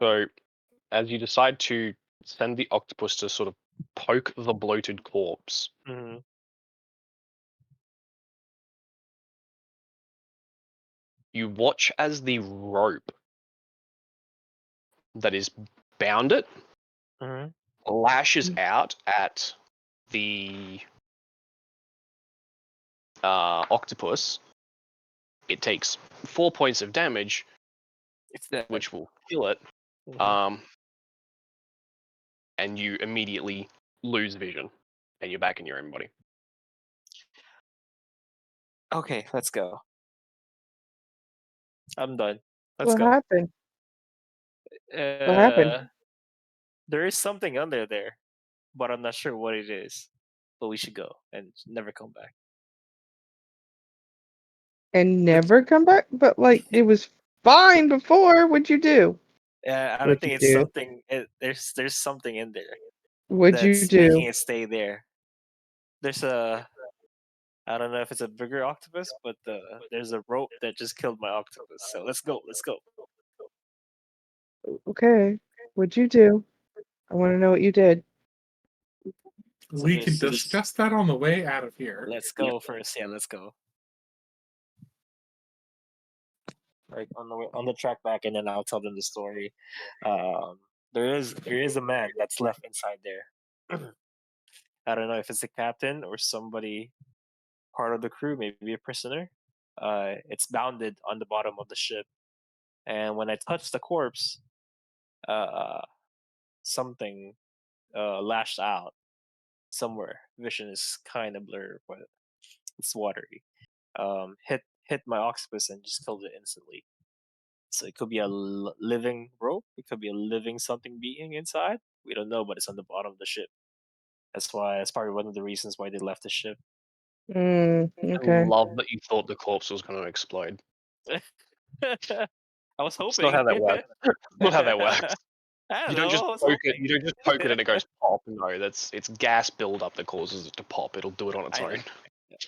Speaker 2: So, as you decide to send the octopus to sort of poke the bloated corpse,
Speaker 1: Hmm.
Speaker 2: you watch as the rope that is bound it
Speaker 1: Hmm.
Speaker 2: lashes out at the octopus. It takes 4 points of damage,
Speaker 1: It's dead.
Speaker 2: which will kill it.
Speaker 1: Mhm.
Speaker 2: And you immediately lose vision, and you're back in your own body.
Speaker 1: Okay, let's go. I'm done. Let's
Speaker 3: What
Speaker 1: go.
Speaker 3: happened? What happened?
Speaker 1: There is something under there, but I'm not sure what it is. But we should go and never come back.
Speaker 3: And never come back? But like it was fine before. What'd you do?
Speaker 1: I don't
Speaker 3: What'd
Speaker 1: think
Speaker 3: you
Speaker 1: it's
Speaker 3: do?
Speaker 1: something. There's something in there
Speaker 3: What'd you
Speaker 1: that's making
Speaker 3: do?
Speaker 1: it stay there. There's a. I don't know if it's a bigger octopus, but there's a rope that just killed my octopus. So let's go. Let's go.
Speaker 3: Okay. What'd you do? I want to know what you did.
Speaker 1: So
Speaker 5: We can
Speaker 1: there's-
Speaker 5: discuss that on the way out of here.
Speaker 1: Let's go first. Yeah, let's go. Like on the track back, and then I'll tell them the story. There is a man that's left inside there. I don't know if it's the captain or somebody part of the crew, maybe a prisoner. It's bounded on the bottom of the ship, and when I touch the corpse, uh, something lashed out somewhere. Vision is kind of blurred, but it's watery. Hit my octopus and just killed it instantly. So it could be a living rope. It could be a living something being inside. We don't know, but it's on the bottom of the ship. That's probably one of the reasons why they left the ship.
Speaker 3: Mm,
Speaker 2: I
Speaker 3: okay.
Speaker 2: love that you thought the corpse was going to explode.
Speaker 1: I was hoping.
Speaker 2: It's not how that works. Not how that works.
Speaker 1: I don't
Speaker 2: You
Speaker 1: know.
Speaker 2: don't just
Speaker 1: I was
Speaker 2: poke it.
Speaker 1: hoping.
Speaker 2: You don't just poke it and it goes pop. No, it's gas buildup that causes it to pop. It'll do it on its
Speaker 1: I
Speaker 2: own.
Speaker 1: know.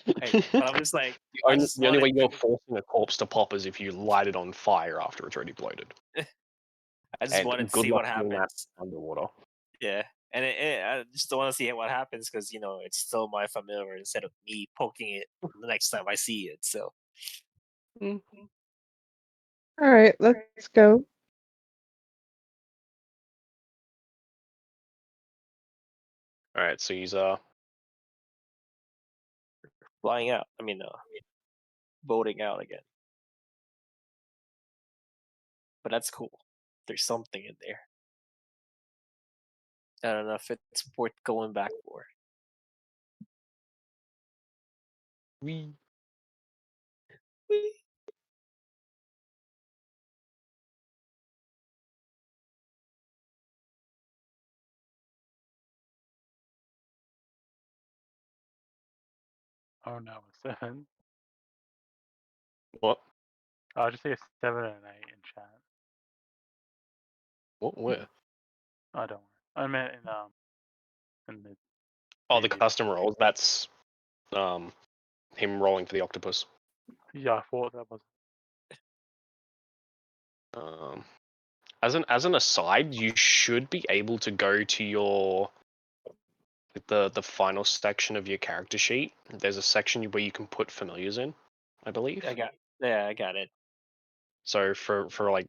Speaker 1: But I'm just like, I just
Speaker 2: The only way
Speaker 1: wanted
Speaker 2: you're
Speaker 1: to-
Speaker 2: forcing a corpse to pop is if you light it on fire after it's already bloated.
Speaker 1: I just
Speaker 2: And
Speaker 1: wanted to
Speaker 2: good
Speaker 1: see
Speaker 2: luck
Speaker 1: what
Speaker 2: doing that
Speaker 1: happens.
Speaker 2: underwater.
Speaker 1: Yeah, And I just don't want to see what happens because it's still my familiar instead of me poking it the next time I see it. So
Speaker 3: All right, let's go.
Speaker 2: All right, so he's
Speaker 1: flying out. Boating out again. But that's cool. There's something in there. I don't know if it's worth going back for.
Speaker 2: we
Speaker 6: Oh no, a 7.
Speaker 2: what?
Speaker 6: I just see a 7 and an 8 in chat.
Speaker 2: What were?
Speaker 6: I don't. I meant in the
Speaker 2: Oh, the
Speaker 6: previous.
Speaker 2: custom rolls. That's him rolling for the octopus.
Speaker 6: Yeah, I thought that was.
Speaker 2: As an aside, you should be able to go to your the final section of your character sheet. There's a section where you can put familiars in, I believe.
Speaker 1: I got it.
Speaker 2: So for like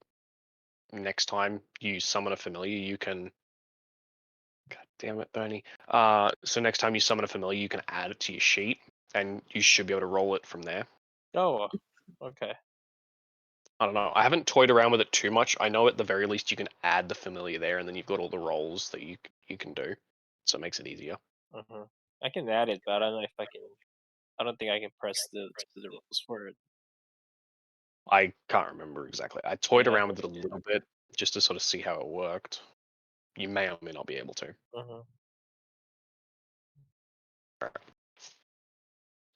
Speaker 2: next time you summon a familiar, you can. God damn it, Bernie. So next time you summon a familiar, you can add it to your sheet, and you should be able to roll it from there.
Speaker 1: Oh, okay.
Speaker 2: I don't know. I haven't toyed around with it too much. I know at the very least you can add the familiar there, and then you've got all the rolls that you can do. So it makes it easier.
Speaker 1: Hmm. I can add it, but I don't know if I can. I don't think I can press the rules for it.
Speaker 2: I can't remember exactly. I toyed
Speaker 1: Yeah.
Speaker 2: around with it a little bit just to sort of see how it worked. You may or may not be able to.
Speaker 1: Hmm.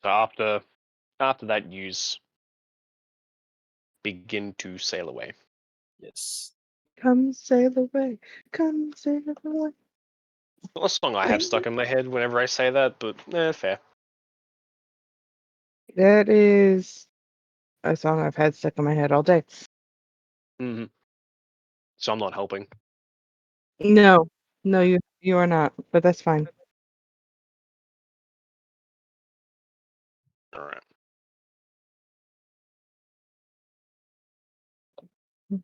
Speaker 2: So after that, use begin to sail away.
Speaker 1: Yes.
Speaker 3: Come sail away. Come sail away.
Speaker 2: Not a song I have stuck in my head whenever I say that, but fair.
Speaker 3: That is a song I've had stuck in my head all day.
Speaker 2: Hmm. So I'm not helping.
Speaker 3: No, no, you are not, but that's fine.
Speaker 2: All right.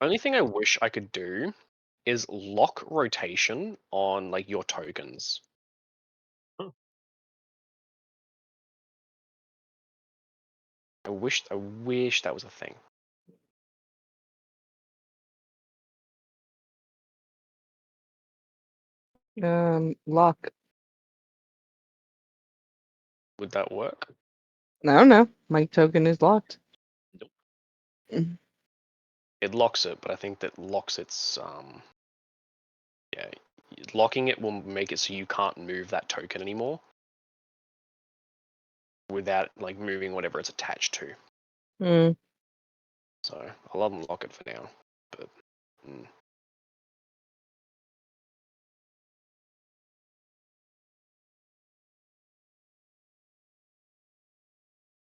Speaker 2: Only thing I wish I could do is lock rotation on like your tokens. I wish that was a thing.
Speaker 3: Lock.
Speaker 2: Would that work?
Speaker 3: I don't know. My token is locked.
Speaker 2: Nope.
Speaker 3: Mm.
Speaker 2: It locks it, but I think that locks its yeah, locking it will make it so you can't move that token anymore without like moving whatever it's attached to.
Speaker 3: Mm.
Speaker 2: So I'll unlock it for now. But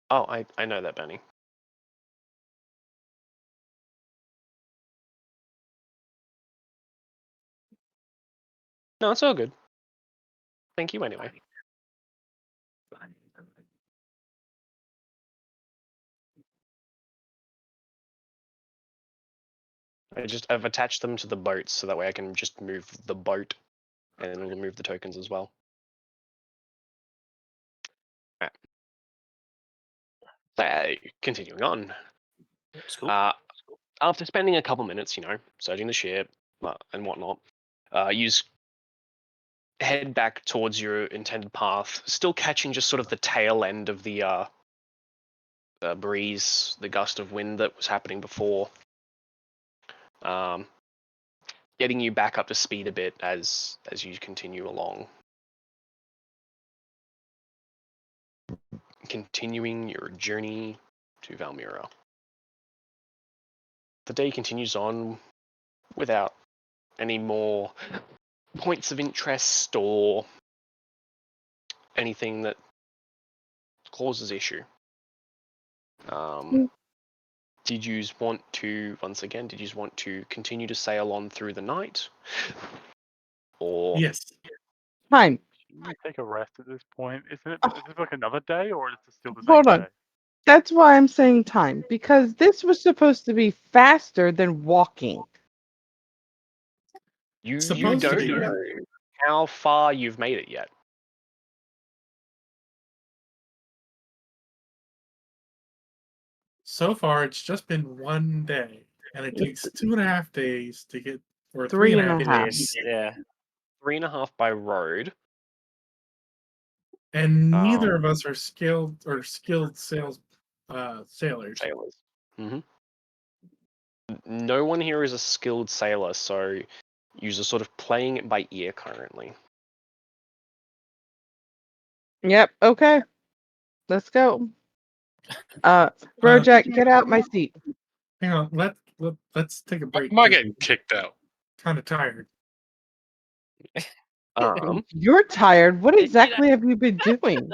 Speaker 2: oh, I know that, Benny. No, it's all good. Thank you anyway. I've attached them to the boat so that way I can just move the boat and it'll move the tokens as well. Continuing on.
Speaker 1: It's cool.
Speaker 2: After spending a couple minutes, searching the ship and whatnot, you head back towards your intended path, still catching just sort of the tail end of the breeze, the gust of wind that was happening before, getting you back up to speed a bit as you continue along. Continuing your journey to Valmira. The day continues on without any more points of interest or anything that causes issue. Did you want to, once again, continue to sail on through the night? Or
Speaker 5: Yes.
Speaker 3: Time.
Speaker 6: Should we take a rest at this point? Isn't it?
Speaker 3: Oh.
Speaker 6: Is this like another day, or is it still the same
Speaker 3: Hold on.
Speaker 6: day?
Speaker 3: That's why I'm saying time, because this was supposed to be faster than walking.
Speaker 2: You
Speaker 5: Supposed to
Speaker 2: don't
Speaker 5: be.
Speaker 2: know how far you've made it yet.
Speaker 5: So far, it's just been one day, and it takes 2.5 days to get, or
Speaker 3: Three
Speaker 5: three
Speaker 3: and a
Speaker 5: and a
Speaker 3: half.
Speaker 5: half days.
Speaker 1: Yeah.
Speaker 2: 3.5 by road.
Speaker 5: And neither of us are skilled sailors.
Speaker 2: Sailors. hmm No one here is a skilled sailor, so you're sort of playing it by ear currently.
Speaker 3: Yep. Okay. Let's go. Brojack, get out my seat.
Speaker 5: Hang on, let's take a break.
Speaker 4: Am I
Speaker 5: 'cause
Speaker 4: getting
Speaker 5: I'm
Speaker 4: kicked out?
Speaker 5: kind of tired.
Speaker 3: You're tired. What exactly have you been doing?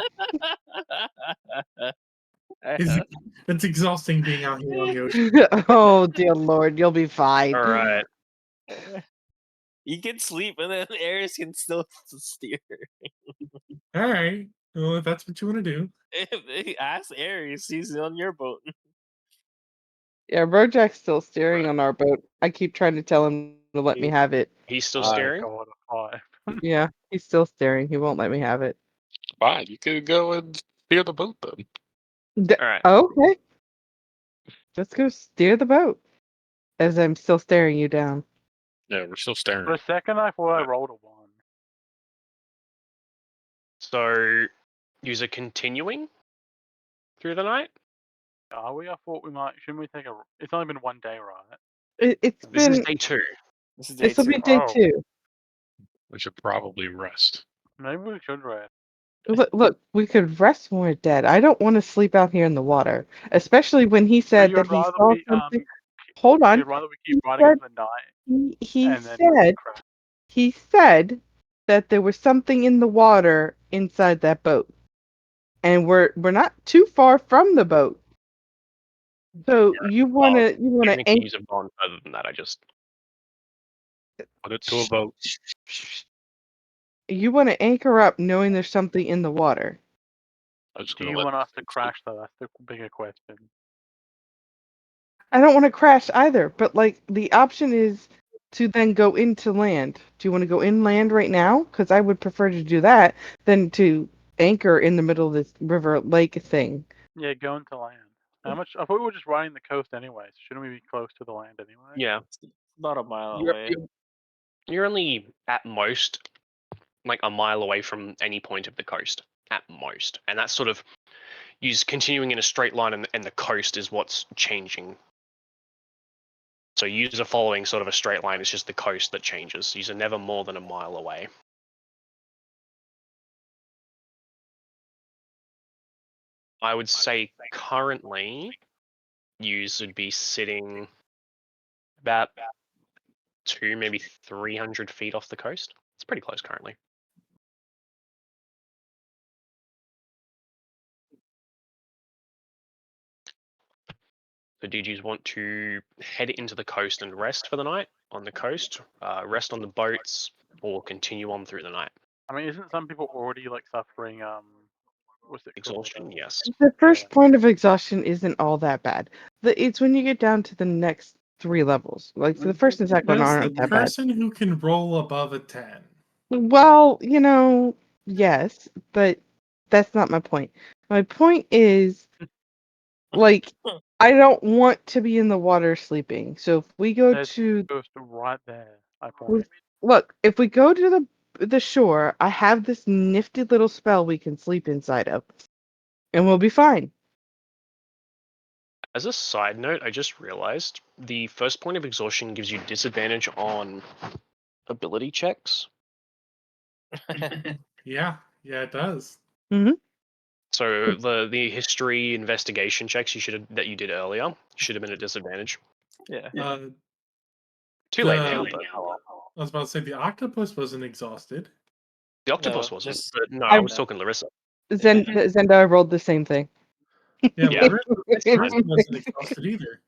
Speaker 5: It's exhausting being out here on the ocean.
Speaker 3: Oh dear Lord, you'll be fine.
Speaker 2: All right.
Speaker 1: You can sleep, and then Ares can still steer.
Speaker 5: All right, well, if that's what you want to do.
Speaker 1: Ask Ares, he's on your boat.
Speaker 3: Yeah, Brojack's still steering on our boat. I keep trying to tell him to let me have it.
Speaker 2: He's still
Speaker 1: Alright.
Speaker 2: steering.
Speaker 6: God, a 5.
Speaker 3: Yeah, he's still steering. He won't let me have it.
Speaker 4: Fine, you could go and steer the boat then.
Speaker 2: All right.
Speaker 3: Okay. Let's go steer the boat. As I'm still staring you down.
Speaker 4: Yeah, we're still
Speaker 6: For
Speaker 4: staring.
Speaker 6: a second, I thought I rolled a 1.
Speaker 2: So, you're continuing through the night.
Speaker 6: Are we? I thought we might. Shouldn't we take a? It's only been one day, right?
Speaker 3: It's
Speaker 2: This is
Speaker 3: been.
Speaker 2: day 2.
Speaker 1: This is day
Speaker 3: This will be
Speaker 1: 2.
Speaker 3: day
Speaker 6: Oh.
Speaker 3: 2.
Speaker 4: We should probably rest.
Speaker 6: Maybe we should rest.
Speaker 3: Look, we could rest when we're dead. I don't want to sleep out here in the water, especially when he said
Speaker 6: you'd
Speaker 3: that he
Speaker 6: rather
Speaker 3: saw
Speaker 6: we,
Speaker 3: something. Hold on.
Speaker 6: You'd rather we keep
Speaker 3: He
Speaker 6: riding
Speaker 3: said-
Speaker 6: into the night
Speaker 3: He
Speaker 6: and then
Speaker 3: said
Speaker 6: crash.
Speaker 3: he said that there was something in the water inside that boat, and we're not too far from the boat. So you wanna
Speaker 2: Technically, you have gone further than that. I just
Speaker 4: Put it to a vote.
Speaker 3: you want to anchor up knowing there's something in the water.
Speaker 4: I'm just
Speaker 6: Do
Speaker 4: gonna
Speaker 6: you
Speaker 4: let
Speaker 6: want us to
Speaker 4: things
Speaker 6: crash though? That's the bigger question.
Speaker 3: I don't want to crash either, but like the option is to then go into land. Do you want to go inland right now? Because I would prefer to do that than to anchor in the middle of this river lake thing.
Speaker 6: Yeah, go into land. How much? I thought we were just riding the coast anyway. So shouldn't we be close to the land anyway?
Speaker 2: yeah.
Speaker 1: About a mile
Speaker 2: You're,
Speaker 1: away.
Speaker 2: you're only at most like a mile away from any point of the coast. At most, and that's sort of you're continuing in a straight line, and the coast is what's changing. So you're following sort of a straight line. It's just the coast that changes. You're never more than a mile away. I would say currently, you would be sitting about 2, maybe 300 feet off the coast. It's pretty close currently. So did you want to head into the coast and rest for the night on the coast, rest on the boats, or continue on through the night?
Speaker 6: I mean, isn't some people already like suffering what's it called?
Speaker 2: Exhaustion, yes.
Speaker 3: The first point of exhaustion isn't all that bad. It's when you get down to the next 3 levels. Like the first and second
Speaker 5: That's
Speaker 3: aren't
Speaker 5: the
Speaker 3: that bad.
Speaker 5: person who can roll above a 10.
Speaker 3: Well, yes, but that's not my point. My point is, like, I don't want to be in the water sleeping. So if we go
Speaker 6: There's
Speaker 3: to
Speaker 6: a ghost right there. I promise.
Speaker 3: look, if we go to the shore, I have this nifty little spell we can sleep inside of, and we'll be fine.
Speaker 2: As a side note, I just realized the first point of exhaustion gives you disadvantage on ability checks.
Speaker 5: Yeah, it does.
Speaker 2: So the history investigation checks that you did earlier should have been a disadvantage.
Speaker 1: Yeah.
Speaker 2: Too late now,
Speaker 5: The-
Speaker 2: but oh well.
Speaker 5: I was about to say the octopus wasn't exhausted.
Speaker 2: The octopus
Speaker 1: No,
Speaker 2: wasn't.
Speaker 1: just-
Speaker 2: But no,
Speaker 3: I-
Speaker 2: I was talking Larissa.
Speaker 3: Zenda rolled the same thing.
Speaker 5: Yeah,
Speaker 2: Yeah.
Speaker 5: Marissa wasn't exhausted either.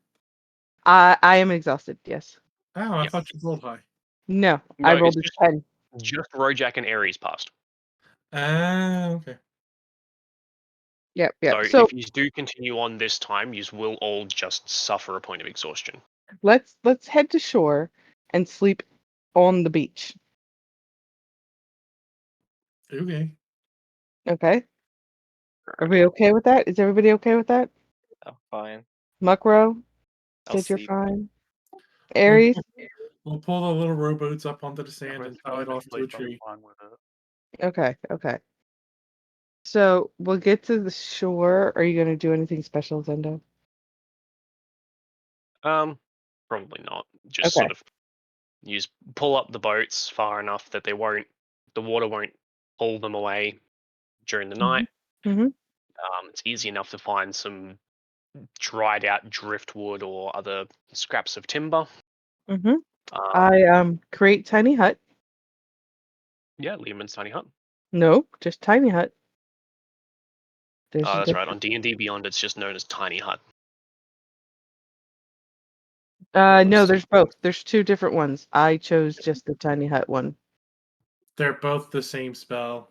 Speaker 3: I am exhausted. Yes.
Speaker 5: Oh, I
Speaker 2: Yeah.
Speaker 5: thought you rolled high.
Speaker 3: No,
Speaker 2: No,
Speaker 3: I
Speaker 2: it's
Speaker 3: rolled a
Speaker 2: just-
Speaker 3: 10.
Speaker 2: Just Rojak and Ares passed.
Speaker 5: Ah, okay.
Speaker 3: Yep, yep.
Speaker 2: So,
Speaker 3: So
Speaker 2: if you do continue on this time, you will all just suffer a point of exhaustion.
Speaker 3: let's head to shore and sleep on the beach.
Speaker 5: Okay.
Speaker 3: Okay. Are we okay with that? Is everybody okay with that?
Speaker 1: I'm fine.
Speaker 3: Muckrow
Speaker 1: I'll
Speaker 3: said you're
Speaker 1: sleep.
Speaker 3: fine. Aries.
Speaker 5: We'll pull the little rowboats up onto the
Speaker 6: If
Speaker 5: sand
Speaker 6: we're
Speaker 5: and tie
Speaker 6: supposed
Speaker 5: it
Speaker 6: to
Speaker 5: off to a
Speaker 6: sleep, I'm
Speaker 5: tree.
Speaker 6: fine with it.
Speaker 3: Okay, okay. So we'll get to the shore. Are you gonna do anything special, Zendo?
Speaker 2: Probably not. Just
Speaker 3: Okay.
Speaker 2: sort of pull up the boats far enough that the water won't pull them away during the night.
Speaker 3: Mm-hmm.
Speaker 2: It's easy enough to find some dried out driftwood or other scraps of timber.
Speaker 3: Mm-hmm.
Speaker 2: Um,
Speaker 3: I create tiny hut.
Speaker 2: yeah, Lehman's tiny hut.
Speaker 3: No, just tiny hut. There's
Speaker 2: Oh,
Speaker 3: a
Speaker 2: that's right. On
Speaker 3: difference.
Speaker 2: D&D Beyond, it's just known as tiny hut.
Speaker 3: No, there's both. There's two different ones. I chose just the tiny hut one.
Speaker 5: They're both the same spell.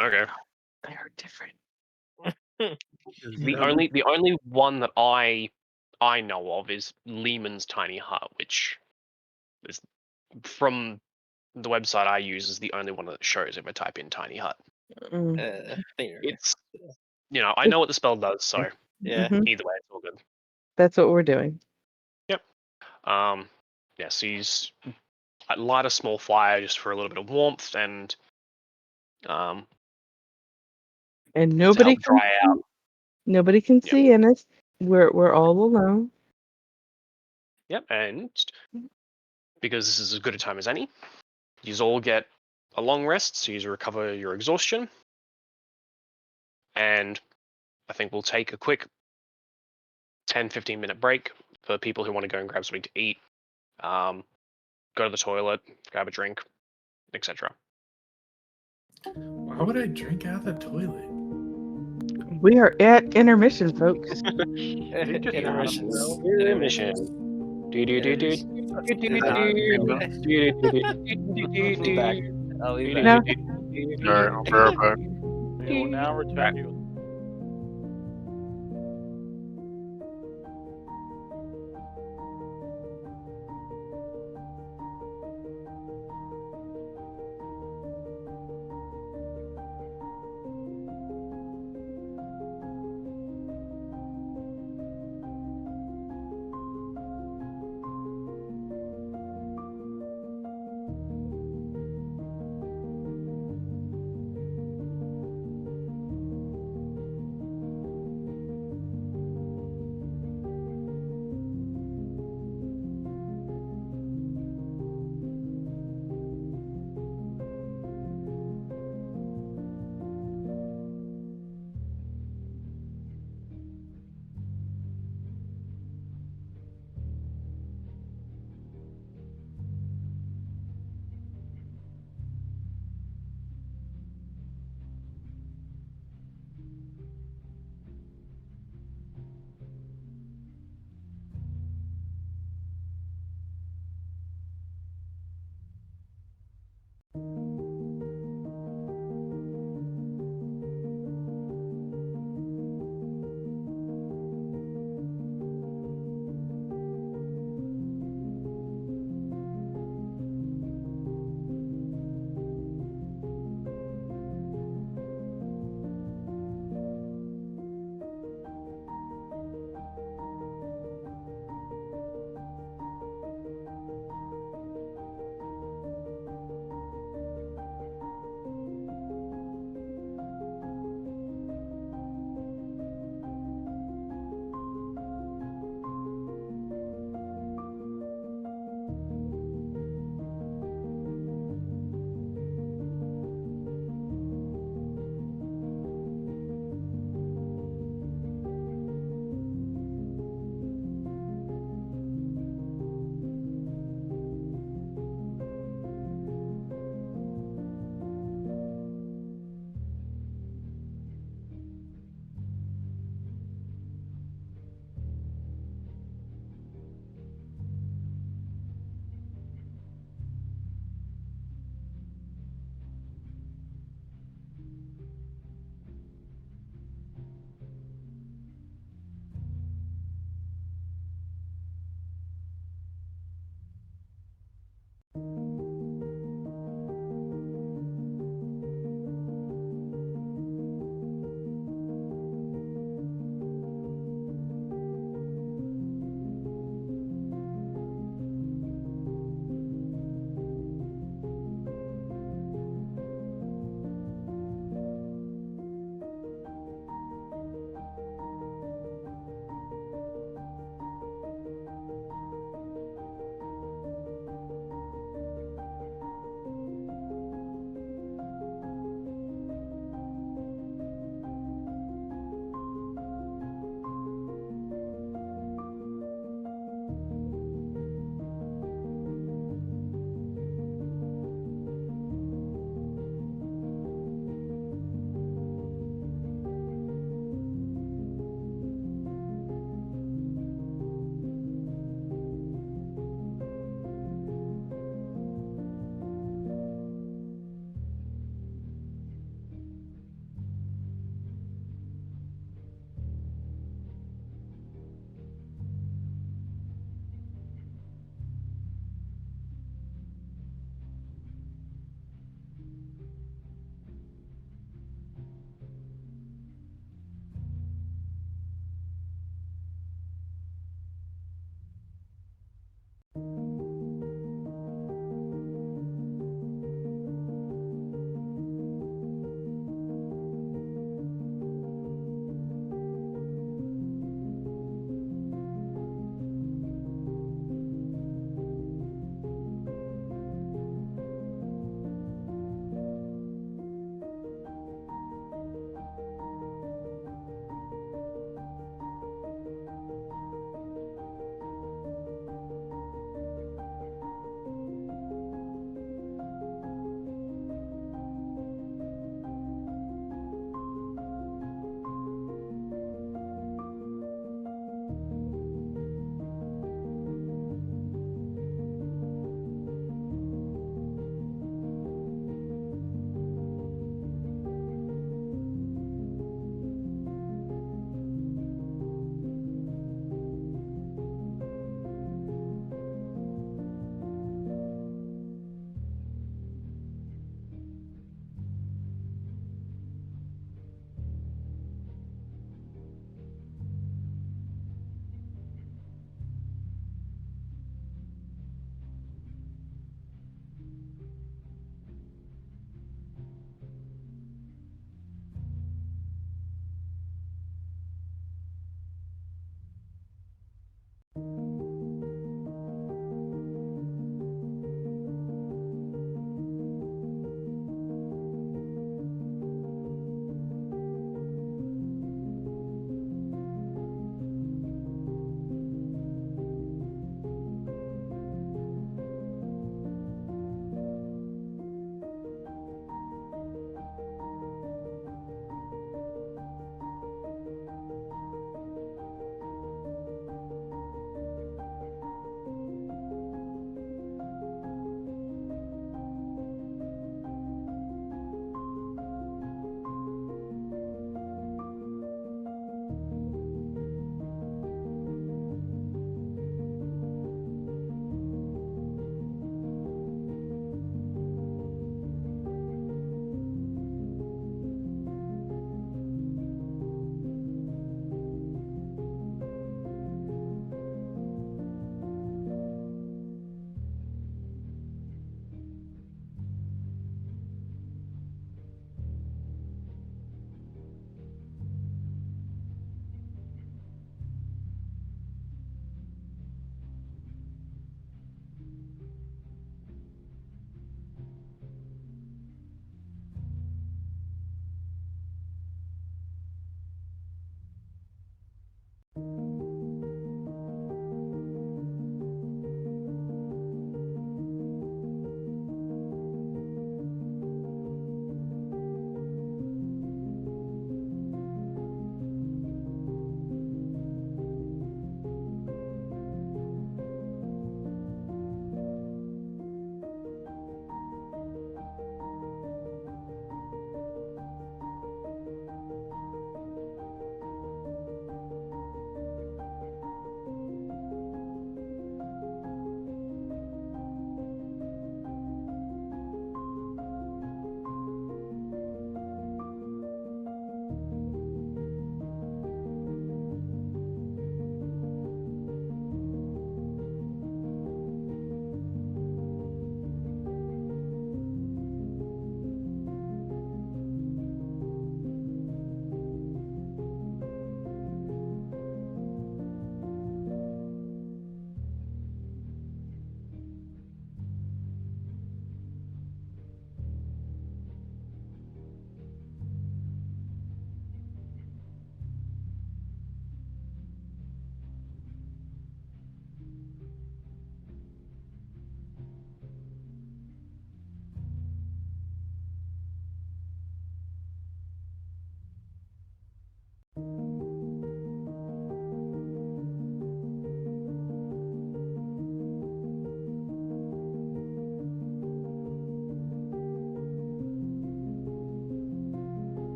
Speaker 2: Okay.
Speaker 3: They are different.
Speaker 2: The only one that I know of is Lehman's tiny hut, which is from the website I use is the only one that shows if I type in tiny hut.
Speaker 1: There.
Speaker 2: It's I know what the spell does, so
Speaker 1: Yeah.
Speaker 3: Mhm.
Speaker 2: either way it's all good.
Speaker 3: That's what we're doing.
Speaker 2: Yeah, so you light a small fire just for a little bit of warmth and
Speaker 3: And
Speaker 2: to
Speaker 3: nobody
Speaker 2: help dry out.
Speaker 3: Nobody can
Speaker 2: Yep.
Speaker 3: see in us. We're all alone.
Speaker 2: Yep, and because this is as good a time as any, you all get a long rest, so you recover your exhaustion. And I think we'll take a quick 10-15 minute break for people who want to go and grab something to eat, go to the toilet, grab a drink, etc.
Speaker 5: Why would I drink out of the toilet?
Speaker 3: We are at intermission, folks.
Speaker 6: You just
Speaker 1: Intermissions.
Speaker 6: Adam,
Speaker 2: Intermission. Do do do do.
Speaker 1: I'll be back. I'll be back.
Speaker 3: No.
Speaker 4: Alright, I'll be right back.
Speaker 6: We will now return to your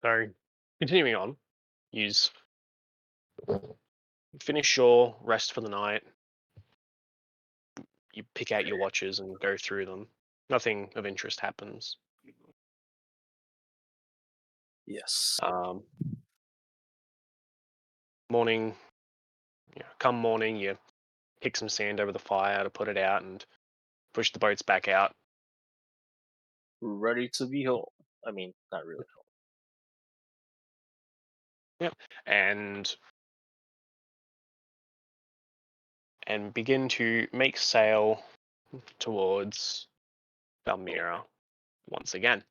Speaker 2: So, continuing on, use finish your rest for the night. You pick out your watches and go through them. Nothing of interest happens.
Speaker 1: Yes.
Speaker 2: Morning, come morning, you kick some sand over the fire to put it out and push the boats back out.
Speaker 1: Ready to be home. I mean, not really home.
Speaker 2: And begin to make sail towards Valmira once again.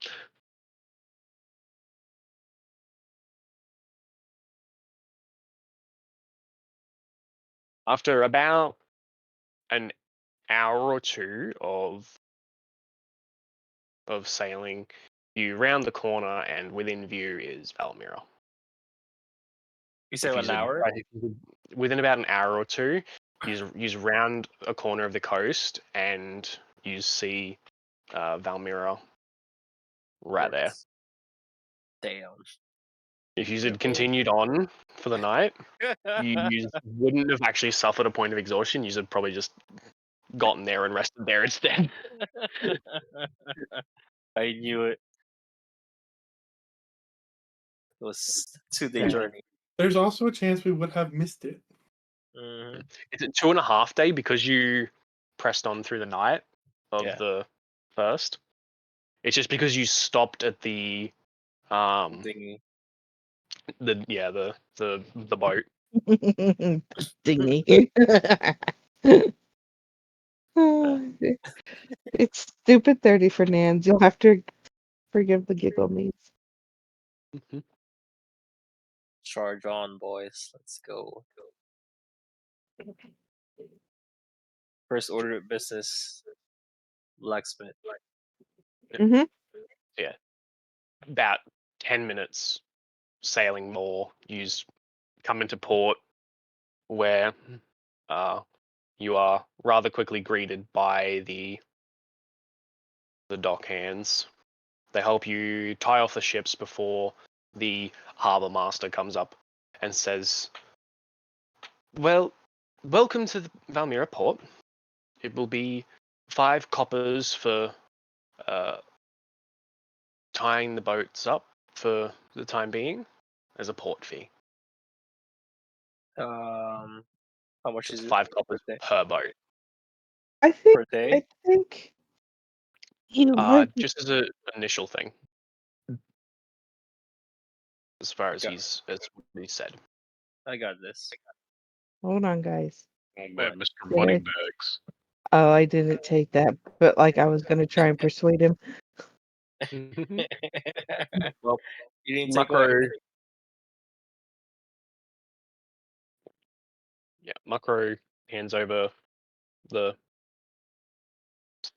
Speaker 2: After about an hour or two of sailing, you round the corner and within view is Valmira.
Speaker 1: You said an hour?
Speaker 2: Within about an hour or two, you round a corner of the coast and you see Valmira right there.
Speaker 1: Damn.
Speaker 2: If you had continued on for the night, you wouldn't have actually suffered a point of exhaustion. You had probably just gotten there and rested there instead.
Speaker 1: I knew it. It was a 2-day journey.
Speaker 5: There's also a chance we would have missed it.
Speaker 1: Mm-hmm.
Speaker 2: It's a 2.5 day because you pressed on through the night of the first. It's just because you stopped at the
Speaker 1: Thingy.
Speaker 2: the boat.
Speaker 3: Dingy. It's stupid 30 for Nans. You'll have to forgive the giggle me's.
Speaker 1: Charge on, boys. Let's go. First order of business. Blacksmith.
Speaker 3: Mm-hmm.
Speaker 2: Yeah. About 10 minutes sailing more. You come into port where you are rather quickly greeted by the dock hands. They help you tie off the ships before the harbour master comes up and says, "Well, welcome to the Valmira port. It will be 5 coppers for tying the boats up for the time being as a port fee.
Speaker 1: How much
Speaker 2: It's
Speaker 1: is it
Speaker 2: 5 coppers
Speaker 1: per day?
Speaker 2: per boat.
Speaker 3: I think
Speaker 1: Per day?
Speaker 3: you would.
Speaker 2: Just as an initial thing, as far as
Speaker 1: Got-
Speaker 2: as what he said.
Speaker 1: I got this.
Speaker 3: Hold on, guys.
Speaker 4: Oh man, Mr.
Speaker 3: Yeah.
Speaker 4: Moneybags.
Speaker 3: Oh, I didn't take that, but like I was gonna try and persuade him.
Speaker 2: Well,
Speaker 1: You didn't take
Speaker 2: Macro.
Speaker 1: one.
Speaker 2: Yeah, Macro hands over the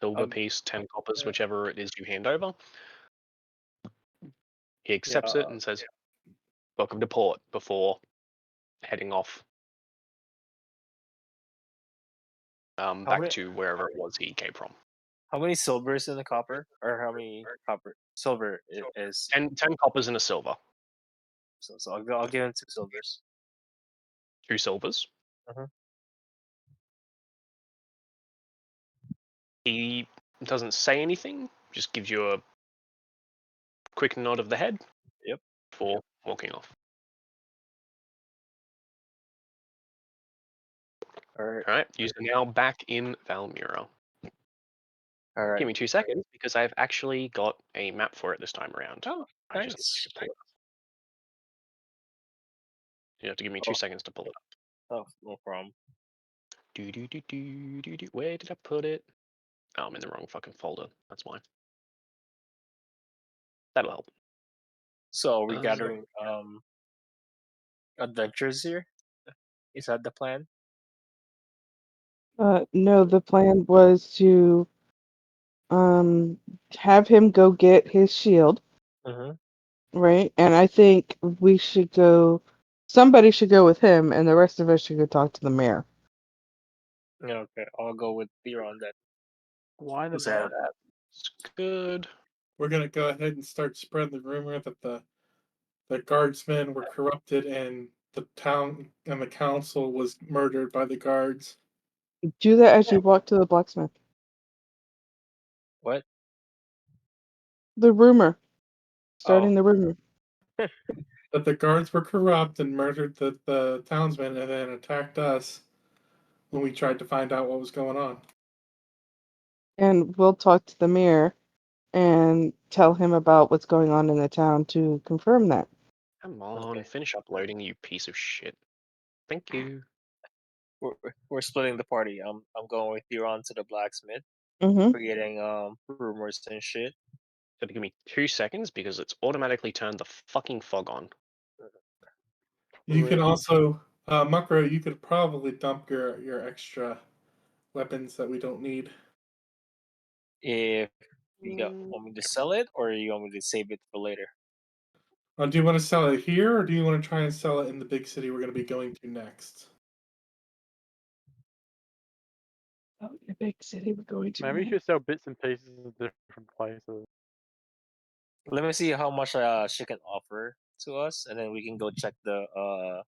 Speaker 2: silver piece, 10 coppers, whichever it is you hand over. He accepts it and says, "Welcome to port," before heading off back to wherever it was he came from.
Speaker 1: How many silvers in the copper? Or how many silver is?
Speaker 2: 10 coppers and a silver.
Speaker 1: So I'll give him 2 silvers.
Speaker 2: 2 silvers.
Speaker 1: Uh-huh.
Speaker 2: He doesn't say anything, just gives you a quick nod of the head.
Speaker 1: Yep.
Speaker 2: Before walking off. Alright, you're now back in Valmira.
Speaker 1: Alright.
Speaker 2: Give me 2 seconds because I've actually got a map for it this time around.
Speaker 1: Oh,
Speaker 2: I just
Speaker 1: nice.
Speaker 2: need to pull it up. You have to give me 2 seconds to pull it up.
Speaker 1: Oh, no problem.
Speaker 2: Where did I put it? Oh, I'm in the wrong fucking folder. That's why. That'll help.
Speaker 1: So we're gathering adventures here? Is that the plan?
Speaker 3: No, the plan was to have him go get his shield,
Speaker 1: Mm-hmm.
Speaker 3: right? And I think we should go. Somebody should go with him, and the rest of us should go talk to the mayor.
Speaker 1: Yeah, okay. I'll go with Theron then.
Speaker 6: Why the
Speaker 1: Who's ahead of
Speaker 6: mayor?
Speaker 1: that?
Speaker 2: It's good.
Speaker 5: We're gonna go ahead and start spreading the rumor that the the guardsmen were corrupted and the town and the council was murdered by the guards.
Speaker 3: Do that as you walk to the blacksmith.
Speaker 1: What?
Speaker 3: The rumor. Starting
Speaker 1: Oh,
Speaker 3: the rumor.
Speaker 5: That the guards were corrupt and murdered the townsmen and then attacked us when we tried to find out what was going on.
Speaker 3: And we'll talk to the mayor and tell him about what's going on in the town to confirm that.
Speaker 2: Come on,
Speaker 1: Okay.
Speaker 2: finish uploading, you piece of shit. Thank you.
Speaker 1: we're splitting the party. I'm going with you on to the blacksmith.
Speaker 3: Mm-hmm.
Speaker 1: We're getting rumors and shit.
Speaker 2: Gotta give me 2 seconds because it's automatically turned the fucking fog on.
Speaker 5: You can
Speaker 1: Right.
Speaker 5: also, Muckro, you could probably dump your extra weapons that we don't need.
Speaker 1: If you want me to sell it, or you want me to save it for later?
Speaker 5: Do you want to sell it here, or do you want to try and sell it in the big city we're going to be going to next?
Speaker 3: Oh, the big city we're going to.
Speaker 6: Maybe you should sell bits and pieces of different places.
Speaker 1: Let me see how much she can offer to us, and then we can go check the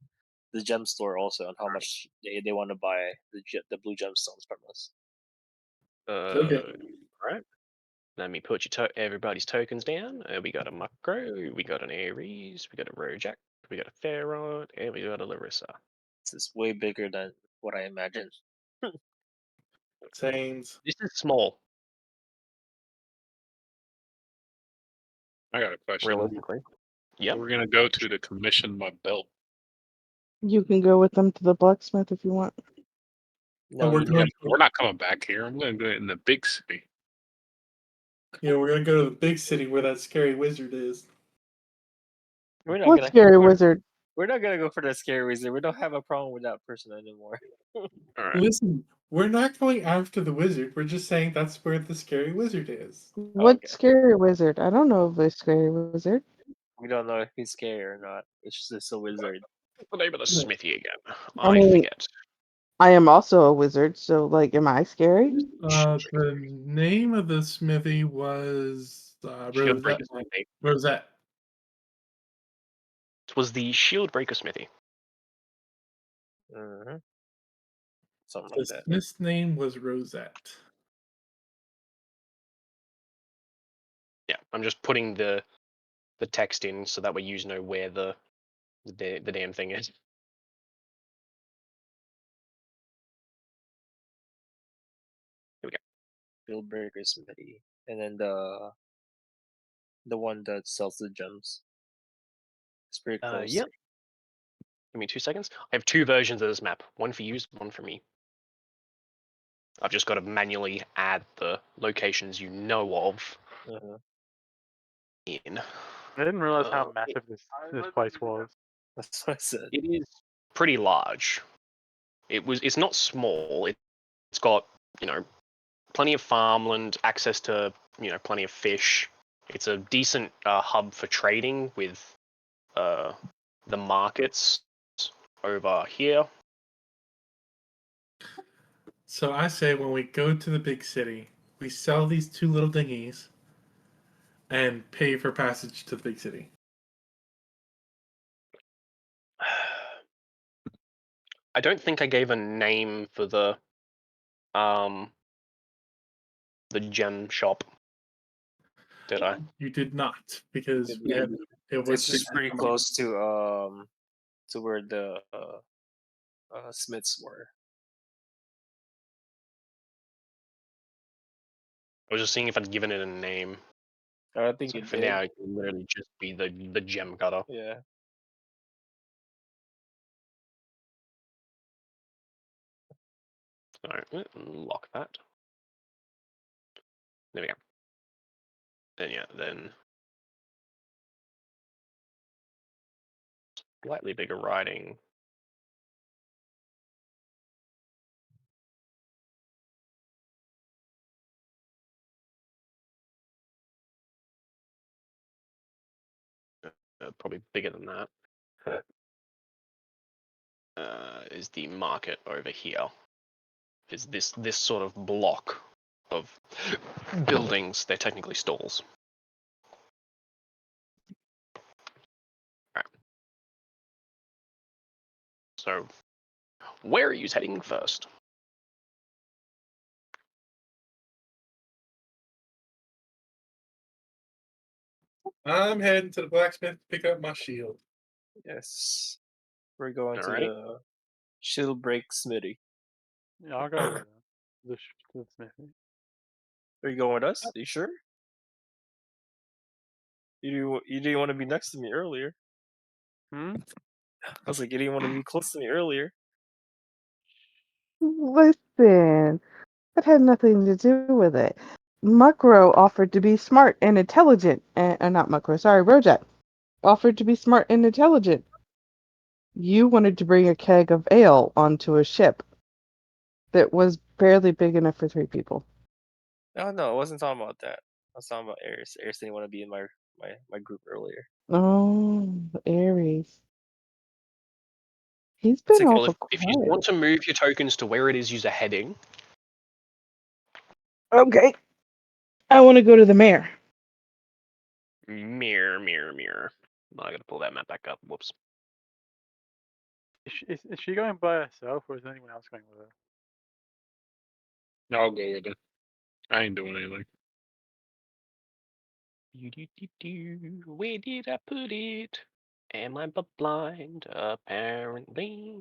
Speaker 1: gem store also on how much they want to buy the blue gemstones from us.
Speaker 5: Okay.
Speaker 2: Right. Let me put everybody's tokens down. We got a Muckro, we got an Ares, we got a Rojak, we got a Pharaoh, and we got a Larissa.
Speaker 1: This is way bigger than what I imagined.
Speaker 5: Sains.
Speaker 2: This is small,
Speaker 4: I got a question.
Speaker 2: realistically. Yep.
Speaker 4: We're gonna go to commission my belt.
Speaker 3: You can go with them to the blacksmith if you want.
Speaker 1: No,
Speaker 5: we're
Speaker 1: you
Speaker 5: going
Speaker 1: got
Speaker 5: to,
Speaker 4: We're not coming back here. I'm gonna do it in the big city.
Speaker 5: we're going to go to the big city where that scary wizard is.
Speaker 1: we're not
Speaker 3: What
Speaker 1: gonna
Speaker 3: scary
Speaker 1: we're,
Speaker 3: wizard?
Speaker 1: we're not gonna go for the scary wizard. We don't have a problem with that person anymore.
Speaker 4: All right.
Speaker 5: Listen, we're not going after the wizard. We're just saying that's where the scary wizard is.
Speaker 3: What
Speaker 1: Okay.
Speaker 3: scary wizard? I don't know of a scary wizard.
Speaker 1: We don't know if he's scary or not. It's just a wizard.
Speaker 2: What's the name of the
Speaker 5: Yeah.
Speaker 2: smithy again?
Speaker 3: I
Speaker 2: I
Speaker 3: mean-
Speaker 2: forget.
Speaker 3: I am also a wizard, so like, am I scary?
Speaker 5: The name of the smithy was
Speaker 2: Shield
Speaker 5: Rosette.
Speaker 2: Breaker Smithy.
Speaker 5: Rosette.
Speaker 2: It was the Shield Breaker Smithy.
Speaker 1: Mm-hmm. Something
Speaker 5: The
Speaker 1: like that.
Speaker 5: smith's name was Rosette.
Speaker 2: Yeah, I'm just putting the text in so that way you know where the damn thing is.
Speaker 1: Bill Burger Smithy, and then the one that sells the gems. It's pretty close.
Speaker 2: Yep. Give me 2 seconds. I have 2 versions of this map. One for you, one for me. I've just got to manually add the locations you know of
Speaker 1: Uh-huh.
Speaker 2: in.
Speaker 6: I didn't realize how
Speaker 2: Uh,
Speaker 6: massive this place was.
Speaker 1: That's what I said.
Speaker 2: It is pretty large. It's not small. It's got, plenty of farmland, access to, plenty of fish. It's a decent hub for trading with the markets over here.
Speaker 5: So I say when we go to the big city, we sell these 2 little dinghies and pay for passage to the big city.
Speaker 2: I don't think I gave a name for the gem shop. Did I?
Speaker 5: You did not, because
Speaker 1: Did
Speaker 5: we
Speaker 1: not.
Speaker 5: had it was
Speaker 1: It's just pretty close to where the Smiths were.
Speaker 2: I was just seeing if I'd given it a name.
Speaker 1: I don't think
Speaker 2: So
Speaker 1: it
Speaker 2: for
Speaker 1: did.
Speaker 2: now, it can literally just be the gem cutter.
Speaker 1: Yeah.
Speaker 2: So lock that. There we go. Then then slightly bigger writing. Probably bigger than that. Is the market over here? Is this sort of block of buildings? They're technically stalls. So, where are you heading first?
Speaker 5: I'm heading to the blacksmith to pick up my shield.
Speaker 1: Yes. We're going to
Speaker 2: Alrighty.
Speaker 1: the shield break smithy.
Speaker 6: Yeah, I'll go to the smithy.
Speaker 1: Are you going with us? Are you sure? You didn't want to be next to me earlier.
Speaker 6: Hmm?
Speaker 1: I was like, you didn't want to be close to me earlier.
Speaker 3: Listen, that had nothing to do with it. Muckrow offered to be smart and intelligent, and not Muckrow, sorry, Rojak offered to be smart and intelligent. You wanted to bring a keg of ale onto a ship that was barely big enough for 3 people.
Speaker 1: Oh no, I wasn't talking about that. I was talking about Ares. Ares didn't want to be in my group earlier.
Speaker 3: Oh, Aries. He's
Speaker 1: It's
Speaker 3: been
Speaker 1: okay.
Speaker 2: Well,
Speaker 3: awful
Speaker 2: if you
Speaker 3: quiet.
Speaker 2: want to move your tokens to where it is you're heading,
Speaker 3: Okay. I want to go to the mayor.
Speaker 2: mirror. I gotta pull that map back up. Whoops.
Speaker 6: Is she going by herself, or is anyone else going with her?
Speaker 4: I'll go with it. I ain't doing anything.
Speaker 2: Where did I put it? Am I blind? Apparently.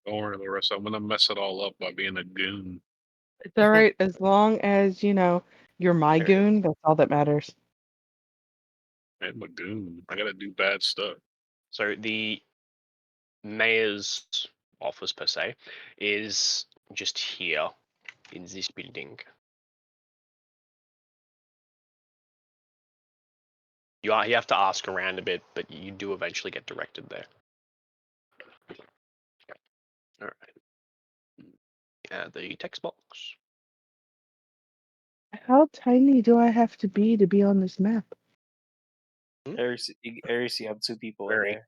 Speaker 4: Don't worry, Larissa. I'm gonna mess it all up by being a goon.
Speaker 3: It's all right as long as, you're my
Speaker 2: There it is.
Speaker 3: goon. That's all that matters.
Speaker 4: I'm a goon. I gotta do bad stuff.
Speaker 2: So the mayor's office per se is just here in this building. You have to ask around a bit, but you do eventually get directed there. All right. The text box.
Speaker 3: How tiny do I have to be on this map?
Speaker 1: Ares, you have 2 people in
Speaker 2: Very.
Speaker 1: there.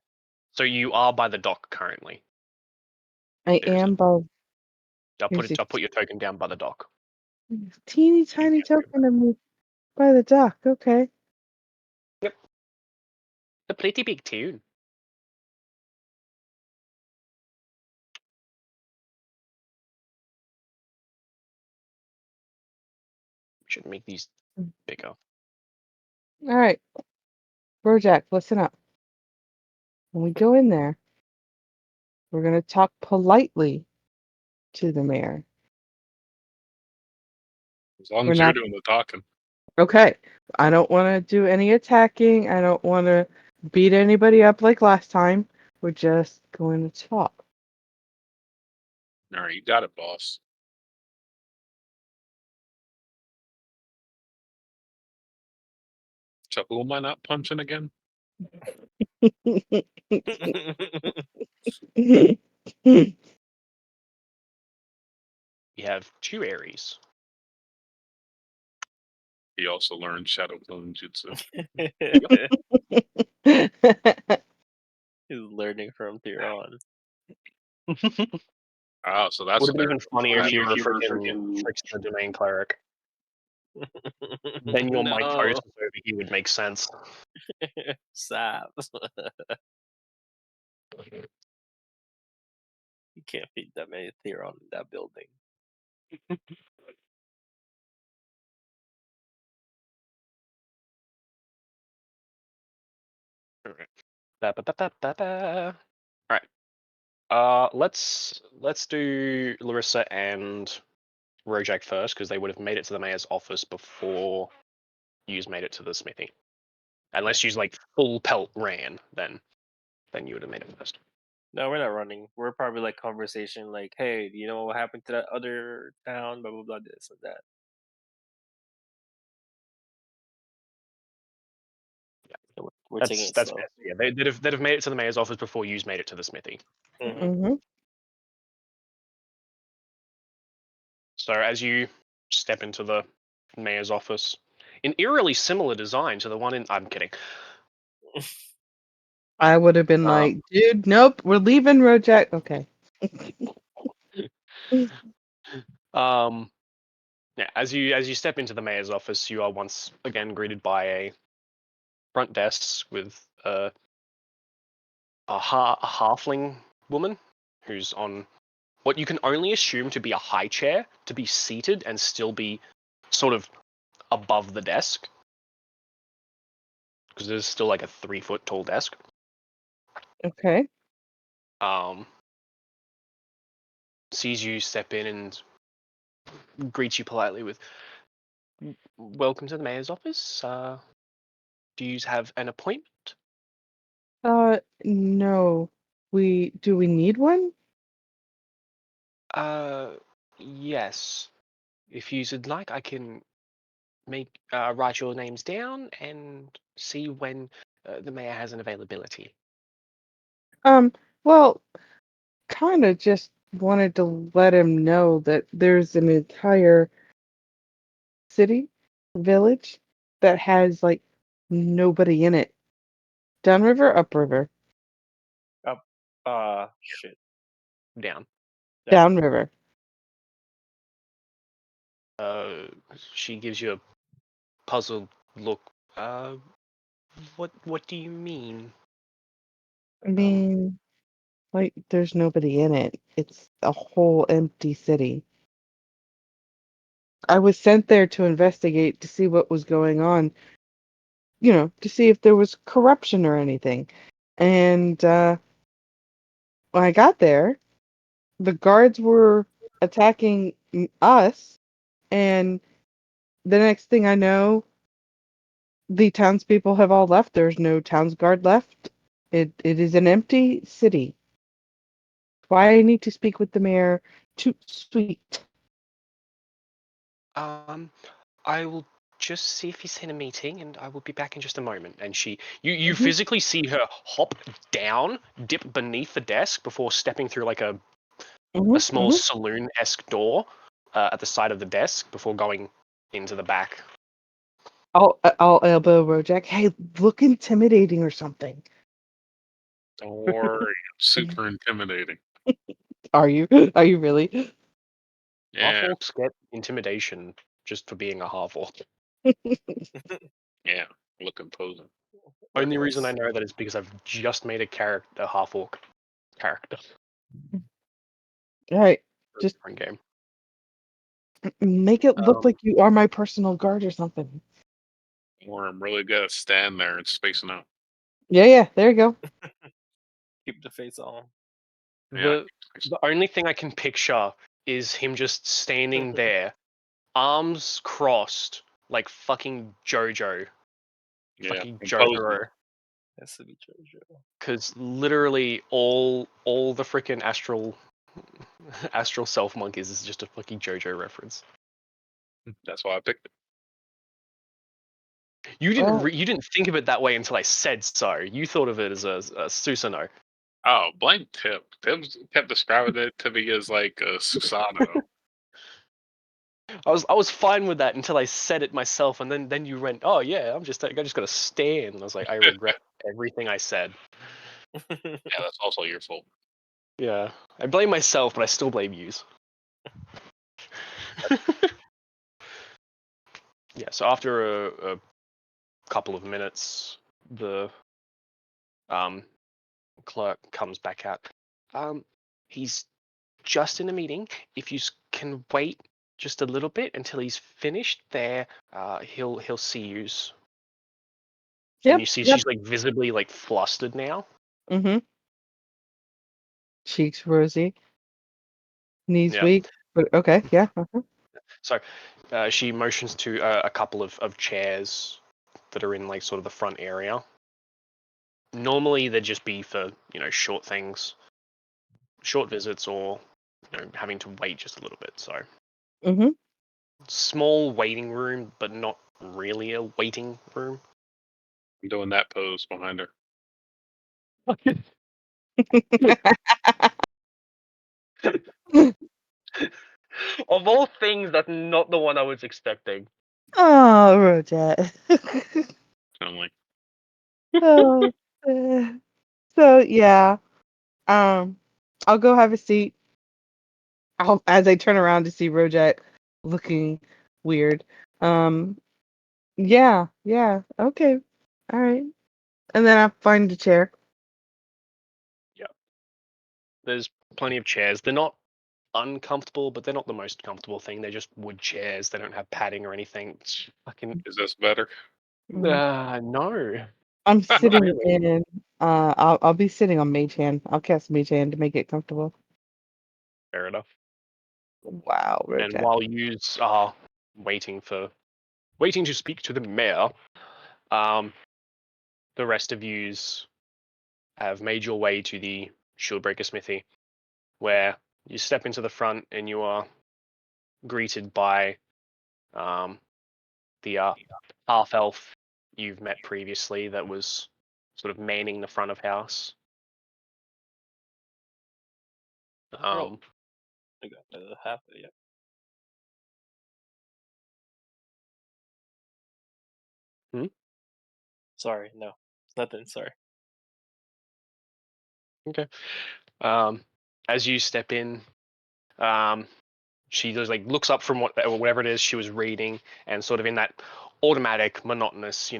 Speaker 2: So you are by the dock currently.
Speaker 3: I
Speaker 2: There's
Speaker 3: am above.
Speaker 2: I'll
Speaker 3: Here's a
Speaker 2: put your token down by the dock.
Speaker 3: teeny tiny token of me by the dock. Okay.
Speaker 2: Yep. A pretty big tune. Should make these bigger.
Speaker 3: All right. Bojack, listen up. When we go in there, we're going to talk politely to the mayor.
Speaker 4: As long
Speaker 3: We're
Speaker 4: as you're
Speaker 3: not
Speaker 4: doing the talking.
Speaker 3: okay. I don't want to do any attacking. I don't want to beat anybody up like last time. We're just going to talk.
Speaker 4: All right, you got it, boss. So who am I not punching again?
Speaker 2: We have 2 Aries.
Speaker 4: He also learned Shadow Clone Jutsu.
Speaker 1: He's learning from Theron.
Speaker 4: Ah, so that's
Speaker 2: Would have
Speaker 4: what
Speaker 2: been even
Speaker 4: they're
Speaker 2: funnier if you were a
Speaker 4: for
Speaker 2: freaking trickster domain cleric. Then your mitosis over here would make sense.
Speaker 1: Sap. You can't feed that many Theron in that building.
Speaker 2: Alright. Let's do Larissa and Rojak first, because they would have made it to the mayor's office before yous made it to the smithy. Unless yous like full pelt ran, then you would have made it first.
Speaker 1: No, we're not running. We're probably like conversation like, hey, do you know what happened to that other town? Blah blah blah, this and that. So we're taking it
Speaker 2: That's
Speaker 1: slow.
Speaker 2: best. Yeah, they'd have made it to the mayor's office before yous made it to the smithy.
Speaker 3: Mm-hmm.
Speaker 2: So as you step into the mayor's office, an eerily similar design to the one in. I'm kidding.
Speaker 3: I would have been like, dude, nope, we're leaving Rojak. Okay.
Speaker 2: Yeah, as you step into the mayor's office, you are once again greeted by a front desk with a a halfling woman who's on what you can only assume to be a high chair, to be seated and still be sort of above the desk, because there's still like a 3-foot tall desk.
Speaker 3: Okay.
Speaker 2: Sees you step in and greets you politely with, "Welcome to the mayor's office. Do you have an appointment?"
Speaker 3: No. Do we need one?
Speaker 2: Yes. If you would like, I can write your names down and see when the mayor has an availability.
Speaker 3: Well, kind of just wanted to let him know that there's an entire city, village that has like nobody in it. Downriver, upriver,
Speaker 1: Shit.
Speaker 2: Down.
Speaker 3: downriver.
Speaker 2: She gives you a puzzled look. What do you mean?
Speaker 3: I mean, like there's nobody in it. It's a whole empty city. I was sent there to investigate to see what was going on, to see if there was corruption or anything. And when I got there, the guards were attacking us, and the next thing I know, the townspeople have all left. There's no towns guard left. It is an empty city. Why I need to speak with the mayor? Too sweet.
Speaker 2: I will just see if he's in a meeting, and I will be back in just a moment. And you
Speaker 3: Mhm.
Speaker 2: physically see her hop down, dip beneath the desk before stepping through like a
Speaker 3: Mhm,
Speaker 2: small
Speaker 3: mhm.
Speaker 2: saloon-esque door at the side of the desk before going into the back.
Speaker 3: I'll elbow Rojak. Hey, look intimidating or something.
Speaker 4: Don't worry, super intimidating.
Speaker 3: Are you? Are you really?
Speaker 4: Yeah,
Speaker 2: Half-orcs get intimidation just for being a half-orc.
Speaker 4: yeah. Look imposing.
Speaker 2: Only reason I
Speaker 1: Yes.
Speaker 2: know that is because I've just made a half-orc character
Speaker 3: All right.
Speaker 2: for a
Speaker 3: Just
Speaker 2: different game.
Speaker 3: make it look
Speaker 2: Um,
Speaker 3: like you are my personal guard or something.
Speaker 4: Or I'm really good at standing there and spacing out.
Speaker 3: Yeah. There you go.
Speaker 1: Keep the face on.
Speaker 4: Yeah.
Speaker 2: The only thing I can picture is him just standing there, arms crossed, like fucking JoJo.
Speaker 4: Yeah.
Speaker 2: Fucking
Speaker 4: Imposing.
Speaker 2: JoJo.
Speaker 1: Has to be Jojo.
Speaker 2: Because literally all the freaking astral self monkeys is just a fucking JoJo reference.
Speaker 4: That's why I picked it.
Speaker 2: You
Speaker 3: Well,
Speaker 2: didn't think of it that way until I said so. You thought of it as a Susanoo.
Speaker 4: Oh, blame Tip. Tip kept describing it to me as like a Susano.
Speaker 2: I was fine with that until I said it myself, and then you went, "Oh yeah, I just gotta stand." And I was like, I regret everything I said.
Speaker 4: Yeah, that's also your fault.
Speaker 2: Yeah, I blame myself, but I still blame yous. Yeah. So after a couple of minutes, the clerk comes back out. He's just in a meeting. If you can wait just a little bit until he's finished there, he'll see yous. And
Speaker 3: yep.
Speaker 2: you see
Speaker 3: Yep.
Speaker 2: she's like visibly like flustered now.
Speaker 3: Mm-hmm. Cheeks rosy, knees
Speaker 2: Yeah.
Speaker 3: weak. But okay. Yeah.
Speaker 2: So she motions to a couple of chairs that are in like sort of the front area. Normally they'd just be for short things, short visits, or having to wait just a little bit. So
Speaker 3: Mm-hmm.
Speaker 2: small waiting room, but not really a waiting room.
Speaker 4: I'm doing that pose behind her.
Speaker 2: Of all things, that's not the one I was expecting.
Speaker 3: Oh, Rojak.
Speaker 4: I'm like,
Speaker 3: Oh. So yeah. I'll go have a seat. As I turn around to see Rojak looking weird. Um. Yeah. Yeah. Okay. All right. And then I find a chair.
Speaker 2: There's plenty of chairs. They're not uncomfortable, but they're not the most comfortable thing. They're just wood chairs. They don't have padding or anything. It's fucking
Speaker 4: Is this better?
Speaker 2: no.
Speaker 3: I'm
Speaker 2: Not
Speaker 3: sitting
Speaker 2: really.
Speaker 3: in. I'll be sitting on Mage Hand. I'll cast Mage Hand to make it comfortable.
Speaker 2: Fair enough.
Speaker 3: Wow,
Speaker 2: And
Speaker 3: Rojak.
Speaker 2: while you are waiting to speak to the mayor, the rest of yous have made your way to the Shieldbreaker Smithy, where you step into the front and you are greeted by the half elf you've met previously that was sort of manning the front of house.
Speaker 1: I got half of it. Yeah.
Speaker 2: Hmm?
Speaker 1: Sorry, no, nothing. Sorry.
Speaker 2: Okay. As you step in, she just like looks up from whatever it is she was reading, and sort of in that automatic, monotonous,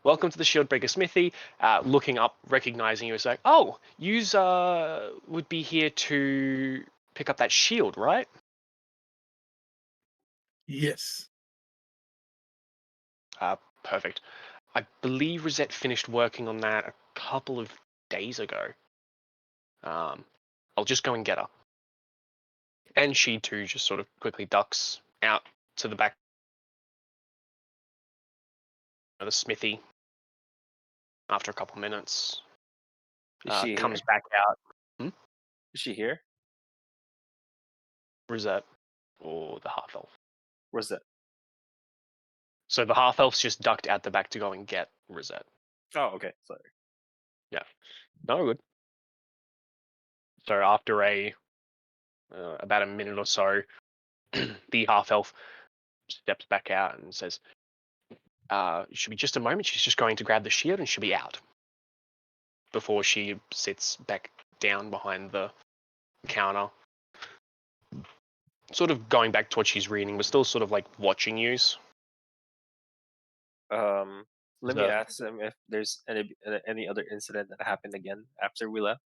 Speaker 2: welcome to the Shieldbreaker Smithy. Looking up, recognizing you, is like, oh, yous would be here to pick up that shield, right?
Speaker 5: Yes.
Speaker 2: Perfect. I believe Rosette finished working on that a couple of days ago. I'll just go and get her. And she too just sort of quickly ducks out to the back of the smithy after a couple of minutes.
Speaker 1: Is she
Speaker 2: Comes
Speaker 1: here?
Speaker 2: back out.
Speaker 1: Is she here?
Speaker 2: Rosette or the half elf.
Speaker 1: Where's that?
Speaker 2: So the half elf's just ducked out the back to go and get Rosette.
Speaker 1: Oh, okay. Sorry.
Speaker 2: No good. So after about a minute or so, the half elf steps back out and says, "It should be just a moment. She's just going to grab the shield and she'll be out." Before she sits back down behind the counter, sort of going back to what she's reading, but still sort of like watching you.
Speaker 1: Let me ask them if there's any other incident that happened again after we left.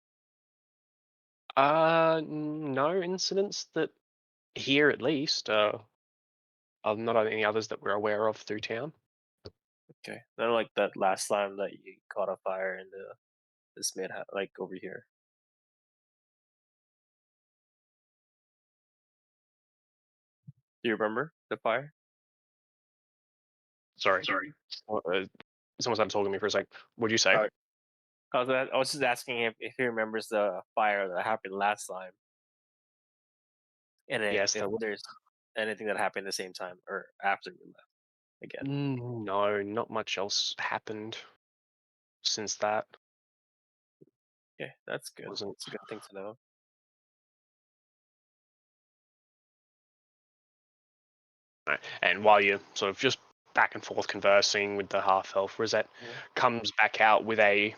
Speaker 2: No incidents that here at least. Not any others that we're aware of through town.
Speaker 1: Okay. Not like that last time that you caught a fire in this mid like over here. Do you remember the fire?
Speaker 2: Sorry. Someone started talking to me for a sec. What'd you say?
Speaker 1: Alright. I was just asking if he remembers the fire that happened last time, and
Speaker 2: Yes.
Speaker 1: if there's anything that happened the same time or after we left again.
Speaker 2: No, not much else happened since that.
Speaker 1: Okay, that's good.
Speaker 2: Wasn't.
Speaker 1: It's a good thing to know.
Speaker 2: Right. And while you're sort of just back and forth conversing with the half elf, Rosette comes back out with a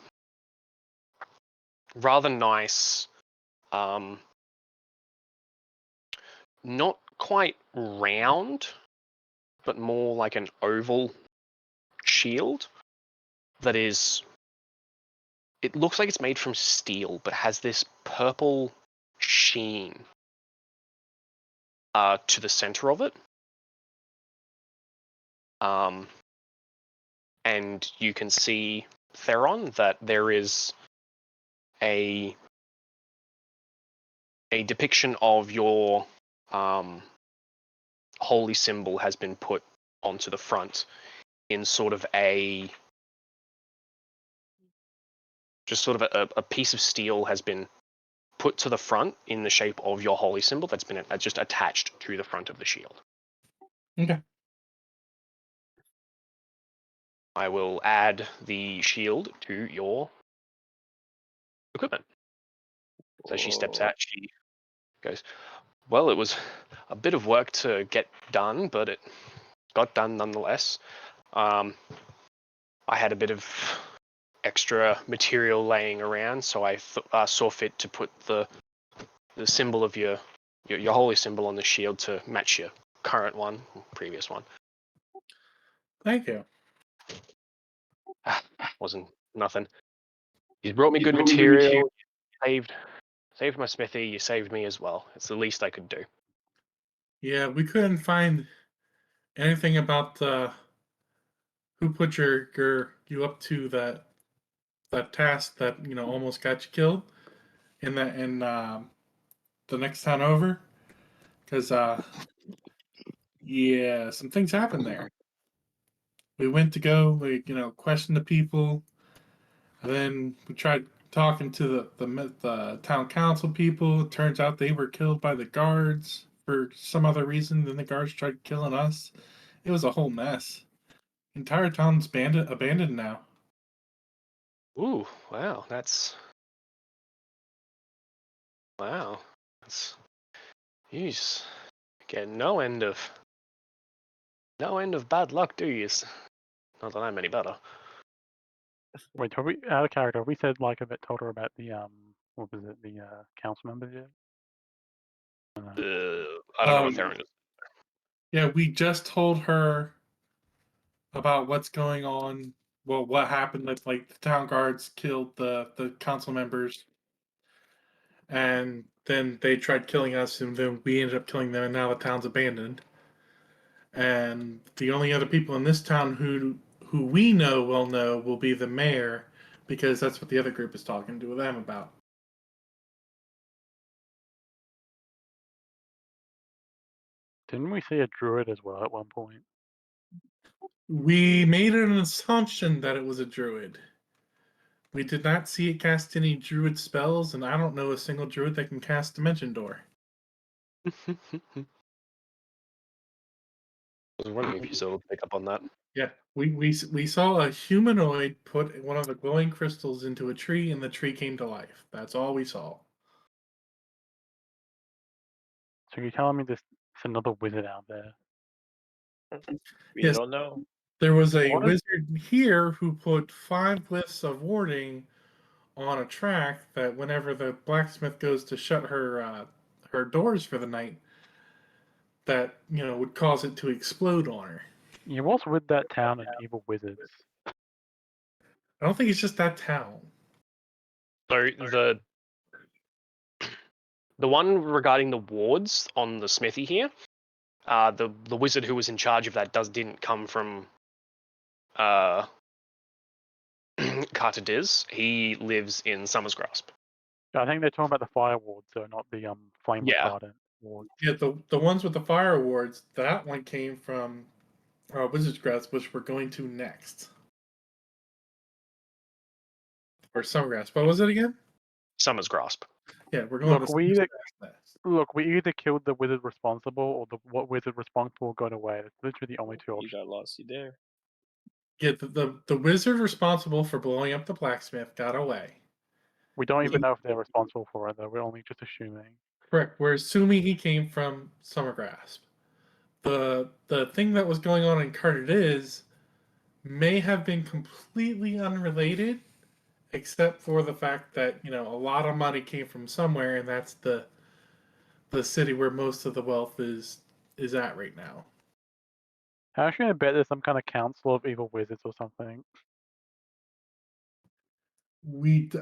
Speaker 2: rather nice, not quite round, but more like an oval shield that is. It looks like it's made from steel, but has this purple sheen to the center of it. And you can see, Theron, that there is a depiction of your holy symbol has been put onto the front in sort of a piece of steel has been put to the front in the shape of your holy symbol that's been just attached to the front of the shield.
Speaker 5: Okay.
Speaker 2: I will add the shield to your equipment. So she steps out, she goes, well, it was a bit of work to get done, but it got done nonetheless. I had a bit of extra material laying around, so I saw fit to put the symbol of your holy symbol on the shield to match your current one, previous one.
Speaker 5: Thank you.
Speaker 2: Wasn't nothing. You brought me good material. saved my smithy. You saved me as well. It's the least I could do.
Speaker 5: Yeah, we couldn't find anything about who put you up to that task that almost got you killed in the next town over, because yeah, some things happened there. We went to go, question the people, and then we tried talking to the town council people. It turns out they were killed by the guards for some other reason. Then the guards tried killing us. It was a whole mess. Entire town's abandoned now.
Speaker 2: Ooh, wow, wow, that's yous get no end of bad luck, do yous? Not that I'm any better.
Speaker 6: Wait, have we out of character? Have we said like a bit told her about the what was it, the council members yet?
Speaker 2: I don't know what
Speaker 5: Um,
Speaker 2: they're in.
Speaker 5: Yeah, we just told her about what's going on. Well, what happened? Like the town guards killed the council members, and then they tried killing us, and then we ended up killing them, and now the town's abandoned. And the only other people in this town who we know will be the mayor, because that's what the other group is talking to them about.
Speaker 6: Didn't we see a druid as well at one point?
Speaker 5: We made an assumption that it was a druid. We did not see it cast any druid spells, and I don't know a single druid that can cast Dimension Door.
Speaker 2: I was wondering if you sort of pick up on that.
Speaker 5: Yeah, we saw a humanoid put one of the glowing crystals into a tree, and the tree came to life. That's all we saw.
Speaker 6: So you're telling me there's another wizard out there?
Speaker 1: We
Speaker 5: Yes.
Speaker 1: don't know.
Speaker 5: There was a
Speaker 6: What is-
Speaker 5: wizard here who put 5 glyphs of warding on a track that whenever the blacksmith goes to shut her doors for the night, that would cause it to explode on her.
Speaker 6: Yeah, what's with that town and evil wizards?
Speaker 5: I don't think it's just that town.
Speaker 2: So the one regarding the wards on the smithy here, the wizard who was in charge of that didn't come from Carter Diz. He lives in Summer's Grasp.
Speaker 6: I think they're talking about the fire wards, though, not the flame
Speaker 2: Yeah.
Speaker 6: retardant wards.
Speaker 5: Yeah, the ones with the fire awards, that one came from Wizard's Grasp, which we're going to next. Or Summergrass. What was it again?
Speaker 2: Summer's Grasp.
Speaker 5: Yeah, we're going
Speaker 6: Look,
Speaker 5: to
Speaker 6: we
Speaker 5: Summergrass
Speaker 6: either
Speaker 5: next.
Speaker 6: we either killed the wizard responsible, or what wizard responsible got away. That's literally the only two
Speaker 1: You
Speaker 6: options.
Speaker 1: got lost. You there?
Speaker 5: Yeah, the wizard responsible for blowing up the blacksmith got away.
Speaker 6: We don't even know if they're responsible for it, though. We're only just assuming.
Speaker 5: Correct. We're assuming he came from Summergrass. The thing that was going on in Carter may have been completely unrelated, except for the fact that a lot of money came from somewhere, and that's the city where most of the wealth is at right now.
Speaker 6: How should I bet there's some kind of council of evil wizards or something?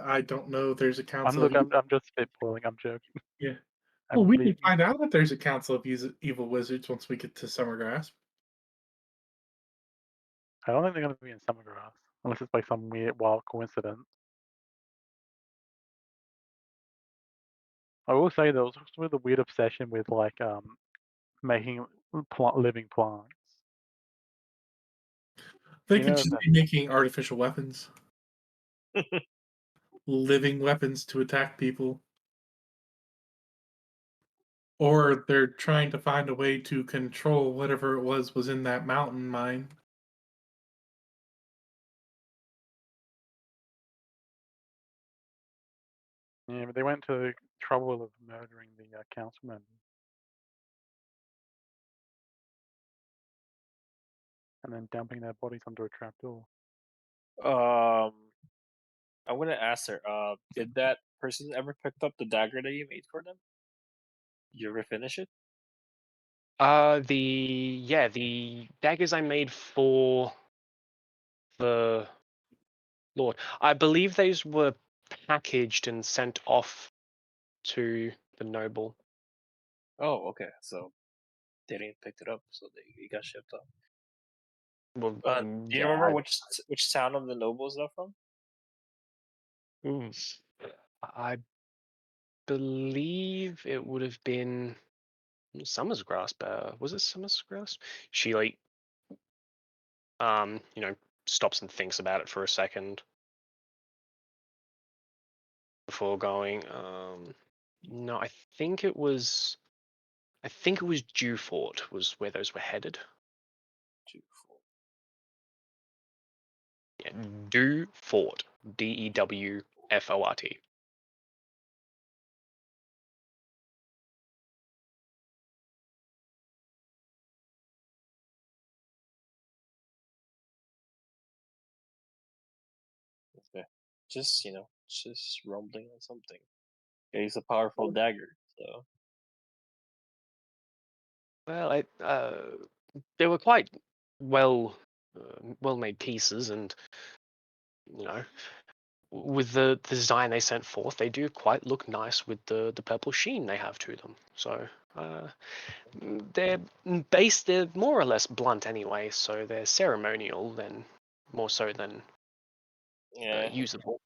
Speaker 5: I don't know. There's a
Speaker 6: I'm
Speaker 5: council.
Speaker 6: I'm just spitballing. I'm joking.
Speaker 5: Yeah.
Speaker 6: I
Speaker 5: Well, we
Speaker 6: believe
Speaker 5: can find out that there's a council of evil wizards once we get to Summergrass.
Speaker 6: I don't think they're going to be in Summergrass unless it's like some weird, wild coincidence. I will say there was also the weird obsession with like making living plants.
Speaker 5: They
Speaker 6: You
Speaker 5: could
Speaker 6: know
Speaker 5: just
Speaker 6: that-
Speaker 5: be making artificial weapons, living weapons to attack people. Or they're trying to find a way to control whatever it was in that mountain mine.
Speaker 6: Yeah, but they went to the trouble of murdering the councilman. And then dumping their bodies under a trapdoor.
Speaker 1: I'm gonna ask her. Did that person ever picked up the dagger that you made for them? You ever finish it?
Speaker 2: The daggers I made for the Lord. I believe those were packaged and sent off to the noble.
Speaker 1: Oh, okay. So they didn't pick it up, so it got shipped up.
Speaker 2: Well,
Speaker 1: Do you
Speaker 2: yeah,
Speaker 1: remember which town of the nobles they're from?
Speaker 2: I believe it would have been Summer's Grasp. Was it Summer's Grasp? She like, stops and thinks about it for a second before going. No, I think it was Dewfort was where those were headed. Yeah, Dewfort. Dewfort.
Speaker 1: Okay. Just just rumbling on something. Yeah, he's a powerful dagger, so
Speaker 2: Well, they were quite well made pieces, and you know, with the design they sent forth, they do quite look nice with the purple sheen they have to them. So they're they're more or less blunt anyway, so they're ceremonial than more so than
Speaker 1: yeah,
Speaker 2: usable.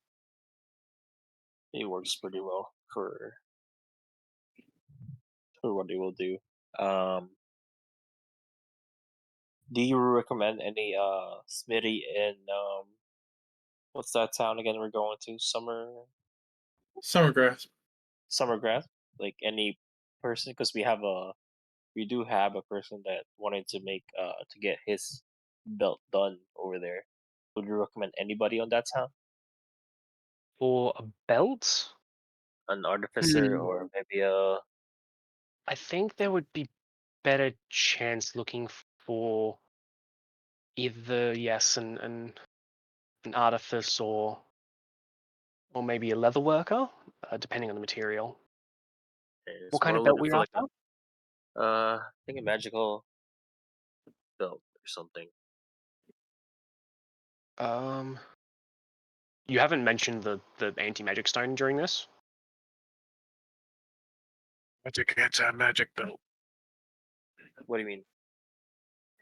Speaker 1: it works pretty well for what they will do. Do you recommend any smithy in what's that town again we're going to?
Speaker 5: Summergrass.
Speaker 1: Summergrass? Like any person, because we do have a person that wanted to make to get his belt done over there. Would you recommend anybody on that town?
Speaker 2: For a belt,
Speaker 1: An artificer
Speaker 3: Hmm.
Speaker 1: or maybe a
Speaker 2: I think there would be better chance looking for either an artifice or maybe a leather worker, depending on the material. What
Speaker 1: it's
Speaker 2: kind
Speaker 1: more
Speaker 2: of belt
Speaker 1: looking
Speaker 2: were you
Speaker 1: for like
Speaker 2: after?
Speaker 1: I think a magical belt or something.
Speaker 2: You haven't mentioned the anti-magic stone during this.
Speaker 4: Magic anti-magic belt.
Speaker 1: What do you mean?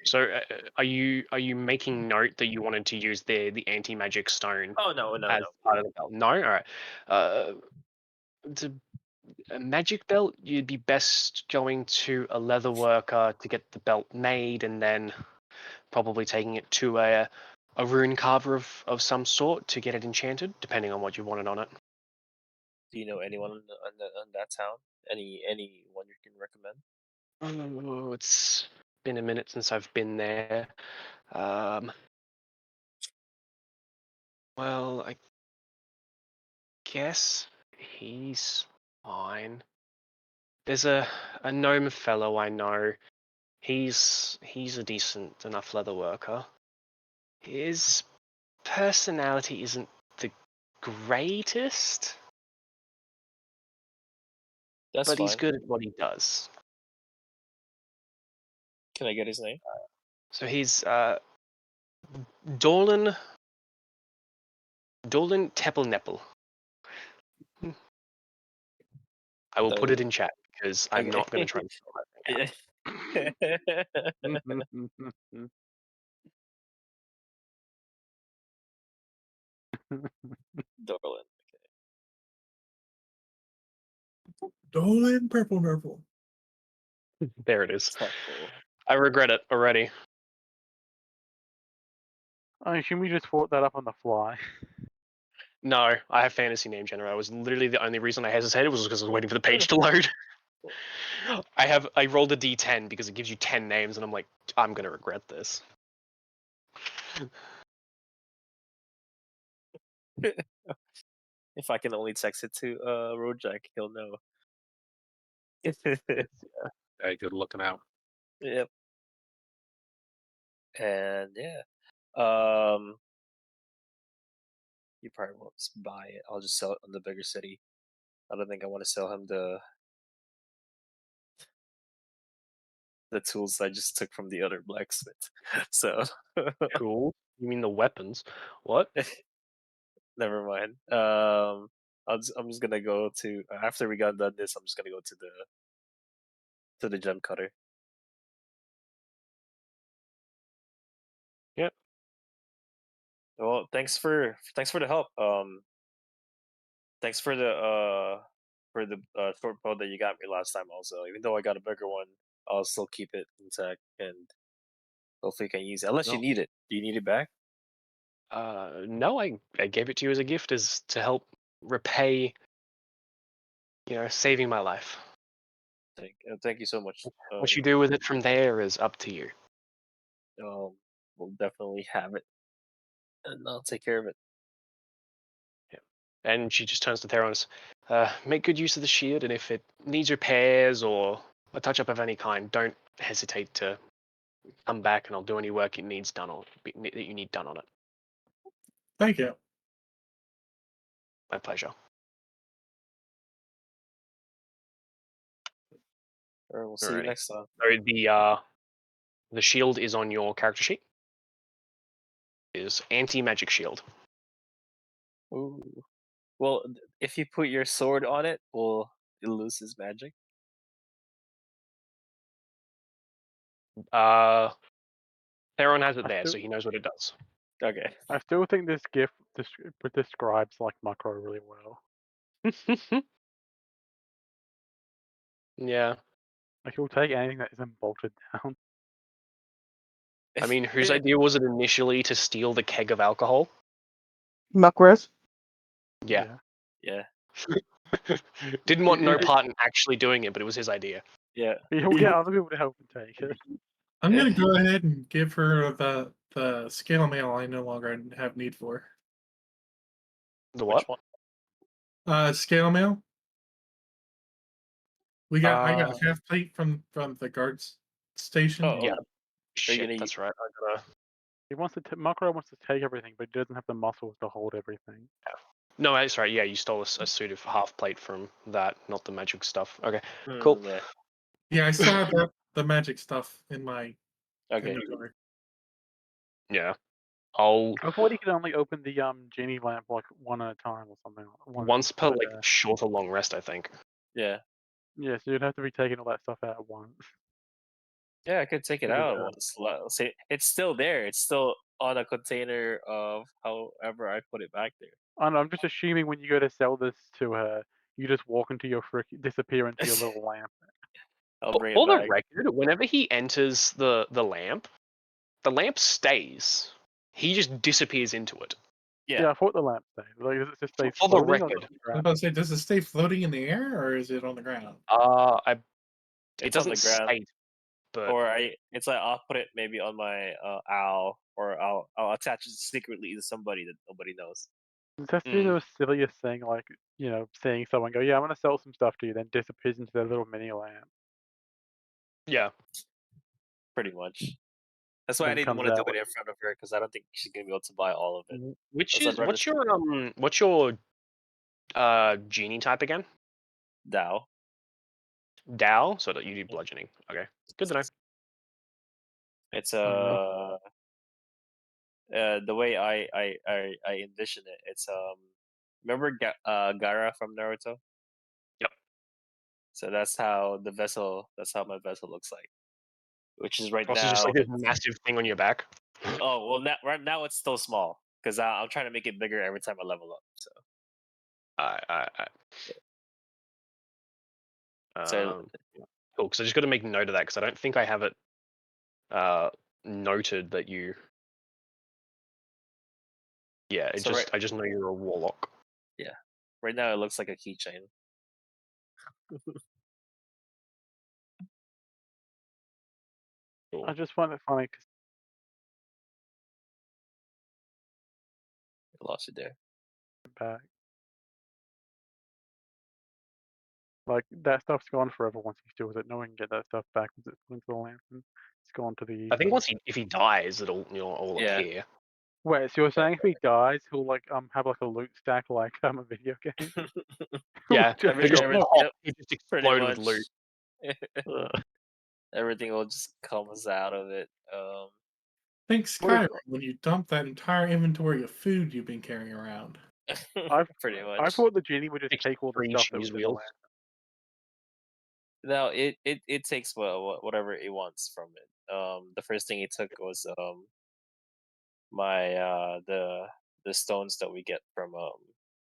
Speaker 2: So are you making note that you wanted to use the anti-magic stone
Speaker 1: Oh no,
Speaker 2: as part of the belt? No, all right. To a magic belt, you'd be best going to a leather worker to get the belt made, and then probably taking it to a rune carver of some sort to get it enchanted, depending on what you wanted on it.
Speaker 1: Do you know anyone on that town? Anyone you can recommend?
Speaker 2: Oh, it's been a minute since I've been there. Well, I guess he's fine. There's a gnome fellow I know. He's a decent enough leather worker. His personality isn't the greatest,
Speaker 1: That's
Speaker 2: but he's
Speaker 1: fine.
Speaker 2: good at what he does.
Speaker 1: Can I get his name?
Speaker 2: So he's Dolan Teppelneppel. I will put it in chat because I'm not going to try to spell that thing out.
Speaker 1: Yeah. Dorlin.
Speaker 5: Dolan Purple Nurple.
Speaker 2: There it is.
Speaker 1: Temple.
Speaker 2: I regret it already.
Speaker 6: I assume we just thought that up on the fly.
Speaker 2: No, I have fantasy name generator. It was literally the only reason I hesitated was because I was waiting for the page to load. I rolled a d10 because it gives you 10 names, and I'm like, I'm gonna regret this.
Speaker 1: If I can only text it to Rojak, he'll know.
Speaker 4: Hey, good looking out.
Speaker 1: Yep. And yeah. He probably won't buy it. I'll just sell it in the bigger city. I don't think I want to sell him the tools I just took from the other blacksmith. So
Speaker 2: Cool. You mean the weapons? What?
Speaker 1: never mind. I'm just gonna go to after we got done this. I'm just gonna go to the gem cutter.
Speaker 2: Yep.
Speaker 1: Well, thanks for the help. Thanks for the short bow that you got me last time. Also, even though I got a bigger one, I'll still keep it intact and hopefully can use it. Unless you
Speaker 2: No.
Speaker 1: need it. Do you need it back?
Speaker 2: No, I gave it to you as a gift, as to help repay, saving my life.
Speaker 1: Thank you so much.
Speaker 2: What you do with it from there is up to you.
Speaker 1: We'll definitely have it, and I'll take care of it.
Speaker 2: And she just turns to Theros. Make good use of the shield, and if it needs repairs or a touch-up of any kind, don't hesitate to come back, and I'll do any work it needs done on that you need done on it.
Speaker 5: Thank you.
Speaker 2: My pleasure.
Speaker 1: Or we'll see you
Speaker 2: Alrighty.
Speaker 1: next time.
Speaker 2: So the shield is on your character sheet. It is anti-magic shield.
Speaker 1: Ooh. Well, if you put your sword on it, will it lose its magic?
Speaker 2: Theron has it
Speaker 6: I
Speaker 2: there,
Speaker 6: still-
Speaker 2: so he knows what it does.
Speaker 1: Okay.
Speaker 6: I still think this GIF describes like Macro really well.
Speaker 2: Yeah.
Speaker 6: Like he'll take anything that isn't bolted down.
Speaker 2: I mean, whose idea was it initially to steal the keg of alcohol?
Speaker 3: Muckras.
Speaker 2: Yeah.
Speaker 1: Yeah.
Speaker 2: Didn't want no
Speaker 6: It-
Speaker 2: part in actually doing it, but it was his idea.
Speaker 1: Yeah.
Speaker 6: He'll get other people to help him take it.
Speaker 5: I'm gonna go ahead and give her the scale mail I no longer have need for.
Speaker 2: The
Speaker 1: Which
Speaker 2: what?
Speaker 1: one?
Speaker 5: Scale mail. I got
Speaker 2: Uh,
Speaker 5: half plate from the guards station.
Speaker 1: Oh,
Speaker 2: Yeah.
Speaker 1: are you
Speaker 2: Shit,
Speaker 1: gonna
Speaker 2: that's right. I gotta.
Speaker 6: He wants to. Macro wants to take everything, but he doesn't have the muscles to hold everything.
Speaker 2: No, that's right. Yeah, you stole a suit of half plate from that, not the magic stuff. Okay, cool.
Speaker 1: Yeah.
Speaker 5: Yeah, I still have the magic stuff in my
Speaker 1: Okay.
Speaker 5: inventory.
Speaker 2: Yeah, I'll
Speaker 6: I thought he could only open the genie lamp like one at a time or something.
Speaker 2: once per like
Speaker 6: Yeah.
Speaker 2: short or long rest, I think.
Speaker 1: Yeah.
Speaker 6: Yeah, so you'd have to be taking all that stuff out at once.
Speaker 1: Yeah, I could take it
Speaker 6: Maybe
Speaker 1: out
Speaker 6: that.
Speaker 1: once. Say it's still there. It's still on a container of however I put it back there.
Speaker 6: I know, I'm just assuming when you go to sell this to her, you just walk into your disappear into your little lamp.
Speaker 1: I'll bring
Speaker 2: For
Speaker 1: it
Speaker 2: the
Speaker 1: back.
Speaker 2: record, whenever he enters the lamp stays. He just disappears into it.
Speaker 1: Yeah.
Speaker 6: I thought the lamp stayed. Like, does it just stay
Speaker 2: For the
Speaker 6: floating or
Speaker 2: record.
Speaker 6: just
Speaker 5: I was
Speaker 6: grab?
Speaker 5: about to say, does it stay floating in the air or is it on the ground?
Speaker 2: It
Speaker 1: It's on
Speaker 2: doesn't
Speaker 1: the ground.
Speaker 2: state, but
Speaker 1: Or it's like I'll put it maybe on my owl, or I'll attach it secretly to somebody that nobody knows.
Speaker 6: It has to be the silliest thing, like, seeing someone go, yeah, I'm going to sell some stuff to you, then disappears into their little mini lamp.
Speaker 2: yeah.
Speaker 1: Pretty much. That's why I
Speaker 6: Then
Speaker 1: didn't
Speaker 6: comes
Speaker 1: want to do
Speaker 6: out
Speaker 1: it in front of her because I don't think she's gonna be able to buy all of it. That's my
Speaker 2: What's your genie type again?
Speaker 1: Dao.
Speaker 2: Dao, so that you do bludgeoning. Okay, good to know.
Speaker 1: It's
Speaker 6: Oh,
Speaker 1: the way I envision it. It's remember Gaara from Naruto?
Speaker 2: Yep.
Speaker 1: So that's how the vessel. That's how my vessel looks like. Which is right
Speaker 2: Also, just
Speaker 1: now.
Speaker 2: like this massive thing on your back.
Speaker 1: Oh well, right now it's still small because I'm trying to make it bigger every time I level up. So. So
Speaker 2: Cool. Because I just got to make note of that because I don't think I have it noted that you. Yeah, I just know you're a warlock.
Speaker 1: Yeah, right now it looks like a keychain.
Speaker 6: I just find it funny because
Speaker 1: I lost it there.
Speaker 6: back. Like, that stuff's gone forever once he steals it. No one can get that stuff back once it's put into the lamp and it's gone to the
Speaker 2: I think
Speaker 6: ether.
Speaker 2: if he dies, it'll all
Speaker 1: Yeah.
Speaker 2: appear.
Speaker 6: Wait, so you're saying if he dies, he'll like have like a loot stack like a video game?
Speaker 2: Yeah,
Speaker 6: Just
Speaker 2: he just
Speaker 6: go,
Speaker 2: pop, he just
Speaker 1: pretty
Speaker 2: explode
Speaker 1: much.
Speaker 2: with loot.
Speaker 6: Ugh.
Speaker 1: Everything will just comes out of it.
Speaker 5: Think Skyrim when you dump that entire inventory of food you've been carrying around.
Speaker 1: Pretty
Speaker 6: I
Speaker 1: much.
Speaker 6: thought the genie would just
Speaker 2: Fix
Speaker 6: take all the
Speaker 2: three
Speaker 6: stuff that was
Speaker 2: cheese
Speaker 6: in the
Speaker 2: wheels.
Speaker 6: land.
Speaker 1: No, it takes whatever it wants from it. The first thing it took was my the stones that we get from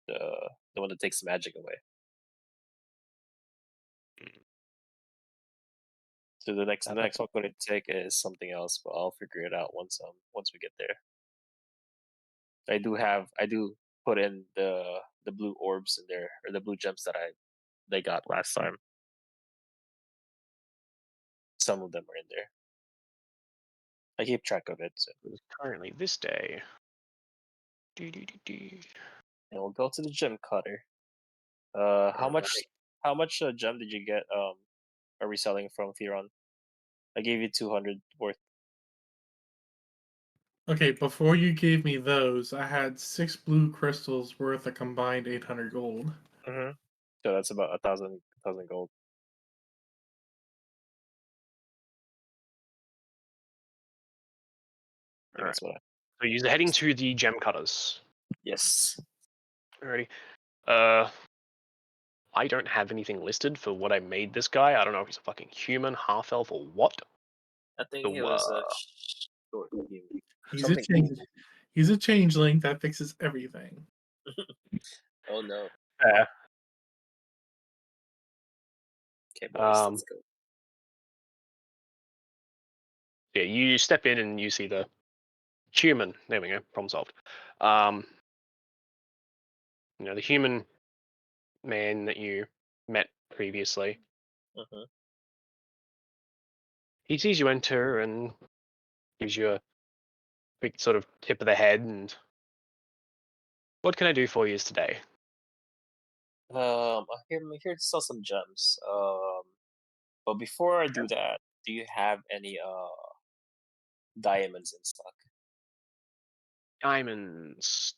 Speaker 1: the one that takes magic away. So the next one going to take is something else, but I'll figure it out once we get there. I do put in the blue orbs in there, or the blue gems that they got last time. Some of them are in there. I keep track of it. So.
Speaker 2: It is currently this day.
Speaker 1: And we'll go to the gem cutter. How
Speaker 2: Alright.
Speaker 1: much gem did you get? Are we selling from Theron? I gave you 200 worth.
Speaker 5: Okay, before you gave me those, I had 6 blue crystals worth a combined 800 gold.
Speaker 1: Mm-hmm. So that's about 1,000 gold. I think
Speaker 2: Alright.
Speaker 1: that's what
Speaker 2: So you're heading to the gem cutters.
Speaker 1: Yes.
Speaker 2: Alrighty. I don't have anything listed for what I made this guy. I don't know if he's a fucking human, half elf, or what.
Speaker 1: I think
Speaker 2: So,
Speaker 1: it was a short human.
Speaker 5: He's a
Speaker 1: Something.
Speaker 5: change. He's a changeling that fixes everything.
Speaker 1: Oh no.
Speaker 2: Yeah.
Speaker 1: Okay, boys, let's go.
Speaker 2: Yeah, you step in and you see the human. There we go. Problem solved. The human man that you met previously.
Speaker 1: Mm-hmm.
Speaker 2: He sees you enter and gives you a quick sort of tip of the head. And what can I do for you today?
Speaker 1: I'm here to sell some gems. But before I do that, do you have any diamonds in stock?
Speaker 2: Diamonds.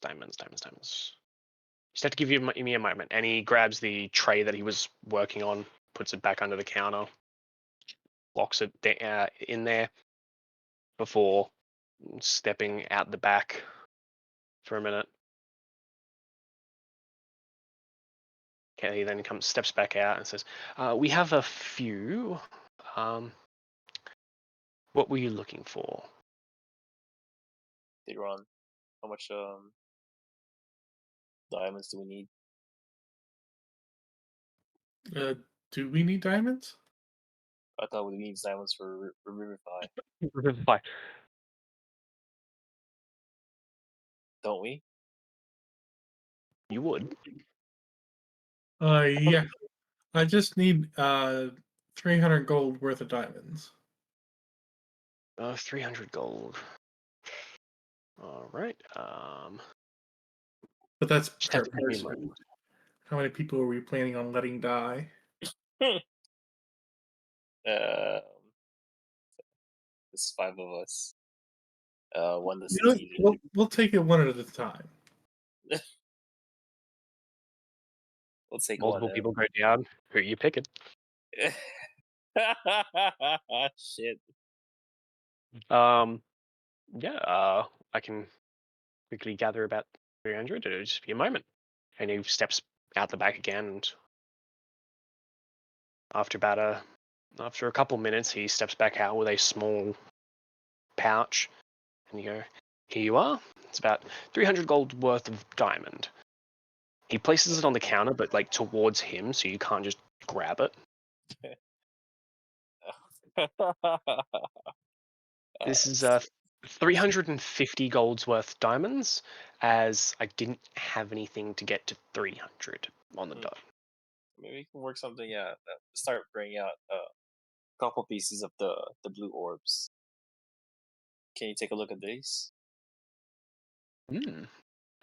Speaker 2: Just have to give me a moment. And he grabs the tray that he was working on, puts it back under the counter, locks it in there before stepping out the back for a minute. Okay, he then steps back out and says, "We have a few. What were you looking for?"
Speaker 1: Theron, how much diamonds do we need?
Speaker 5: Do we need diamonds?
Speaker 1: I thought we need diamonds for Revivify,
Speaker 2: Fine.
Speaker 1: don't we?
Speaker 2: You would.
Speaker 5: Yeah. I just need 300 gold worth of diamonds.
Speaker 2: 300 gold. All right.
Speaker 5: But that's
Speaker 2: Just
Speaker 5: per
Speaker 2: have to give me a
Speaker 5: person.
Speaker 2: moment.
Speaker 5: How many people are we planning on letting die?
Speaker 1: There's 5 of us. One
Speaker 5: You
Speaker 1: doesn't
Speaker 5: know,
Speaker 1: need it.
Speaker 5: we'll take it one at a time.
Speaker 1: We'll take
Speaker 2: Multiple
Speaker 1: one.
Speaker 2: people go down. Who are you picking?
Speaker 1: Shit.
Speaker 2: Yeah. I can quickly gather about 300. It'll just be a moment. And he steps out the back again, and after a couple minutes, he steps back out with a small pouch, and you go, "Here you are. It's about 300 gold worth of diamond." He places it on the counter, but like towards him, so you can't just grab it. This is 350 gold's worth diamonds, as I didn't have anything to get to 300 on the dot.
Speaker 1: Maybe we can work something out. Start bringing out a couple pieces of the blue orbs. Can you take a look at these?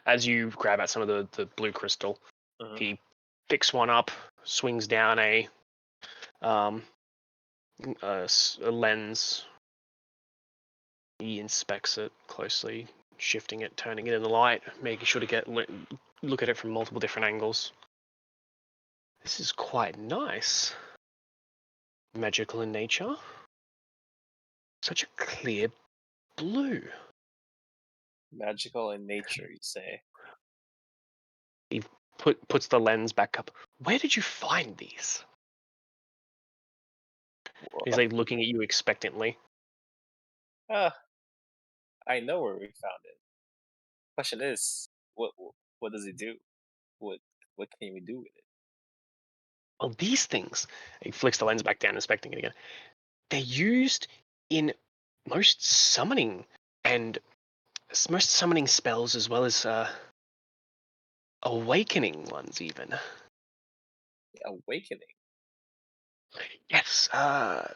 Speaker 2: As you grab out some of the blue crystal, he picks one up, swings down a lens. He inspects it closely, shifting it, turning it in the light, making sure to look at it from multiple different angles. This is quite nice. Magical in nature. Such a clear blue.
Speaker 1: Magical in nature, you say?
Speaker 2: He puts the lens back up. Where did you find these? He's like looking at you expectantly.
Speaker 1: I know where we found it. Question is, what does it do? What can we do with it?
Speaker 2: Well, these things. He flicks the lens back down, inspecting it again. They're used in most summoning spells, as well as awakening ones, even.
Speaker 1: Awakening.
Speaker 2: Yes. There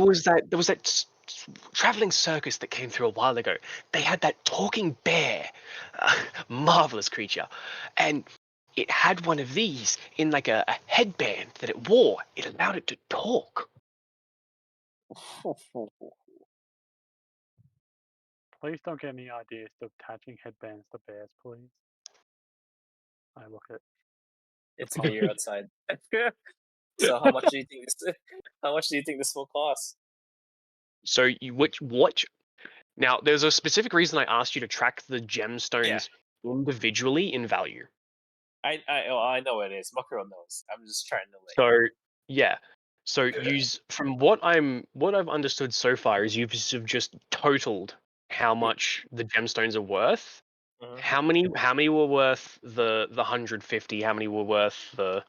Speaker 2: was that traveling circus that came through a while ago. They had that talking bear, marvelous creature, and it had one of these in like a headband that it wore. It allowed it to talk.
Speaker 6: Please don't get any ideas of attaching headbands to bears, please. I look at.
Speaker 1: It's clear outside. So how much do you think this? How much do you think this will cost?
Speaker 2: So what? Now, there's a specific reason I asked you to track the gemstones individually in value.
Speaker 1: I know what it is. Makuro knows. I'm just trying to like.
Speaker 2: So yeah. So from what I've understood so far is you've just totaled how much the gemstones are worth.
Speaker 1: Mhm.
Speaker 2: How many were worth the 150? How many were worth the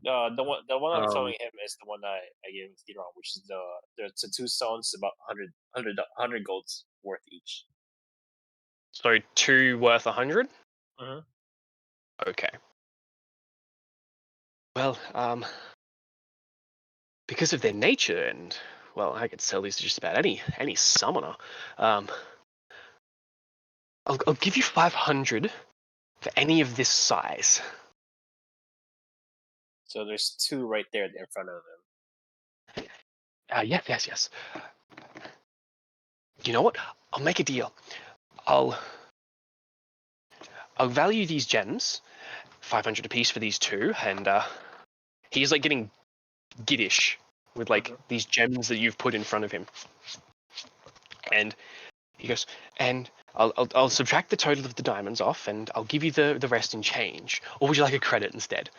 Speaker 1: The one I'm
Speaker 2: Um,
Speaker 1: showing him is the one I gave Theron, which is the two stones about 100 golds worth each.
Speaker 2: so two worth 100?
Speaker 1: Mhm.
Speaker 2: Okay. Well, because of their nature, and well, I could sell these to just about any summoner. I'll give you 500 for any of this size.
Speaker 1: So there's two right there in front of him.
Speaker 2: Yes. You know what? I'll make a deal. I'll value these gems, 500 apiece for these two, and he's like getting giddish with like these gems that you've put in front of him. And he goes, and I'll subtract the total of the diamonds off, and I'll give you the rest in change. Or would you like a credit instead?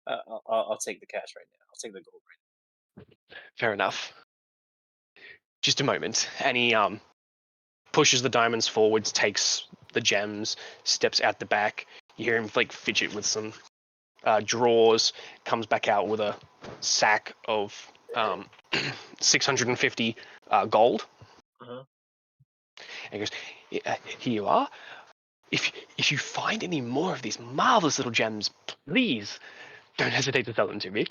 Speaker 1: I'll take the cash right now. I'll take the gold right
Speaker 2: Fair enough. Just a moment. And he pushes the diamonds forwards, takes the gems, steps out the back. You hear him like fidget with some drawers, comes back out with a sack of 650 gold.
Speaker 1: Uh-huh.
Speaker 2: And he goes, here you are. If you find any more of these marvelous little gems, please don't hesitate to sell them to me.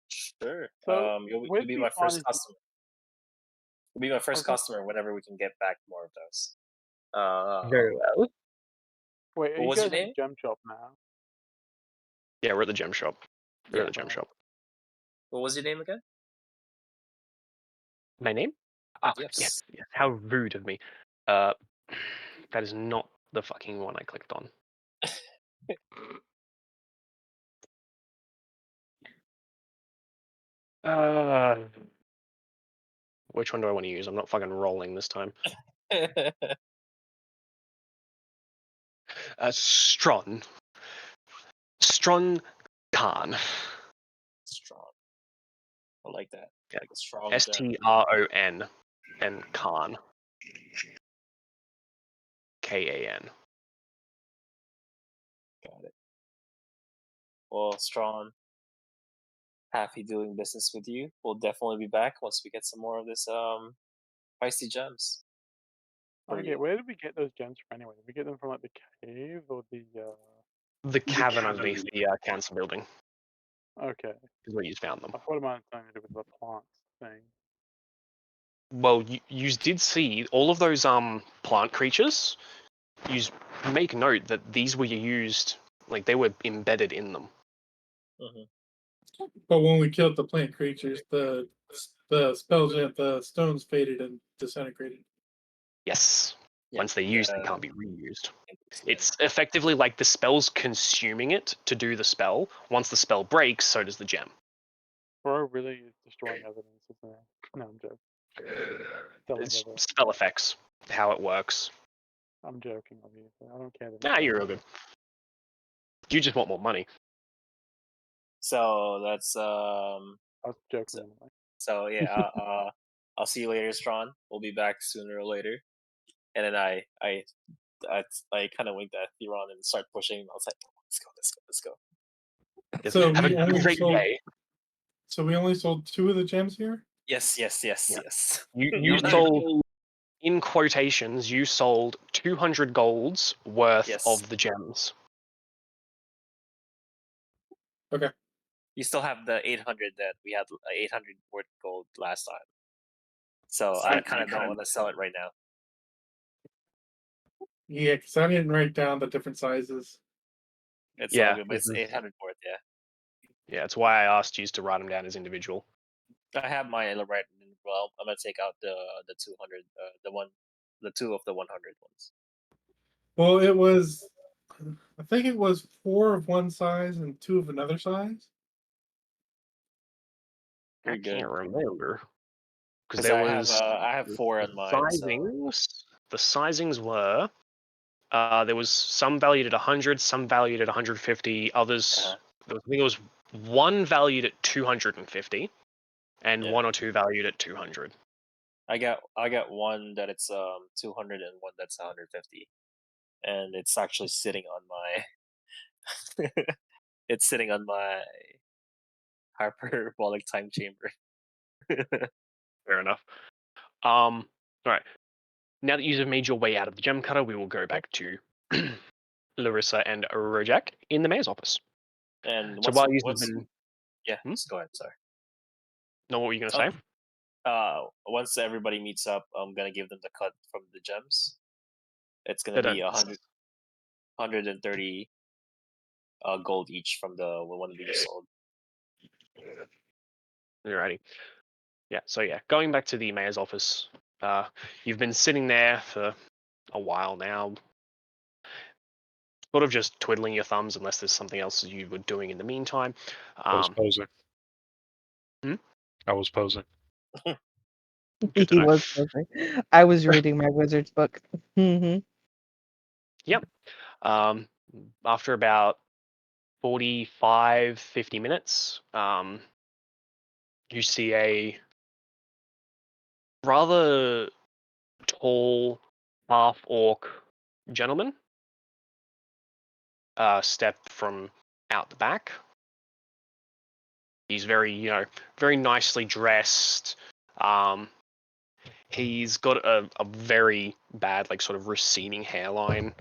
Speaker 1: Sure.
Speaker 6: So,
Speaker 1: You'll
Speaker 6: where
Speaker 1: be
Speaker 6: do
Speaker 1: my
Speaker 6: we find
Speaker 1: first
Speaker 6: these-
Speaker 1: customer. You'll be my first
Speaker 6: Okay.
Speaker 1: customer whenever we can get back more of those.
Speaker 2: Very well.
Speaker 6: Wait, are
Speaker 1: What
Speaker 6: you
Speaker 1: was
Speaker 6: guys
Speaker 1: your
Speaker 6: at the
Speaker 1: name?
Speaker 6: gem shop now?
Speaker 2: Yeah, we're at the gem shop. We're at the gem shop.
Speaker 1: What was your name again?
Speaker 2: My name? Ah,
Speaker 1: Yes.
Speaker 2: yes. How rude of me. That is not the fucking one I clicked on. Which one do I want to use? I'm not fucking rolling this time. Stron Khan.
Speaker 1: Strong. I like that.
Speaker 2: Yeah.
Speaker 1: Like a strong gem.
Speaker 2: STRON and Khan. KAN.
Speaker 1: Got it. Well, Strong, happy doing business with you. We'll definitely be back once we get some more of this feisty gems. For
Speaker 6: Okay,
Speaker 1: you.
Speaker 6: where did we get those gems from anyway? Did we get them from like the cave or the?
Speaker 2: The cavern underneath the council building
Speaker 6: Okay,
Speaker 2: is where you found them.
Speaker 6: I thought it might have something to do with the plants thing.
Speaker 2: Well, you did see all of those plant creatures. You make note that these were used, like they were embedded in them.
Speaker 1: Mm-hmm.
Speaker 5: But when we killed the plant creatures, the spells, the stones faded and disintegrated.
Speaker 2: Yes.
Speaker 1: Yeah,
Speaker 2: Once they're used, they can't be reused.
Speaker 1: yeah.
Speaker 2: It's effectively like the spell's consuming it to do the spell. Once the spell breaks, so does the gem.
Speaker 6: Bro really is destroying evidence, isn't it? No, I'm joking. Selling
Speaker 2: It's
Speaker 6: evidence.
Speaker 2: spell effects, how it works.
Speaker 6: I'm joking, obviously. I don't care. That
Speaker 2: Nah, you're real good. You just want more money.
Speaker 1: So that's
Speaker 6: I was joking.
Speaker 1: So-
Speaker 6: Anyway.
Speaker 1: so yeah. I'll see you later, Strawn. We'll be back sooner or later. And then I kind of winked at Theron and start pushing. I was like, let's go.
Speaker 2: Yes,
Speaker 5: So
Speaker 2: have
Speaker 5: we
Speaker 2: a
Speaker 5: only
Speaker 2: great
Speaker 5: sold-
Speaker 2: day.
Speaker 5: So we only sold 2 of the gems here.
Speaker 1: Yes.
Speaker 2: Yeah.
Speaker 1: Yes.
Speaker 2: You sold, in quotations, you sold 200 golds worth
Speaker 1: Yes.
Speaker 2: of the gems.
Speaker 1: You still have the 800 that we had 800 worth gold last time. So I kind of don't want to sell it right now.
Speaker 5: Yeah, because I didn't write down the different sizes.
Speaker 1: It's
Speaker 2: Yeah,
Speaker 1: all good, but it's
Speaker 2: this is-
Speaker 1: 800 worth. Yeah,
Speaker 2: Yeah, that's why I asked you to write them down as individual.
Speaker 1: I have my right. Well, I'm gonna take out the 200, the 2 of the 100 ones.
Speaker 5: Well, it was. I think it was 4 of one size and 2 of another size.
Speaker 2: I
Speaker 1: Pretty good.
Speaker 2: can't remember. Because
Speaker 1: 'Cause
Speaker 2: there
Speaker 1: I
Speaker 2: was
Speaker 1: have 4 on mine. So
Speaker 2: the sizings were there was some valued at 100, some valued at 150, others
Speaker 1: Uh-huh.
Speaker 2: I think there was one valued at 250 and
Speaker 1: Yeah.
Speaker 2: 1 or 2 valued at 200.
Speaker 1: I got one that it's 200 and one that's 150, and it's actually sitting on my. It's sitting on my hyperbolic time chamber.
Speaker 2: Fair enough. All right. Now that you have made your way out of the gem cutter, we will go back to Larissa and Rojak in the mayor's office.
Speaker 1: And
Speaker 2: So
Speaker 1: once,
Speaker 2: while you have
Speaker 1: once
Speaker 2: been,
Speaker 1: yeah, just go ahead. Sorry.
Speaker 2: know what were you going to say?
Speaker 1: Once everybody meets up, I'm gonna give them the cut from the gems. It's gonna
Speaker 2: They
Speaker 1: be
Speaker 2: don't-
Speaker 1: 130 gold each from the one that you just sold.
Speaker 2: Alrighty. Yeah, so yeah, going back to the mayor's office, you've been sitting there for a while now, sort of just twiddling your thumbs unless there's something else you were doing in the meantime.
Speaker 4: I was posing.
Speaker 2: Hmm?
Speaker 4: I was posing.
Speaker 2: Good to
Speaker 3: He
Speaker 2: know.
Speaker 3: was posing. I was reading my wizard's book. Hmm.
Speaker 2: After about 45, 50 minutes, you see a rather tall half-orc gentleman step from out the back. He's very, very nicely dressed. He's got a very bad, like, sort of receding hairline.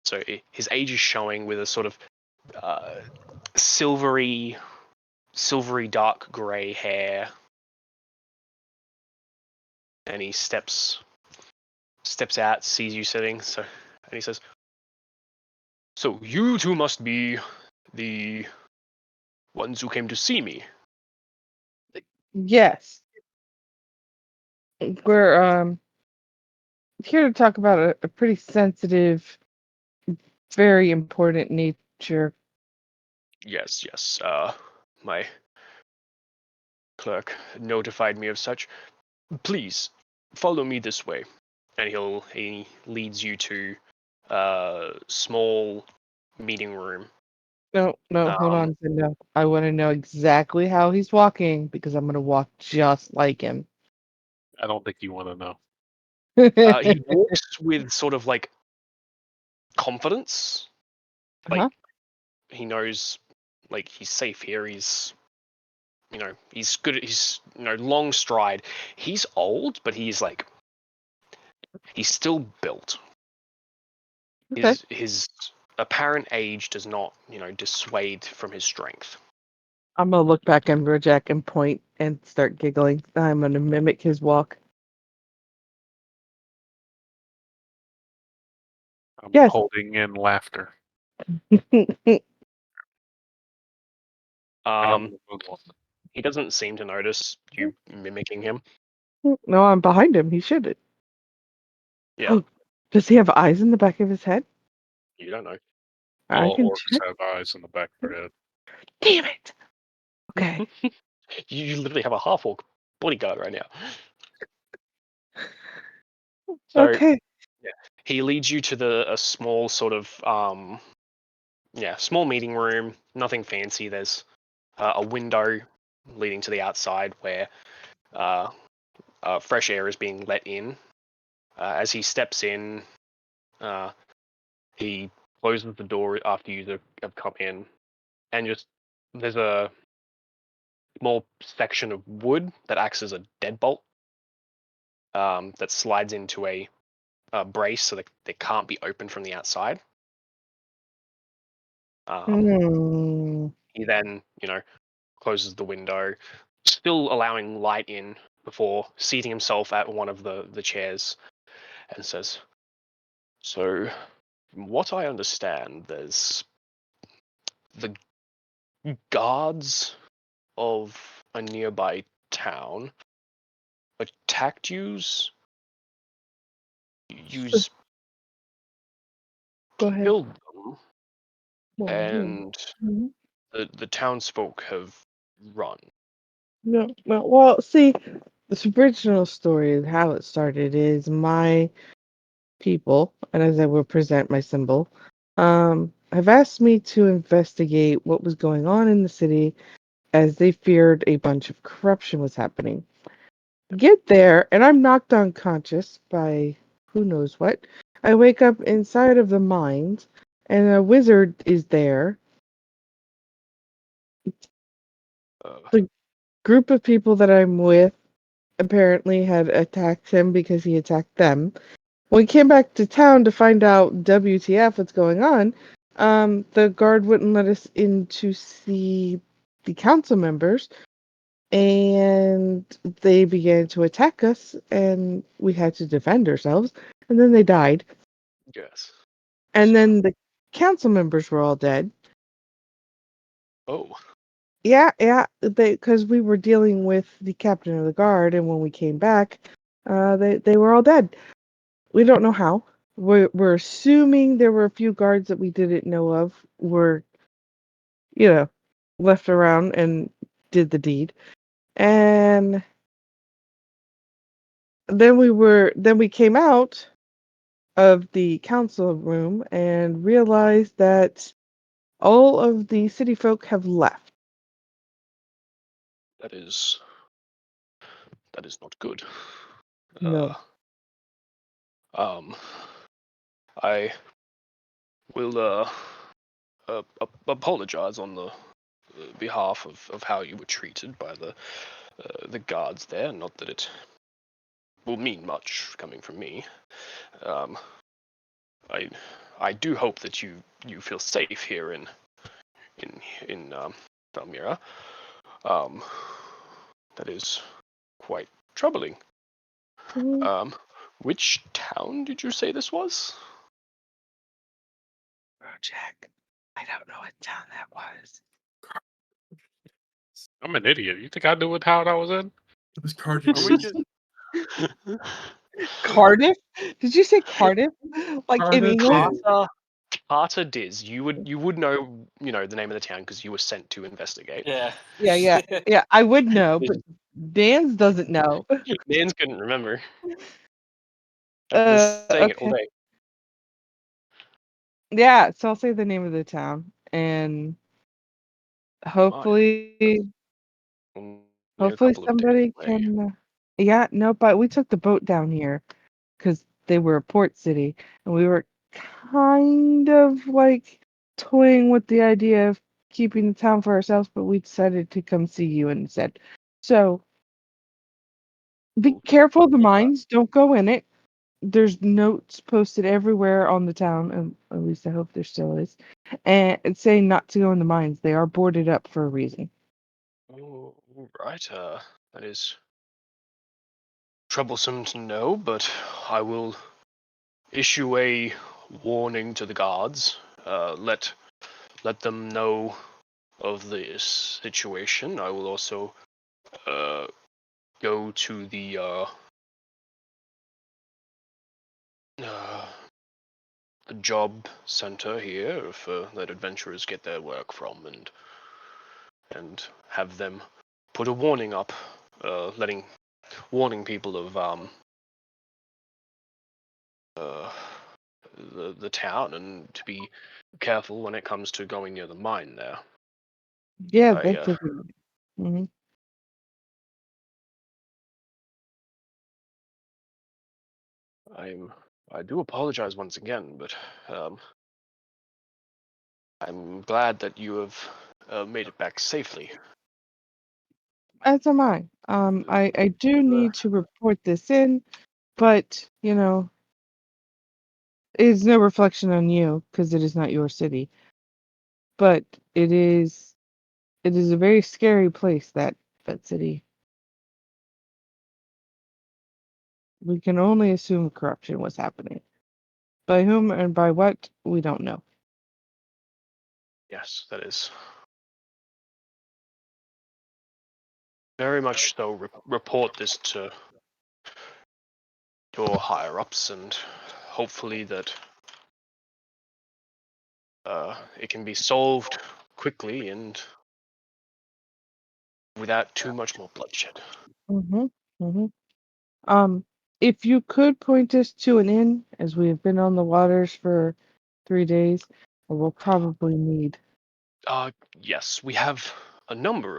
Speaker 2: So his age is showing with a sort of silvery dark grey hair. And he steps out, sees you sitting, and he says, "So you two must be the ones who came to see me."
Speaker 3: Yes. We're here to talk about a pretty sensitive, very important nature.
Speaker 2: Yes. My clerk notified me of such. Please follow me this way, and he leads you to a small meeting room.
Speaker 3: No, hold on, Zinda. I want to know exactly how he's walking because I'm going to walk just like him.
Speaker 4: I don't think you want to know.
Speaker 2: He walks with sort of like confidence. Like
Speaker 3: Uh-huh.
Speaker 2: he knows, like he's safe here. He's good. He's long stride. He's old, but he's still built.
Speaker 3: Okay.
Speaker 2: His apparent age does not dissuade from his strength.
Speaker 3: I'm going to look back at Rojak and point and start giggling. I'm going to mimic his walk.
Speaker 4: I'm
Speaker 3: Yes.
Speaker 4: holding in laughter. I don't
Speaker 2: Um,
Speaker 4: know who-
Speaker 2: he doesn't seem to notice you mimicking him.
Speaker 3: No, I'm behind him. He should.
Speaker 2: Yeah.
Speaker 3: Does he have eyes in the back of his head?
Speaker 2: You don't know.
Speaker 3: I
Speaker 4: All
Speaker 3: can
Speaker 4: orcs
Speaker 3: check.
Speaker 4: have eyes in the back of their head.
Speaker 3: Damn it. Okay.
Speaker 2: You literally have a half orc bodyguard right now. So
Speaker 3: Okay.
Speaker 2: He leads you to a small sort of small meeting room. Nothing fancy. There's a window leading to the outside where fresh air is being let in. As he steps in, he closes the door after you have come in, and just there's a small section of wood that acts as a deadbolt that slides into a brace so that they can't be opened from the outside. He then, closes the window, still allowing light in before seating himself at one of the chairs and says, "So, from what I understand, there's the guards of a nearby town attacked yous. Yous
Speaker 3: Go ahead.
Speaker 2: killed them,
Speaker 3: Well,
Speaker 2: and
Speaker 3: mhm.
Speaker 2: the townsfolk have run."
Speaker 3: No, no. Well, see, the original story of how it started is my people, and as I will present my symbol, have asked me to investigate what was going on in the city as they feared a bunch of corruption was happening. Get there, and I'm knocked unconscious by who knows what. I wake up inside of the mines, and a wizard is there.
Speaker 2: Uh,
Speaker 3: The group of people that I'm with apparently had attacked him because he attacked them. When we came back to town to find out WTF what's going on, the guard wouldn't let us in to see the council members, and they began to attack us, and we had to defend ourselves, and then they died.
Speaker 2: yes.
Speaker 3: And then the council members were all dead.
Speaker 2: Oh,
Speaker 3: Yeah, because we were dealing with the captain of the guard, and when we came back, they were all dead. We don't know how. We're assuming there were a few guards that we didn't know of were, left around and did the deed. And then we came out of the council room and realized that all of the city folk have left.
Speaker 2: that is not good.
Speaker 3: No.
Speaker 2: Um, I will apologize on the behalf of how you were treated by the guards there. Not that it will mean much coming from me. Um, I do hope that you feel safe here in Valmira. That is quite troubling.
Speaker 3: Mhm.
Speaker 2: Which town did you say this was?
Speaker 3: Jack, I don't know what town that was.
Speaker 4: I'm an idiot. You think I knew what town I was in?
Speaker 5: It was Cardiff.
Speaker 6: Are we just
Speaker 3: Cardiff? Did you say Cardiff? Like in
Speaker 5: Cardiff,
Speaker 3: England?
Speaker 5: yeah.
Speaker 2: Carter Diz. You would know the name of the town because you were sent to investigate.
Speaker 1: Yeah.
Speaker 3: Yeah. I would know, but Dan's doesn't know.
Speaker 2: Mans couldn't remember. I've been saying it all
Speaker 3: Okay.
Speaker 2: day.
Speaker 3: Yeah, so I'll say the name of the town, and hopefully,
Speaker 2: Only a
Speaker 3: hopefully
Speaker 2: couple of days
Speaker 3: somebody
Speaker 2: away.
Speaker 3: can. Yeah, no, but we took the boat down here because they were a port city, and we were kind of like toying with the idea of keeping the town for ourselves, but we decided to come see you instead. So be careful of the mines. Don't go in it. There's notes posted everywhere on the town, and at least I hope there still is, and it's saying not to go in the mines. They are boarded up for a reason.
Speaker 2: Oh, right. That is troublesome to know, but I will issue a warning to the guards. Let them know of this situation. I will also go to the job center here for that adventurers get their work from, and have them put a warning up, warning people of the town and to be careful when it comes to going near the mine there.
Speaker 3: Yeah,
Speaker 2: I,
Speaker 3: that's a good. Mhm.
Speaker 2: I do apologize once again, but I'm glad that you have made it back safely.
Speaker 3: As am I. I do need to report this in, but it is no reflection on you because it is not your city. But it is a very scary place, that city. We can only assume corruption was happening. By whom and by what, we don't know.
Speaker 2: Yes, that is very much so. Report this to your higher ups, and hopefully that it can be solved quickly and without too much more bloodshed.
Speaker 3: Mm-hmm. Mm-hmm. If you could point us to an inn, as we have been on the waters for 3 days, we'll probably need.
Speaker 2: Yes, we have a number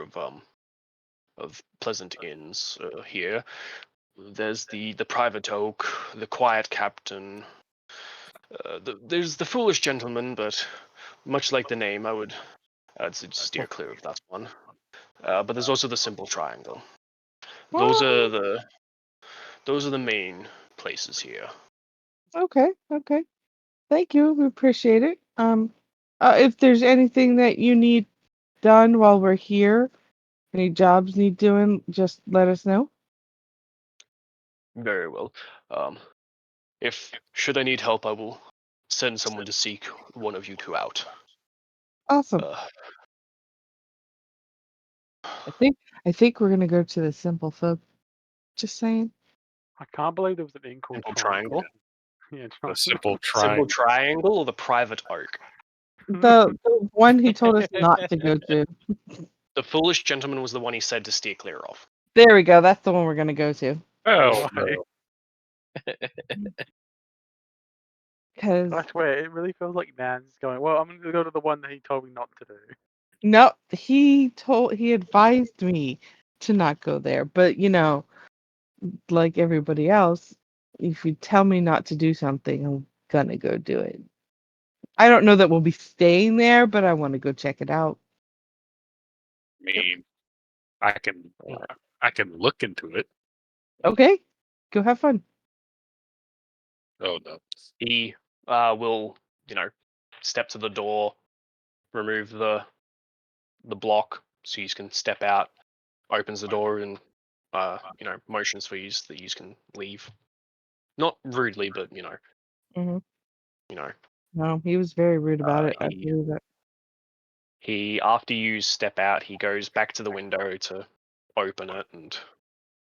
Speaker 2: of pleasant inns here. There's the Private Oak, the Quiet Captain. There's the Foolish Gentleman, but much like the name, I'd steer clear of that one. But there's also the Simple Triangle. Those are the main places here.
Speaker 3: Okay, okay. Thank you. We appreciate it. If there's anything that you need done while we're here, any jobs need doing, just let us know.
Speaker 2: Very well. If should I need help, I will send someone to seek one of you two out.
Speaker 3: Awesome.
Speaker 2: Uh,
Speaker 3: I think we're gonna go to the Simple Folk. Just saying.
Speaker 6: I can't believe there was an inn called
Speaker 2: Simple
Speaker 6: Triangle.
Speaker 2: Triangle,
Speaker 6: Yeah,
Speaker 4: The
Speaker 6: Triangle.
Speaker 4: simple
Speaker 2: Simple
Speaker 4: triangle.
Speaker 2: Triangle, or the Private Oak.
Speaker 3: The one he told us not to go to.
Speaker 2: The Foolish Gentleman was the one he said to steer clear of.
Speaker 3: There we go. That's the one we're gonna go to.
Speaker 4: Oh,
Speaker 6: Why?
Speaker 4: no.
Speaker 3: Because
Speaker 6: I swear, it really feels like Nan's going, well, I'm going to go to the one that he told me not to do.
Speaker 3: no, he advised me to not go there. But like everybody else, if you tell me not to do something, I'm gonna go do it. I don't know that we'll be staying there, but I want to go check it out.
Speaker 4: I mean, I can look into it.
Speaker 3: Okay, go have fun.
Speaker 4: Oh no.
Speaker 2: He will, step to the door, remove the block so you can step out, opens the door and motions for you that you can leave. Not rudely, but
Speaker 3: Hmm.
Speaker 2: you know.
Speaker 3: No, he was very rude about it. I
Speaker 2: He
Speaker 3: believe it.
Speaker 2: after you step out, he goes back to the window to open it and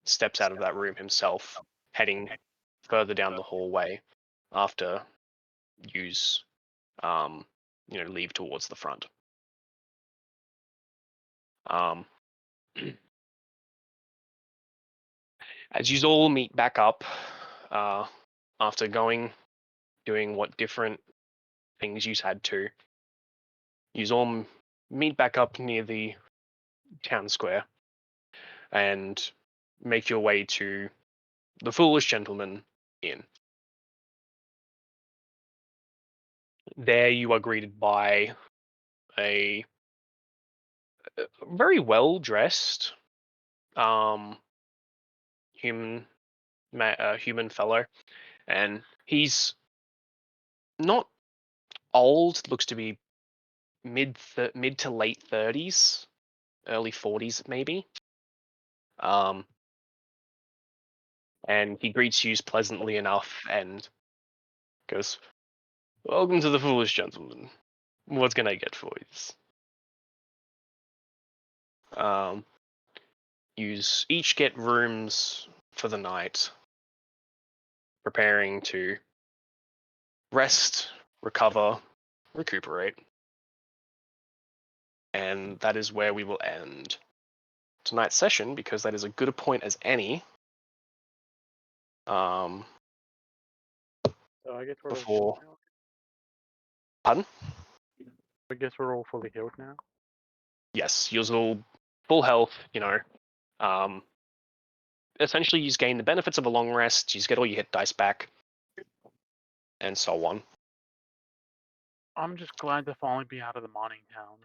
Speaker 2: steps out of that room himself, heading further down the hallway after yous leave towards the front. Um, as you all meet back up after doing what different things you had to, you all meet back up near the town square and make your way to the Foolish Gentleman Inn. There you are greeted by a very well dressed human human fellow, and he's not old. Looks to be mid to late 30s, early 40s maybe. And he greets you pleasantly enough and goes, "Welcome to the Foolish Gentleman. What can I get for you?" You each get rooms for the night, preparing to rest, recover, recuperate. And that is where we will end tonight's session, because that is a good a point as any.
Speaker 6: So I guess we're all
Speaker 2: before.
Speaker 6: healed now.
Speaker 2: Pardon?
Speaker 6: I guess we're all fully healed now.
Speaker 2: Yes, you're all full health. Essentially, you gain the benefits of a long rest. You get all your hit dice back, and so on.
Speaker 6: I'm just glad to finally be out of the mining town.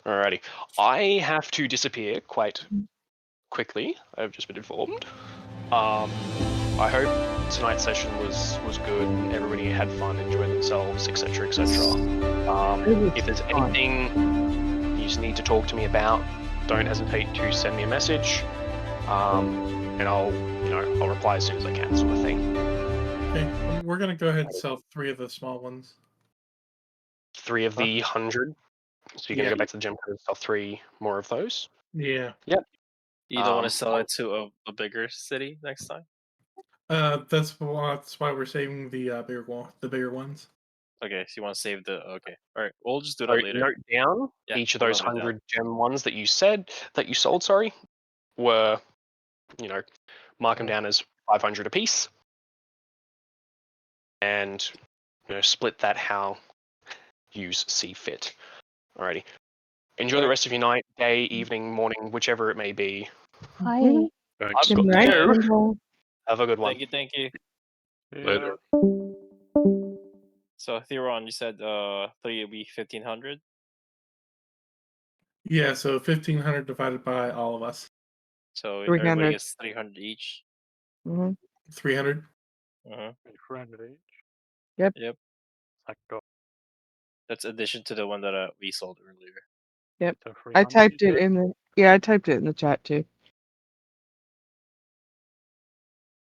Speaker 2: Alrighty, I have to disappear quite quickly. I've just been informed. I hope tonight's session was good. Everybody had fun, enjoyed themselves, etc., etc.
Speaker 3: It was
Speaker 2: If there's
Speaker 3: fun.
Speaker 2: anything you just need to talk to me about, don't hesitate to send me a message, and I'll reply as soon as I can, sort of thing.
Speaker 5: Okay, we're gonna go ahead and sell 3 of the small ones.
Speaker 2: 3 of the 100. So you're gonna
Speaker 5: Yeah.
Speaker 2: go back to the gym and sell 3 more of those.
Speaker 5: Yeah.
Speaker 1: You don't want
Speaker 2: Um,
Speaker 1: to sell it to a bigger city next time?
Speaker 5: That's why we're saving the bigger ones.
Speaker 1: Okay, so you want to save the okay. All right, we'll just do
Speaker 2: So
Speaker 1: that later.
Speaker 2: note down
Speaker 1: Yeah,
Speaker 2: each of
Speaker 1: I'll
Speaker 2: those
Speaker 1: note it down.
Speaker 2: 100 gem ones that you sold, were, mark them down as 500 apiece, and split that how you see fit. Alrighty. Enjoy the rest of your night, day, evening, morning, whichever it may be.
Speaker 7: Hi.
Speaker 4: Thanks.
Speaker 2: I've
Speaker 3: Good
Speaker 2: got
Speaker 3: night,
Speaker 2: to go.
Speaker 3: Kimball.
Speaker 2: Have a good one.
Speaker 1: Thank you.
Speaker 4: Later.
Speaker 1: So Theron, you said 3 will be 1500.
Speaker 5: Yeah, so 1,500 divided by all of us.
Speaker 1: So
Speaker 3: 300.
Speaker 1: everybody gets 300 each.
Speaker 3: Mhm.
Speaker 5: 300.
Speaker 1: Uh-huh.
Speaker 6: 300 each.
Speaker 3: Yep.
Speaker 1: Yep.
Speaker 6: Like,
Speaker 1: That's addition to the one that we sold earlier.
Speaker 3: Yep.
Speaker 6: so
Speaker 3: I
Speaker 6: 300
Speaker 3: typed
Speaker 6: you
Speaker 3: it
Speaker 6: said?
Speaker 3: in the I typed it in the chat too.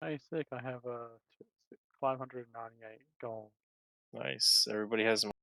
Speaker 6: Hey, sick. I have 598 gold.
Speaker 1: Nice. Everybody has